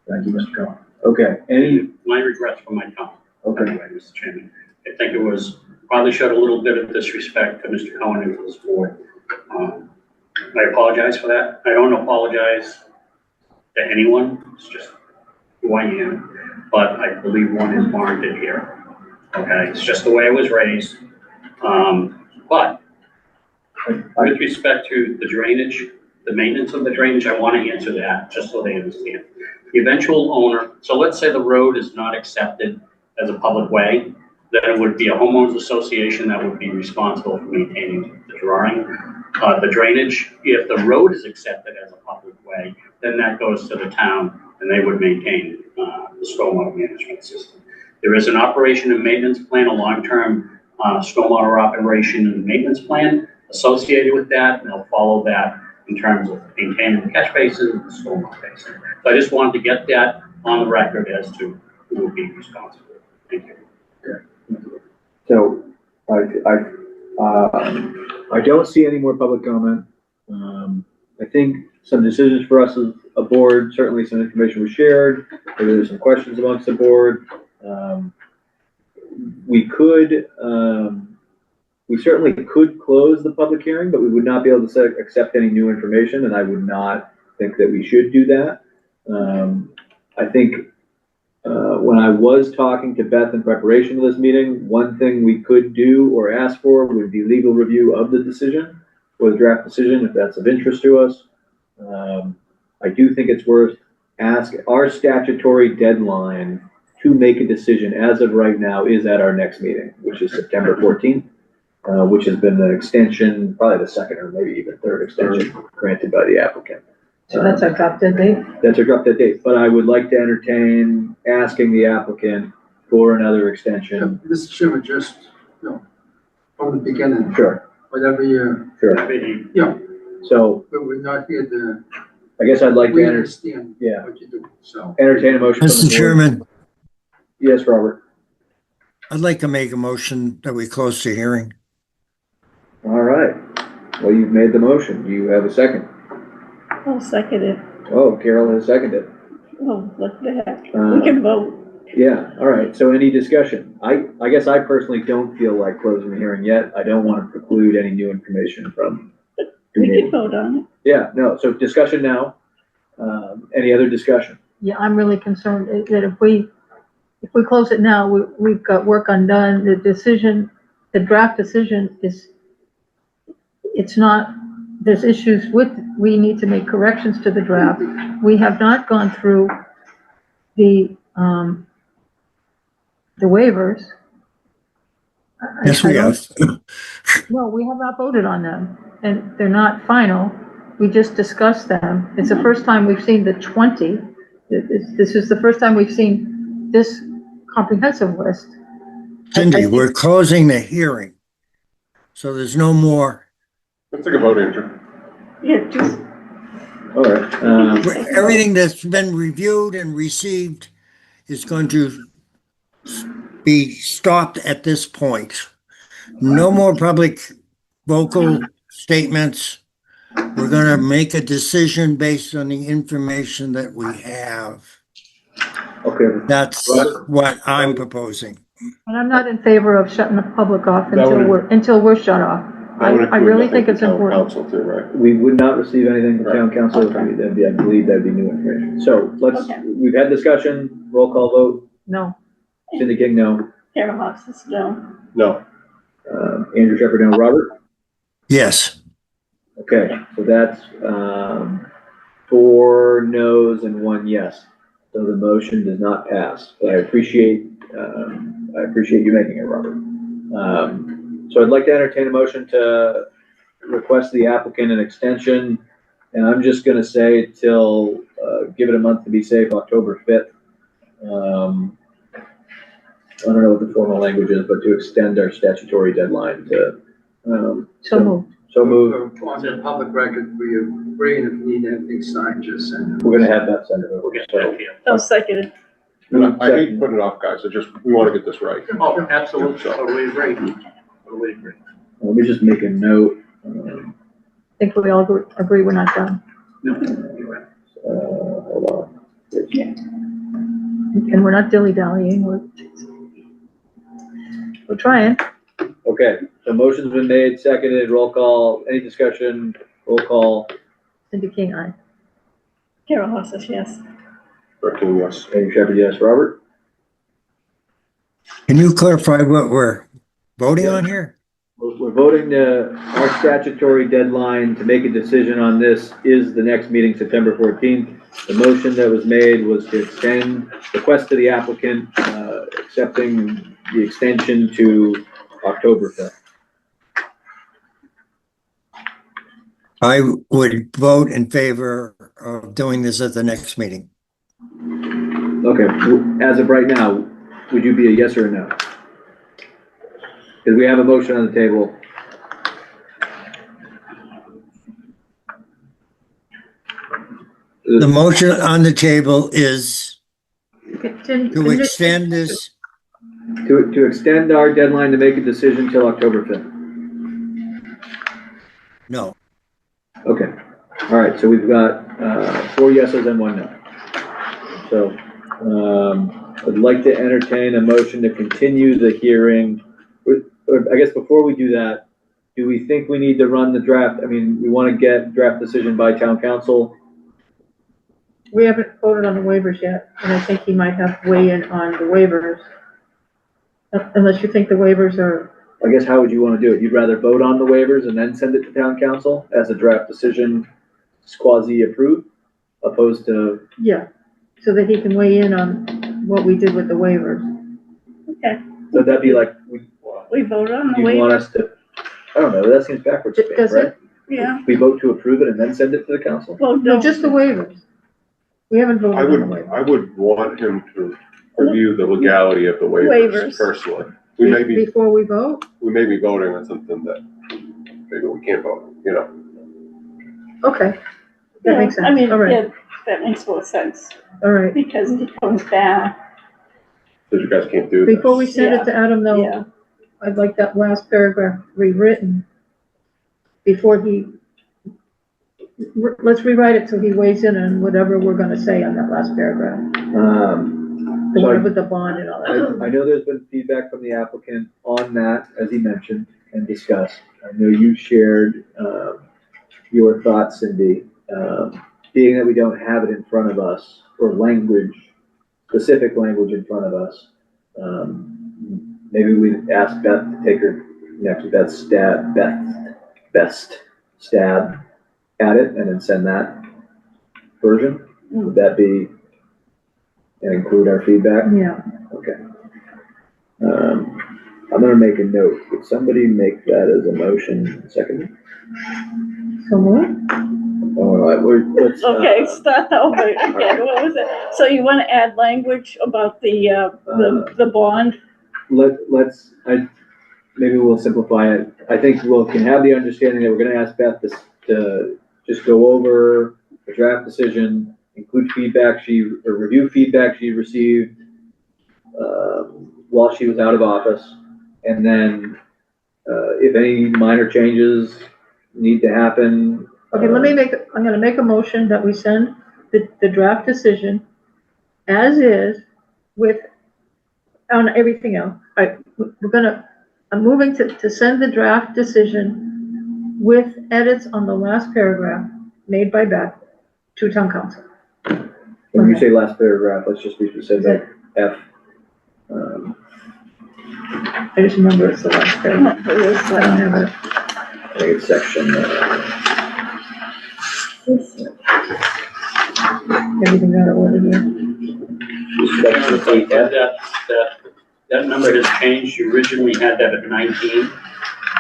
Thank you, Mr. Cohen. Okay, any, My regrets for my comment. okay, Anyway, Mr. Chairman, I think it was, probably showed a little bit of disrespect to Mr. Cohen and to his board. I apologize for that. I don't apologize to anyone. It's just who I am. But I believe one is warranted here. Okay, it's just the way I was raised. But with respect to the drainage, the maintenance of the drainage, I want to answer that just so they understand. The eventual owner, so let's say the road is not accepted as a public way, then it would be a homeowners association that would be responsible for maintaining the drawing. The drainage, if the road is accepted as a public way, then that goes to the town and they would maintain the stormwater management system. There is an operation and maintenance plan, a long-term stormwater operation and maintenance plan associated with that, and they'll follow that in terms of maintaining the catch basin and the stormwater basin. So I just wanted to get that on the record as to who will be responsible. Thank you. so I don't see any more public comment. I think some decisions for us as a board, certainly some information was shared. There were some questions amongst the board. We certainly could close the public hearing, but we would not be able to accept any new information, and I would not think that we should do that. I think when I was talking to Beth in preparation for this meeting, one thing we could do or ask for would be legal review of the decision, or the draft decision, if that's of interest to us. I do think it's worth asking. Our statutory deadline to make a decision as of right now is at our next meeting, which is September 14th. Which has been an extension, probably the second or maybe even third extension granted by the applicant. So that's our drop dead date? That's our drop dead date, but I would like to entertain asking the applicant for another extension. Mr. Chairman, just, from the beginning, Sure, whatever you, sure. yeah, So but we're not here to, I guess I'd like we to understand yeah. what you do, so. entertain a motion. from the Mr. board. Chairman, Yes, Robert. I'd like to make a motion that we close the hearing. All right. Well, you've made the motion. You have a second. I'll second it. Oh, Carol has seconded. Oh, what the heck? We can vote. Yeah, all right. So any discussion? I guess I personally don't feel like closing the hearing yet. I don't want to preclude any new information from. We can vote on it. Yeah, no, so discussion now. Any other discussion? Yeah, I'm really concerned that if we close it now, we've got work undone. The decision, the draft decision it's not, there's issues with, we need to make corrections to the draft. We have not gone through the waivers. Yes, we have. Well, we have not voted on them, and they're not final. We just discussed them. It's the first time we've seen the 20. This is the first time we've seen this comprehensive list. Cindy, we're closing the hearing. So there's no more. Let's take a vote, Andrew. Yeah, just. All right. Everything that's been reviewed and received is going to be stopped at this point. No more public vocal statements. We're going to make a decision based on the information that we have. Okay. That's what I'm proposing. And I'm not in favor of shutting the public off That would- until we're shut off. I really think it's important. Council too, right? We would not receive anything from town council. Okay. I believe that'd be new information. So Okay. we've had discussion, roll call vote. No. Cindy King, no. Carol Hofstas, no. No. Andrew Shepherd, no. Robert? Yes. Okay, so that's 4 no's and 1 yes. So the motion does not pass, but I appreciate you making it, Robert. So I'd like to entertain a motion to request the applicant an extension, and I'm just gonna say till, give it a month to be safe, October 5th. I don't know what the formal language is, but to extend our statutory deadline to, So moved. so moved. On the public record, we agree, and if you need anything signed, just send it. We're gonna have that sent over. We'll get So- that here. I'll second it. I hate putting it off, guys. We want to get this right. Oh, absolutely, totally agree. Totally agree. Let me just make a note. I think we all agree we're not done. Hold on. And we're not dilly-dallying, we're trying. Okay, so motion's been made, seconded, roll call, any discussion, roll call, Cindy King, aye. Carol Hofstas, yes. Rick King, yes. Andrew Shepherd, yes. Robert? Can you clarify what we're voting on here? We're voting our statutory deadline to make a decision on this is the next meeting, September 14th. The motion that was made was to request to the applicant, accepting the extension to October 5th. I would vote in favor of doing this at the next meeting. Okay, as of right now, would you be a yes or a no? Because we have a motion on the table. The motion on the table is Can to extend this. To extend our deadline to make a decision till October 5th. No. Okay, all right, so we've got 4 yeses and 1 no. So, I'd like to entertain a motion to continue the hearing. I guess before we do that, do we think we need to run the draft? I mean, we want to get draft decision by town council. We haven't voted on the waivers yet, and I think he might have weigh in on the waivers. Unless you think the waivers are, I guess, how would you want to do it? You'd rather vote on the waivers and then send it to town council as a draft decision quasi approved, opposed to, yeah, so that he can weigh in on what we did with the waivers. Okay, so that'd be like, we voted on the you want waiver. us to, I don't know, that seems backwards to me, Does it? right? Yeah, We vote to approve it and then send it to the council? well, No, just the waivers. We haven't voted I on the would, waivers. I would want him to review the legality of the Waivers. waivers personally. We may be Before we vote? voting on something that maybe we can't vote, you know. Okay, that yeah, makes sense. I mean, All right, yeah, that makes more sense, all right. because if he comes back, Because you guys can't do that. Before we send it to Adam, yeah. though, I'd like that last paragraph rewritten. before let's rewrite it so he weighs in on whatever we're gonna say on that last paragraph. The So one with the bond and all that. I know there's been feedback from the applicant on that, as he mentioned and discussed. I know you shared, your thoughts, Cindy. Being that we don't have it in front of us, or specific language in front of us, maybe we'd ask Beth to take her best stab at it and then send that version. Would that be, and include our feedback? Yeah. Okay. I'm gonna make a note. Could somebody make that as a motion second? So what? All right, let's. Okay, start over again. What was it? So you want to add language about the bond? Maybe we'll simplify it. I think can have the understanding that we're gonna ask Beth to just go over the draft decision, include review feedback she received, while she was out of office. And then, if any minor changes need to happen. Okay, I'm gonna make a motion that we send the draft decision as is with, on everything else. I'm moving to send the draft decision with edits on the last paragraph made by Beth to town council. When you say last paragraph, let's just be specific. F. I just remember it's the last paragraph. It is, I don't have it. I think it's section. Everything got it ordered here. Section 8F. That number has changed. You originally had that at 19.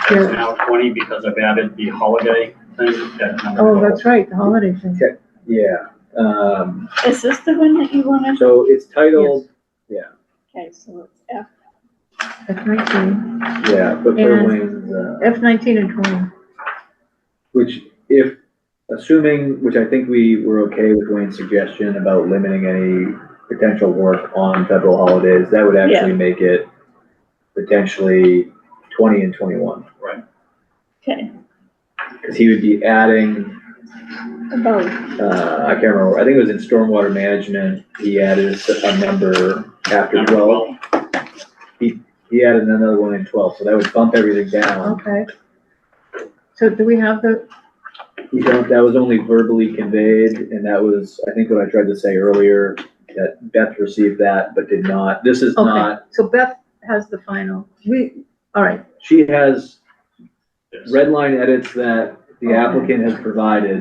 It's now 20 because I've added the holiday thing. That number Oh, that's right, the holiday thing. Okay. Yeah. Is this the one that you wanted? So it's titled, Okay, so it's F. F19, yeah, but for And- Wayne's, F19 and 20. which which I think we were okay with Wayne's suggestion about limiting any potential work on federal holidays, that would actually make it potentially 20 and 21. Right. Okay, Because he would be adding, about, I can't remember, I think it was in stormwater management, he added a number after 12. He added another one in 12, so that would bump everything down. Okay. So do we have We don't, that was only verbally conveyed, and that was, I think what I tried to say earlier, that Beth received that, but did not, this is okay, not, so Beth has the final, all right, she has Yes. red line edits that the Okay. applicant has provided,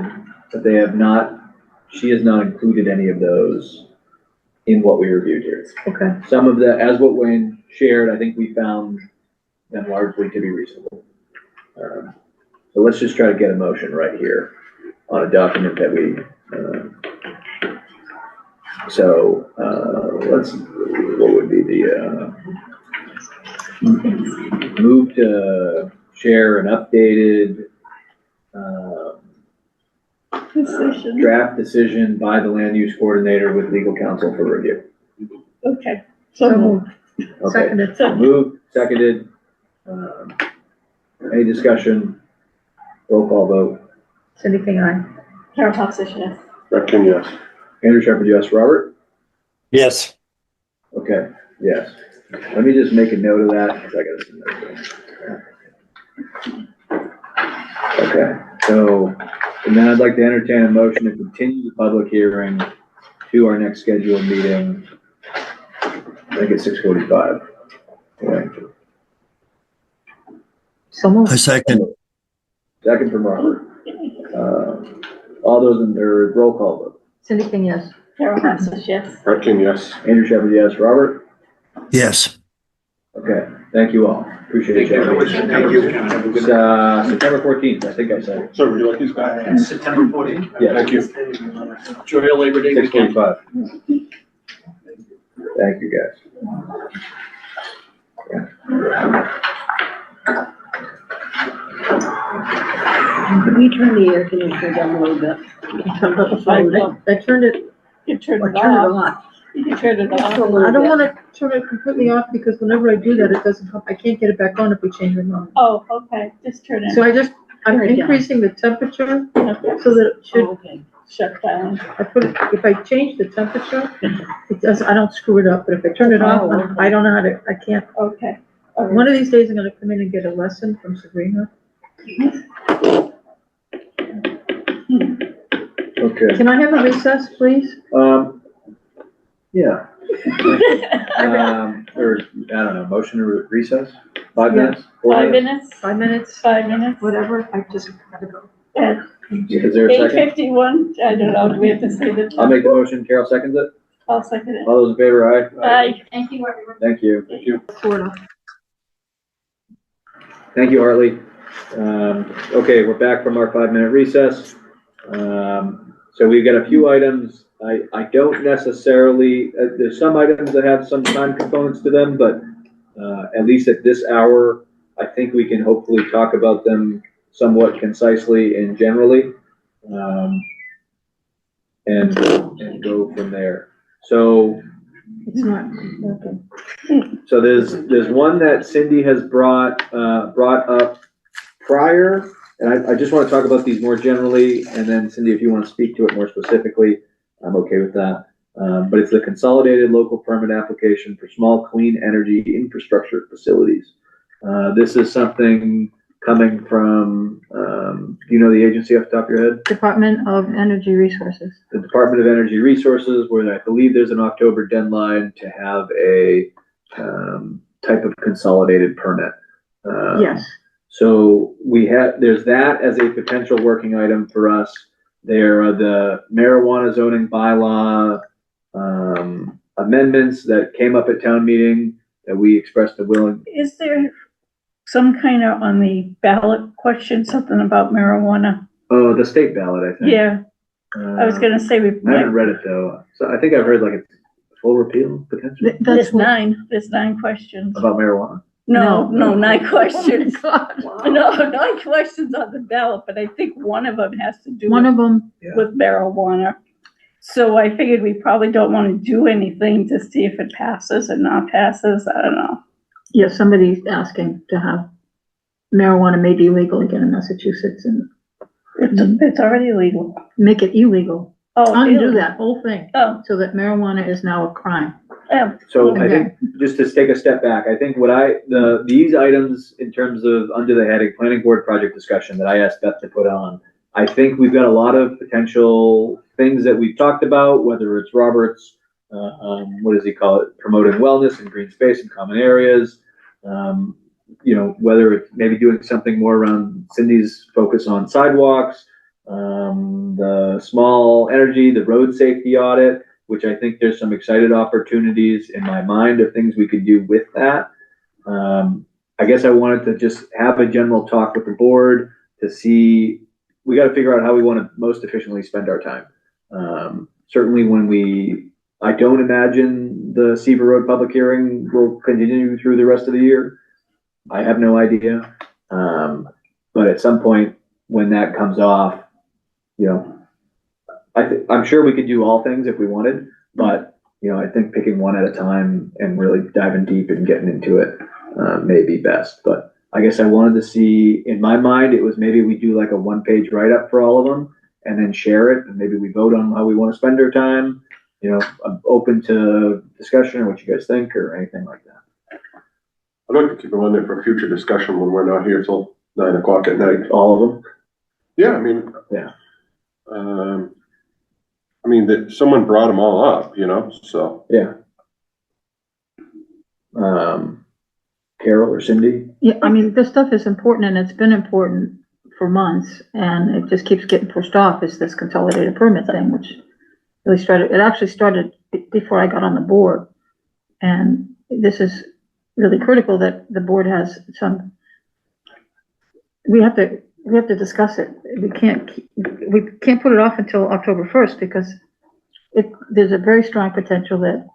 but she has not included any of those in what we reviewed here. okay. Some of as what Wayne shared, I think we found them largely to be reasonable. So let's just try to get a motion right here on a document that what would be the, move to share an updated, decision. draft decision by the land use coordinator with legal counsel for review. Okay, So so moved. Okay. Seconded. Moved, seconded. Any discussion? Roll call vote. Cindy King, aye. Carol Hofstas, yes. Brett King, yes. Andrew Shepherd, yes. Robert? Yes. Okay, yes. Let me just make a note of that, because I gotta see that. Okay, so, and then I'd like to entertain a motion to continue the public hearing to our next scheduled meeting. I think it's 6:45. Okay. So moved. A second. Second from Robert. All those roll call vote. Cindy King, yes. Carol Hofstas, yes. Brett King, yes. Andrew Shepherd, yes. Robert? Yes. Okay, thank you all. Appreciate it. Thank you. It's, September 14th, I think I said. So would you like these back? September 14th. Yes. Thank you. Enjoy your Labor Day weekend. 6:45. Thank you, guys. Can we turn the air conditioner down a little bit? I turned it, You turned Or it turn it off. off? You can turn it Just a off. little I don't bit. wanna turn it completely off because whenever I do that, it doesn't come, I can't get it back on if we change it on. Oh, okay, just turn it. So I just I'm Very down. increasing the temperature Okay. so that it should, Okay. Shut down. I put it, if I change the temperature, it does, I don't screw it up, but if I turn it off, Oh, okay. I don't know how to, I can't. Okay. All right. One of these days, I'm gonna come in and get a lesson from Sabrina. Okay, Can I have a recess, please? yeah. Or, I don't know, motion to recess, 5 Yeah. minutes? 4 5 minutes? minutes? 5 minutes, 5 minutes? whatever, I just gotta go. At Is there a second? 8:51, I don't know, do we have to say the I'll time? make the motion, Carol seconds it. I'll second it. All those in favor, aye? Aye. Thank you, everyone. Thank you. Thank you. Sort of. Thank you, Hartley. Okay, we're back from our 5-minute recess. So we've got a few items. I don't necessarily, there's some items that have some time components to them, but at least at this hour, I think we can hopefully talk about them somewhat concisely and generally. And go from there. So It's not, okay. So there's one that Cindy has brought up prior, and I just want to talk about these more generally, and then Cindy, if you want to speak to it more specifically, I'm okay with that. But it's the consolidated local permit application for small clean energy infrastructure facilities. This is something coming from, do you know the agency off the top of your head? Department of Energy Resources. The Department of Energy Resources, where I believe there's an October deadline to have a type of consolidated permit. Yes. So there's that as a potential working item for us. There are the marijuana zoning bylaw amendments that came up at town meeting that we expressed the willing. Is there some kind of on the ballot question, something about marijuana? Oh, the state ballot, I think. Yeah, I was gonna say we I might, haven't read it though. So I think I've heard like it's full repeal potentially That's there's 9 questions. about marijuana. No, No. 9 questions. God. No, 9 questions on the ballot, but I think one of them has to do One of them, with marijuana. So I figured we probably don't want to do anything to see if it passes or not passes. I don't know. yeah, somebody's asking to have marijuana made illegal again in Massachusetts and It's already illegal. make it illegal. Oh, Undo illegal. that whole thing Oh, so that marijuana is now a crime. yeah. So I think, just to take a step back, I think these items in terms of under the heading planning board project discussion that I asked Beth to put on, I think we've got a lot of potential things that we've talked about, whether it's Robert's, what does he call it? Promoting wellness and green space and common areas. Whether it's maybe doing something more around Cindy's focus on sidewalks, the small energy, the road safety audit, which I think there's some excited opportunities in my mind of things we could do with that. I guess I wanted to just have a general talk with the board to see, we got to figure out how we want to most efficiently spend our time. Certainly I don't imagine the Seaver Road public hearing will continue through the rest of the year. I have I but at some point when that comes off, I'm sure we could do all things if we wanted, but I think picking one at a time and really diving deep and getting into it may be best. But I guess I wanted to see, in my mind, it was maybe we do like a 1-page write-up for all of them and then share it, and maybe we vote on how we want to spend our time. I'm open to discussion or what you guys think or anything like that. I'd like to keep them on there for future discussion when we're not here till 9 o'clock at night. All of them? Yeah, I mean. Yeah. That someone brought them all up, so. Yeah. Carol or Cindy? Yeah, I mean, this stuff is important and it's been important for months and it just keeps getting pushed off, is this consolidated permit thing, which it actually started before I got on the board. And this is really critical that the board has we have to discuss it. We can't put it off until October 1st because there's a very strong potential that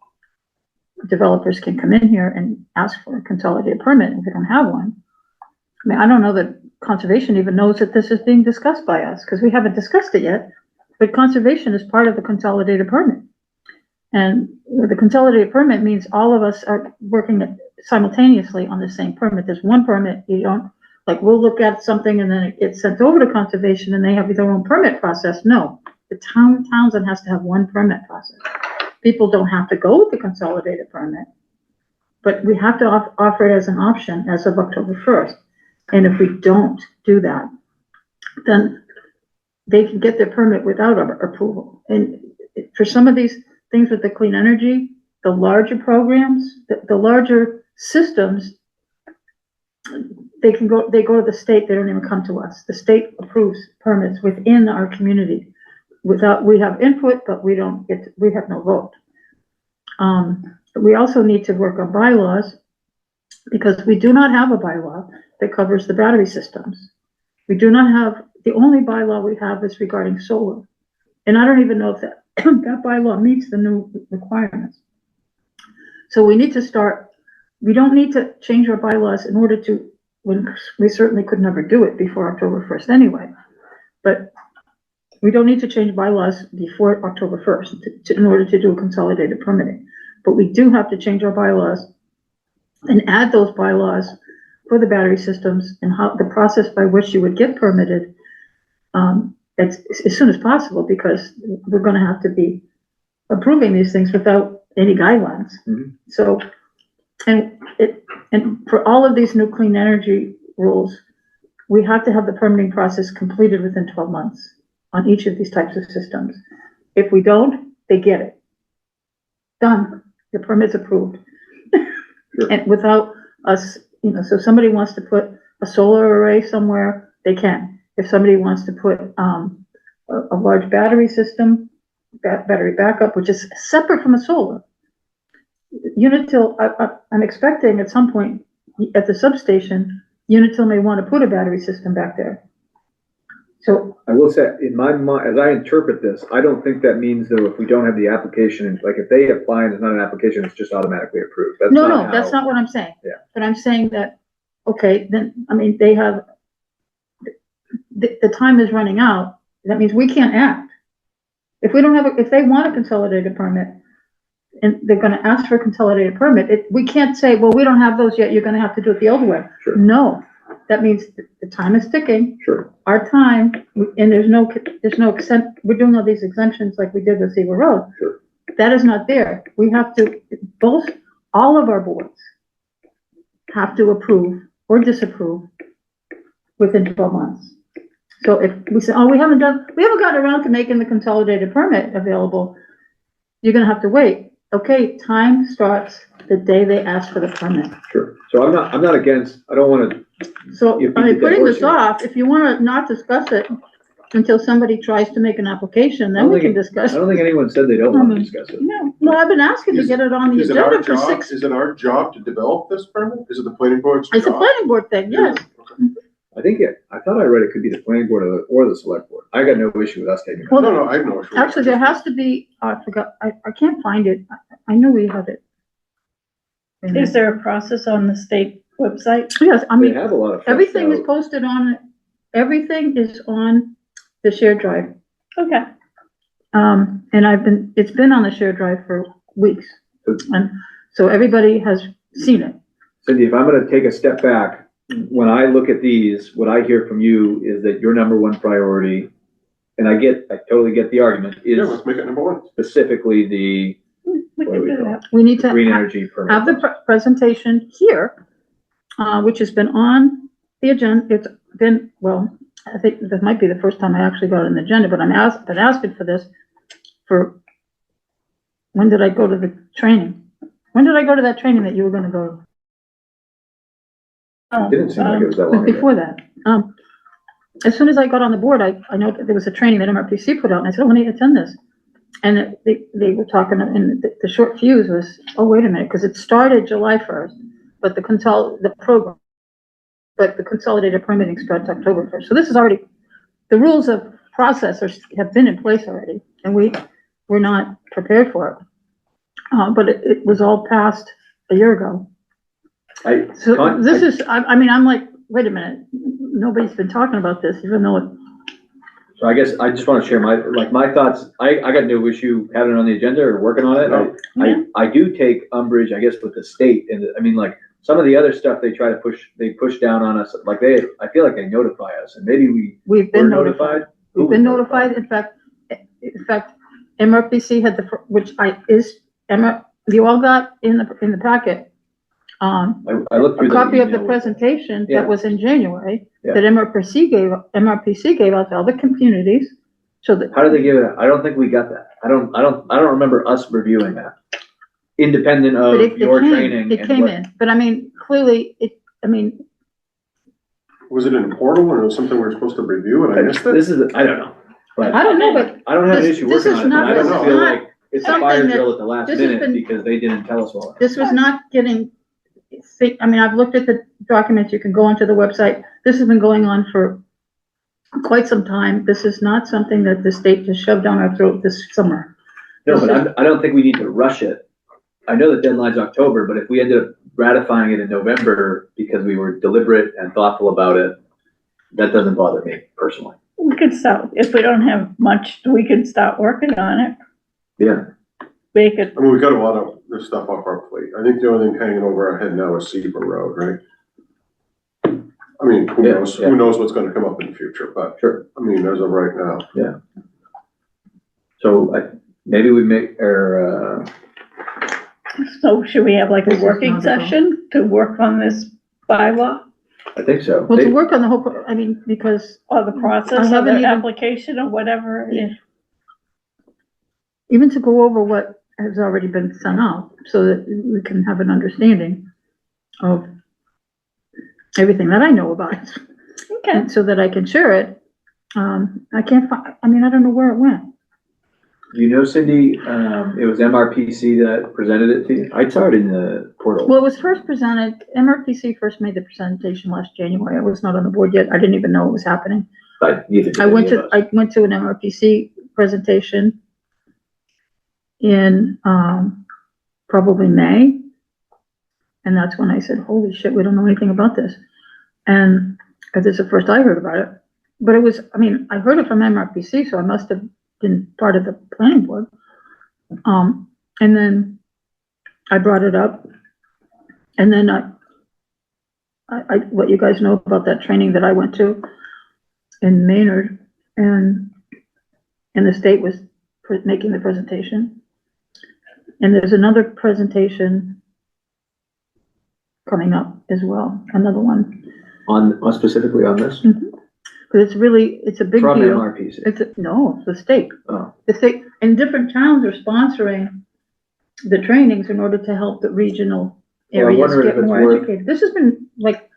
developers can come in here and ask for a consolidated permit if they don't have one. I mean, I don't know that conservation even knows that this is being discussed by us because we haven't discussed it yet, but conservation is part of the consolidated permit. And the consolidated permit means all of us are working simultaneously on the same permit. There's one permit. like we'll look at something and then it gets sent over to conservation and they have their own permit process. No, the Townsend has to have one permit process. People don't have to go with the consolidated permit, but we have to offer it as an option as of October 1st. And if we don't do that, then they can get their permit without our approval. And for some of these things with the clean energy, the larger programs, the larger systems, they go to the state, they don't even come to us. The state approves permits within our community. We have input, but we have no vote. We also need to work on bylaws because we do not have a bylaw that covers the battery systems. We do not have, the only bylaw we have is regarding solar. And I don't even know if that bylaw meets the new requirements. So we need to start, we don't need to change our bylaws in order to, when we certainly could never do it before October 1st anyway. But we don't need to change bylaws before October 1st in order to do consolidated permitting. But we do have to change our bylaws and add those bylaws for the battery systems and how the process by which you would get permitted as soon as possible, because we're going to have to be approving these things without any guidelines. Mhm. So, and for all of these new clean energy rules, we have to have the permitting process completed within 12 months on each of these types of systems. If we don't, they get it. Done. The permit's approved. Sure. And without us, so if somebody wants to put a solar array somewhere, they can. If somebody wants to put a large battery system, battery backup, which is separate from a solar. Unitil, I'm expecting at some point at the substation, Unitil may want to put a battery system back there. So I will say, in my mind, as I interpret this, I don't think that means though if we don't have the application, like if they apply and it's not an application, it's just automatically approved. That's no, that's not what I'm saying. Yeah. But I'm saying that, okay, then, I mean, they have, the time is running out. That means we can't act. If we don't have, if they want a consolidated permit and they're gonna ask for a consolidated permit, we can't say, well, we don't have those yet, you're gonna have to do it the old way. Sure. No, that means the time is ticking. Sure. Our time, and there's no we're doing all these exemptions like we did with Seaver Road. Sure. That is not there. We have to, all of our boards have to approve or disapprove within 12 months. So if we say, oh, we haven't gotten around to making the consolidated permit available, you're gonna have to wait. Okay, time starts the day they ask for the permit. Sure. So I'm not against, I don't want to. So by putting this off, if you wanna not discuss it until somebody tries to make an application, then we can discuss I it. don't think anyone said they don't want to discuss it. No, well, I've been asking to get it on the Is it our agenda for job, 6. is it our job to develop this permit? Is it the planning board's job? It's a planning board thing, yes. I think I thought I read it could be the planning board or the select board. I got no issue with us taking it. Well, No, I have no issue. Actually, there has to be, I forgot, I can't find it. I know we had it. Is there a process on the state website? Yes, I They mean, have a lot of. everything is posted on, everything is on the shared drive. Okay. And it's been on the shared drive for weeks. And so everybody has seen it. Cindy, if I'm gonna take a step back, when I look at these, what I hear from you is that your number one priority, and I totally get the argument, Yeah, is let's make it number one. specifically the We What can do we do call that. We need to green energy permit. have the presentation here, which has been on the agenda. It's been, well, I think this might be the first time I actually got an agenda, but been asking for this for, when did I go to the training? When did I go to that training that you were gonna go to? It didn't seem like it was that It was long ago. before that. As soon as I got on the board, I know that there was a training that MRPC put out, and I said, oh, I need to attend this. And they were talking, and the short fuse was, oh, wait a minute, because it started July 1st, but the consolidated permitting starts October 1st. So this is already, the rules of process have been in place already, and we're not prepared for it. But it was all passed a year ago. So this is, I mean, I'm like, wait a minute, nobody's been talking about this, even though it. So I guess I just want to share my thoughts. I got no issue having it on the agenda or working on it. I do take umbrage, I guess, with the state, and I mean, like, some of the other stuff they push down on us, like I feel like they notify us, and maybe We've were been notified. Who We've been was notified. In fact, MRPC had you all got in the packet, I looked a through copy of the email. presentation Yeah. that was in January, Yeah. that MRPC gave out to all the communities, so that. How did they give it? I don't think we got that. I don't remember us reviewing that. Independent of But your training. It and came what- in, but I mean, clearly, Was it in a portal or was it something we were supposed to review and I missed it? This is, I don't know, but I don't know, but I don't have an This- issue this working is on it, but not- I this don't is feel not like it's a something fire that- drill at the last this has minute been- because they didn't tell us well. this was not getting, I mean, I've looked at the documents, you can go onto the website, this has been going on for quite some time, this is not something that the state just shoved down our throat this summer. No, but I don't think we need to rush it. I know the deadline's October, but if we ended up ratifying it in November because we were deliberate and thoughtful about it, that doesn't bother me personally. We could start, if we don't have much, we could start working on it. Yeah. Make it, I mean, we got a lot of this stuff off our plate. I think the only thing hanging over our head now is Cedar Road, right? I mean, who Yeah, knows, yeah. who knows what's gonna come up in the future, but, Sure. I mean, as of right now. So maybe we make, so should we have like This a is working not at all. session to work on this bylaw I think so. Well, to work on the whole, I mean, because or the I process of haven't the even- application or whatever? Yeah. even to go over what has already been sent out, so that we can have an understanding of everything that I know about it, Okay, and so that I can share it. I can't find, I mean, I don't know where it went. You know, Cindy, it was MRPC that presented it to you. I saw it in the portal. Well, it was first presented, MRPC first made the presentation last January. I was not on the board yet. I didn't even know it was happening. But neither did I went any of to, us. I went to an MRPC presentation in, probably May. And that's when I said, holy shit, we don't know anything about this. And, cause it's the first I heard about it. But it was, I mean, I heard it from MRPC, so I must have been part of the planning board. And then I brought it up. And then I let you guys know about that training that I went to in Maynard, and the state was making the presentation. And there's another presentation coming up as well, another one. Specifically on this? But it's really, it's a big From deal. MRPC. No, it's the state. Oh. The state, and different towns are sponsoring the trainings in order to help the regional Well, I'm areas wondering if get it's more worth- educated. This has been like,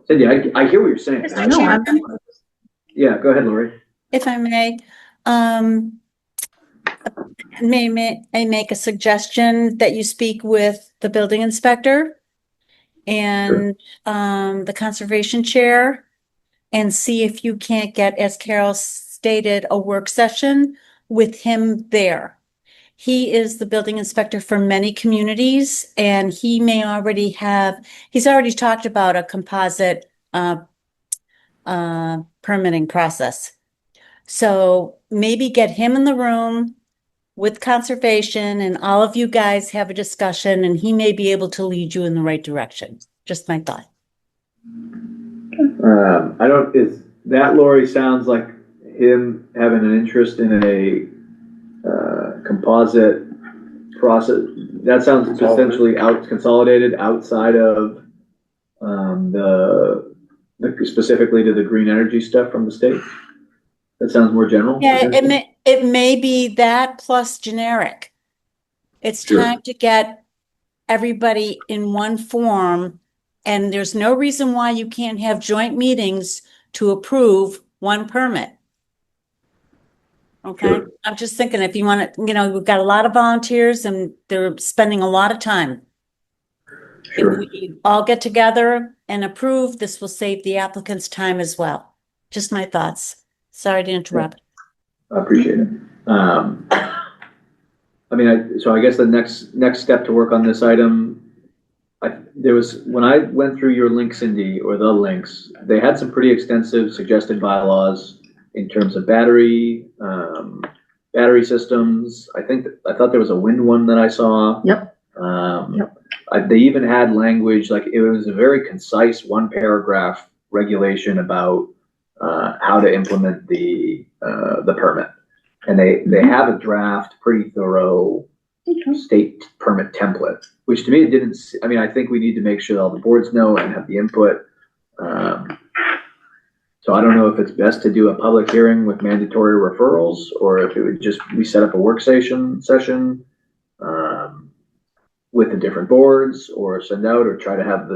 Cindy, I hear what you're saying. I know, I'm, Yeah, go ahead, Lori. If I may, may I make a suggestion that you speak with the building inspector and the conservation chair and see if you can't get, as Carol stated, a work session with him there. He is the building inspector for many communities, and he may already have, he's already talked about a composite permitting process. So maybe get him in the room with conservation and all of you guys have a discussion, and he may be able to lead you in the right direction. Just my thought. That Lori sounds like him having an interest in a composite process. That sounds essentially consolidated outside of the specifically to the green energy stuff from the state. That sounds more general. Yeah, it may be that plus generic. It's Sure. time to get everybody in one form, and there's no reason why you can't have joint meetings to approve one permit. Okay, Sure. I'm just thinking if you want to, we've got a lot of volunteers and they're spending a lot of time. Sure. If we all get together and approve, this will save the applicant's time as well. Just my thoughts. Sorry to interrupt. I appreciate it. So I guess the next step to work on this item, when I went through your link, Cindy, or the links, they had some pretty extensive suggested bylaws in terms of battery systems. I thought there was a wind one that I saw. Yep. Yep. They even had language, like it was a very concise one paragraph regulation about how to implement the permit. And they have a draft, pretty thorough state permit template, which to me it didn't, I mean, I think we need to make sure all the boards know and have the input. So I don't know if it's best to do a public hearing with mandatory referrals, or if it would just, we set up a workstation session with the different boards, or send out, or try to have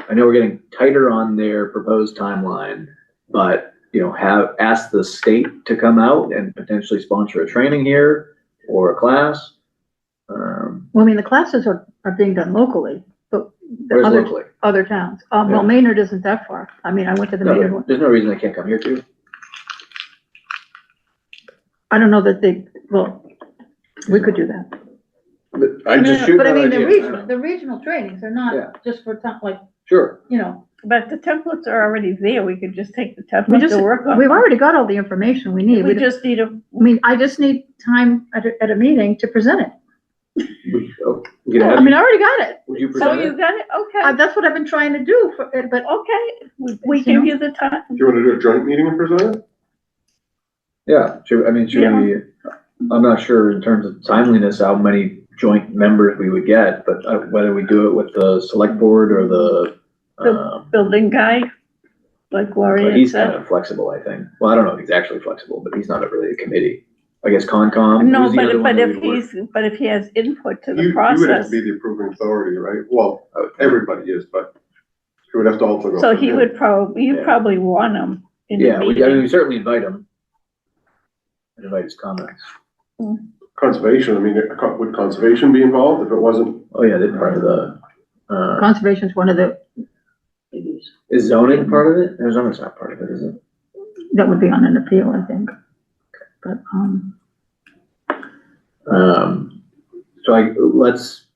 I know we're getting tighter on their proposed timeline, but, you know, ask the state to come out and potentially sponsor a training here or a class. Well, I mean, the classes are being done locally, but Where's the locally? other towns. Well, Yeah. Maynard isn't that far. I mean, I went to the No, Maynard one. there's no reason they can't come here too. I don't know that well, we could do that. I just shoot But I that mean, idea. the regional trainings are Yeah. not just for town, like, Sure. you know, But the templates are already there. We could just take the we template just, to work on. we've already got all the information we need. We just need a, I mean, I just need time at a meeting to present it. We could have I mean, I already got it. Would you so present you it? got it? Okay, That's what I've been trying to do for it, but okay. We You give know? you the time. Do you want to do a joint meeting and present it? Yeah, should we, I'm not sure in terms of timeliness, how many joint members we would get, but whether we do it with the select board or the, Building guy, like Gloria but had he's kind said. of flexible, I think. Well, I don't know if he's actually flexible, but he's not really a committee. I guess Concom. No, who's the other one but that if we work- if he has input to the You would have process, to be the approving authority, right? Well, everybody is, but you would have to also go. so through he him. would you Yeah. probably want him in the Yeah, I mean, meeting. we certainly invite him. And invite his comments. Conservation, I mean, would conservation be involved if it wasn't? Oh, yeah, they're part of the, conservation's one of the, is zoning part of it? No, zoning's not part of it, is it? that would be on an appeal, I think. But, So let's,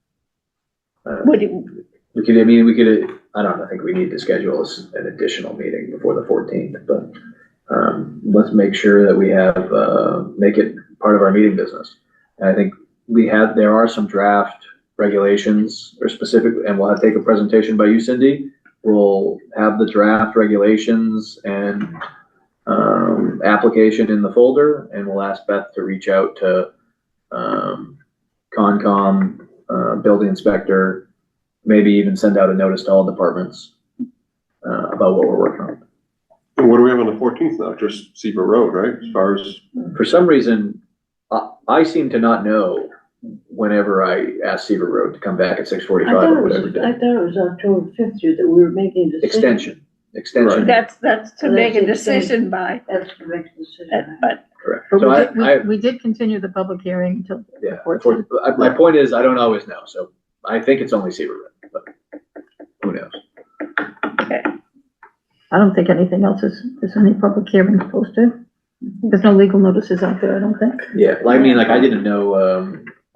Would you, we could, I mean, we could, I don't know, I think we need to schedule an additional meeting before the 14th, but, let's make sure that we have, make it part of our meeting business. And I think there are some draft regulations or specific, and we'll have to take a presentation by you, Cindy. We'll have the draft regulations and, application in the folder, and we'll ask Beth to reach out to, Concom, building inspector, maybe even send out a notice to all departments, about what we're working on. And what do we have on the 14th now? Just Seaver Road, right? As far as, For some reason, I seem to not know whenever I ask Seaver Road to come back at 6:45 or whatever day. thought it was October 5th that we were making a decision. Extension, that's to make a That's decision by, That's the correct decision. but correct. but So we did continue the public hearing until the yeah, 14th. my point is, I don't always know, so I think it's only Seaver Road, but who knows? I don't think anything else is any public hearings posted. There's no legal notices out there, I don't think. Yeah, well, I mean, like, I didn't know,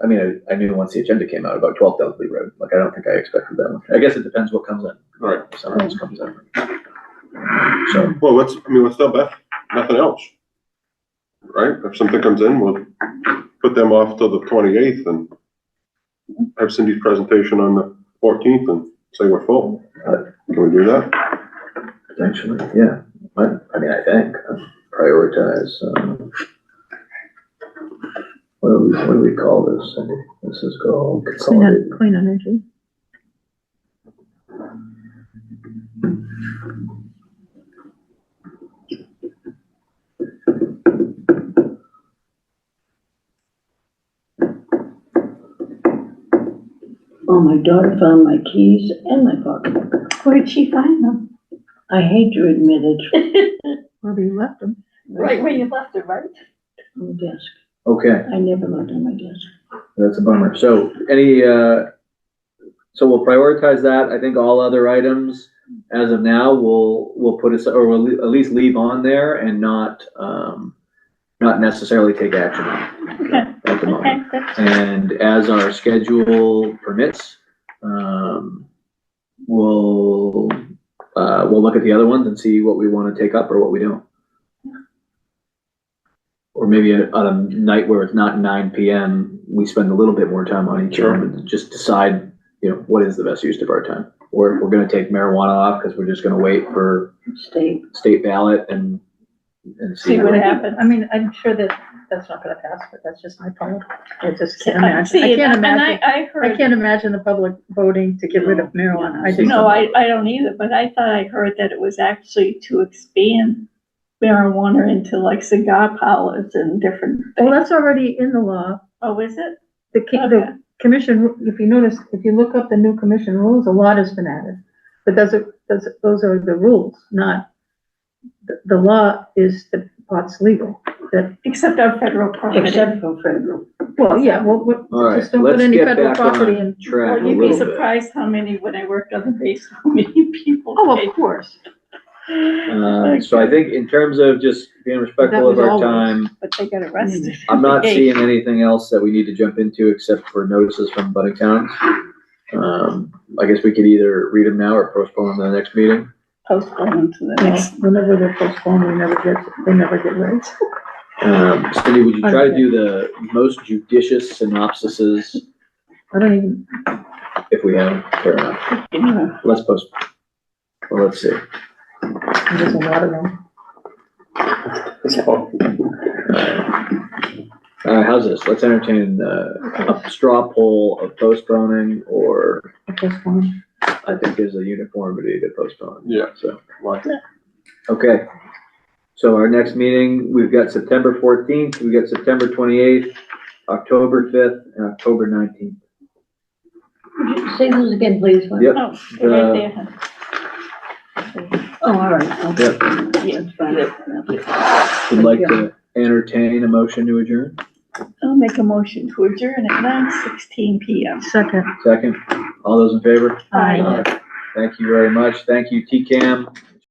I mean, I knew once the agenda came out about 12 Dudley Road, like, I don't think I expected that one. I guess it depends what comes in. Right. Something else comes in. So, well, let's tell Beth, nothing else. Right? If something comes in, we'll put them off till the 28th and have Cindy's presentation on the 14th and say we're full. Can we do that? potentially, yeah. I mean, I think, prioritize, what do we call this? This is called consolidated. Clean energy. Oh, my daughter found my keys and my pocketbook. where'd she find them? I hate to admit it. Wherever you left them. Right where you left it, right? On the desk. Okay, I never looked on my desk. that's a bummer. So so we'll prioritize that. I think all other items as of now, we'll put or we'll at least leave on there and not necessarily take action on Okay. at the moment. Okay, that's, And as our schedule permits, we'll look at the other ones and see what we want to take up or what we don't. Or maybe on a night where it's not 9 PM, we spend a little bit more time on each one, and just decide you know, what is the best use of our time? Or if we're gonna take marijuana off, because we're just gonna wait for state ballot and See what happens. I mean, I'm sure that that's not gonna pass, but that's just my point. I just can't I imagine. see, I can't and imagine. I I heard, can't imagine the public voting to get rid of marijuana. I just no, don't. I don't either, but I thought I heard that it was actually to expand marijuana into like cigar parlors and different Well, things. that's already in the law. Oh, is it? The Okay. the commission, if you notice, if you look up the new commission rules, a lot has been added. But those are the rules, not, the law is that pot's legal, that, Except on federal property. for federal. well, yeah, well, All right, just don't put let's any get federal back property on in. track Well, a you'd be little bit. surprised how many, when I worked on the base, how many people. Oh, paid. of course. So I think in terms of just being respectful That of was our always- time, But they got arrested. I'm not Hey, seeing anything else that we need to jump into except for notices from budding towns. I guess we could either read them now or postpone them to the next meeting. Postpone to the Well, next. whenever they're postponed, they never get raised. Cindy, would you try to do the most judicious synopsises I don't even, if we have, fair enough. Let's post, well, let's see. there's a lot of them. How's this? Let's entertain, a straw poll of postponing, or Postpone. I think there's a uniformity to postpone. Yeah. So, Like, okay. So our next meeting, we've got September 14th, we've got September 28th, October 5th, and October 19th. Say those again, please. Yep. Oh, they're right there. Oh, all right. Yep. Yeah. Would like to entertain a motion to adjourn. I'll make a motion to adjourn at 9:16 PM. Second. Second, all those in favor? Aye. Thank you very much. Thank you, TCAM.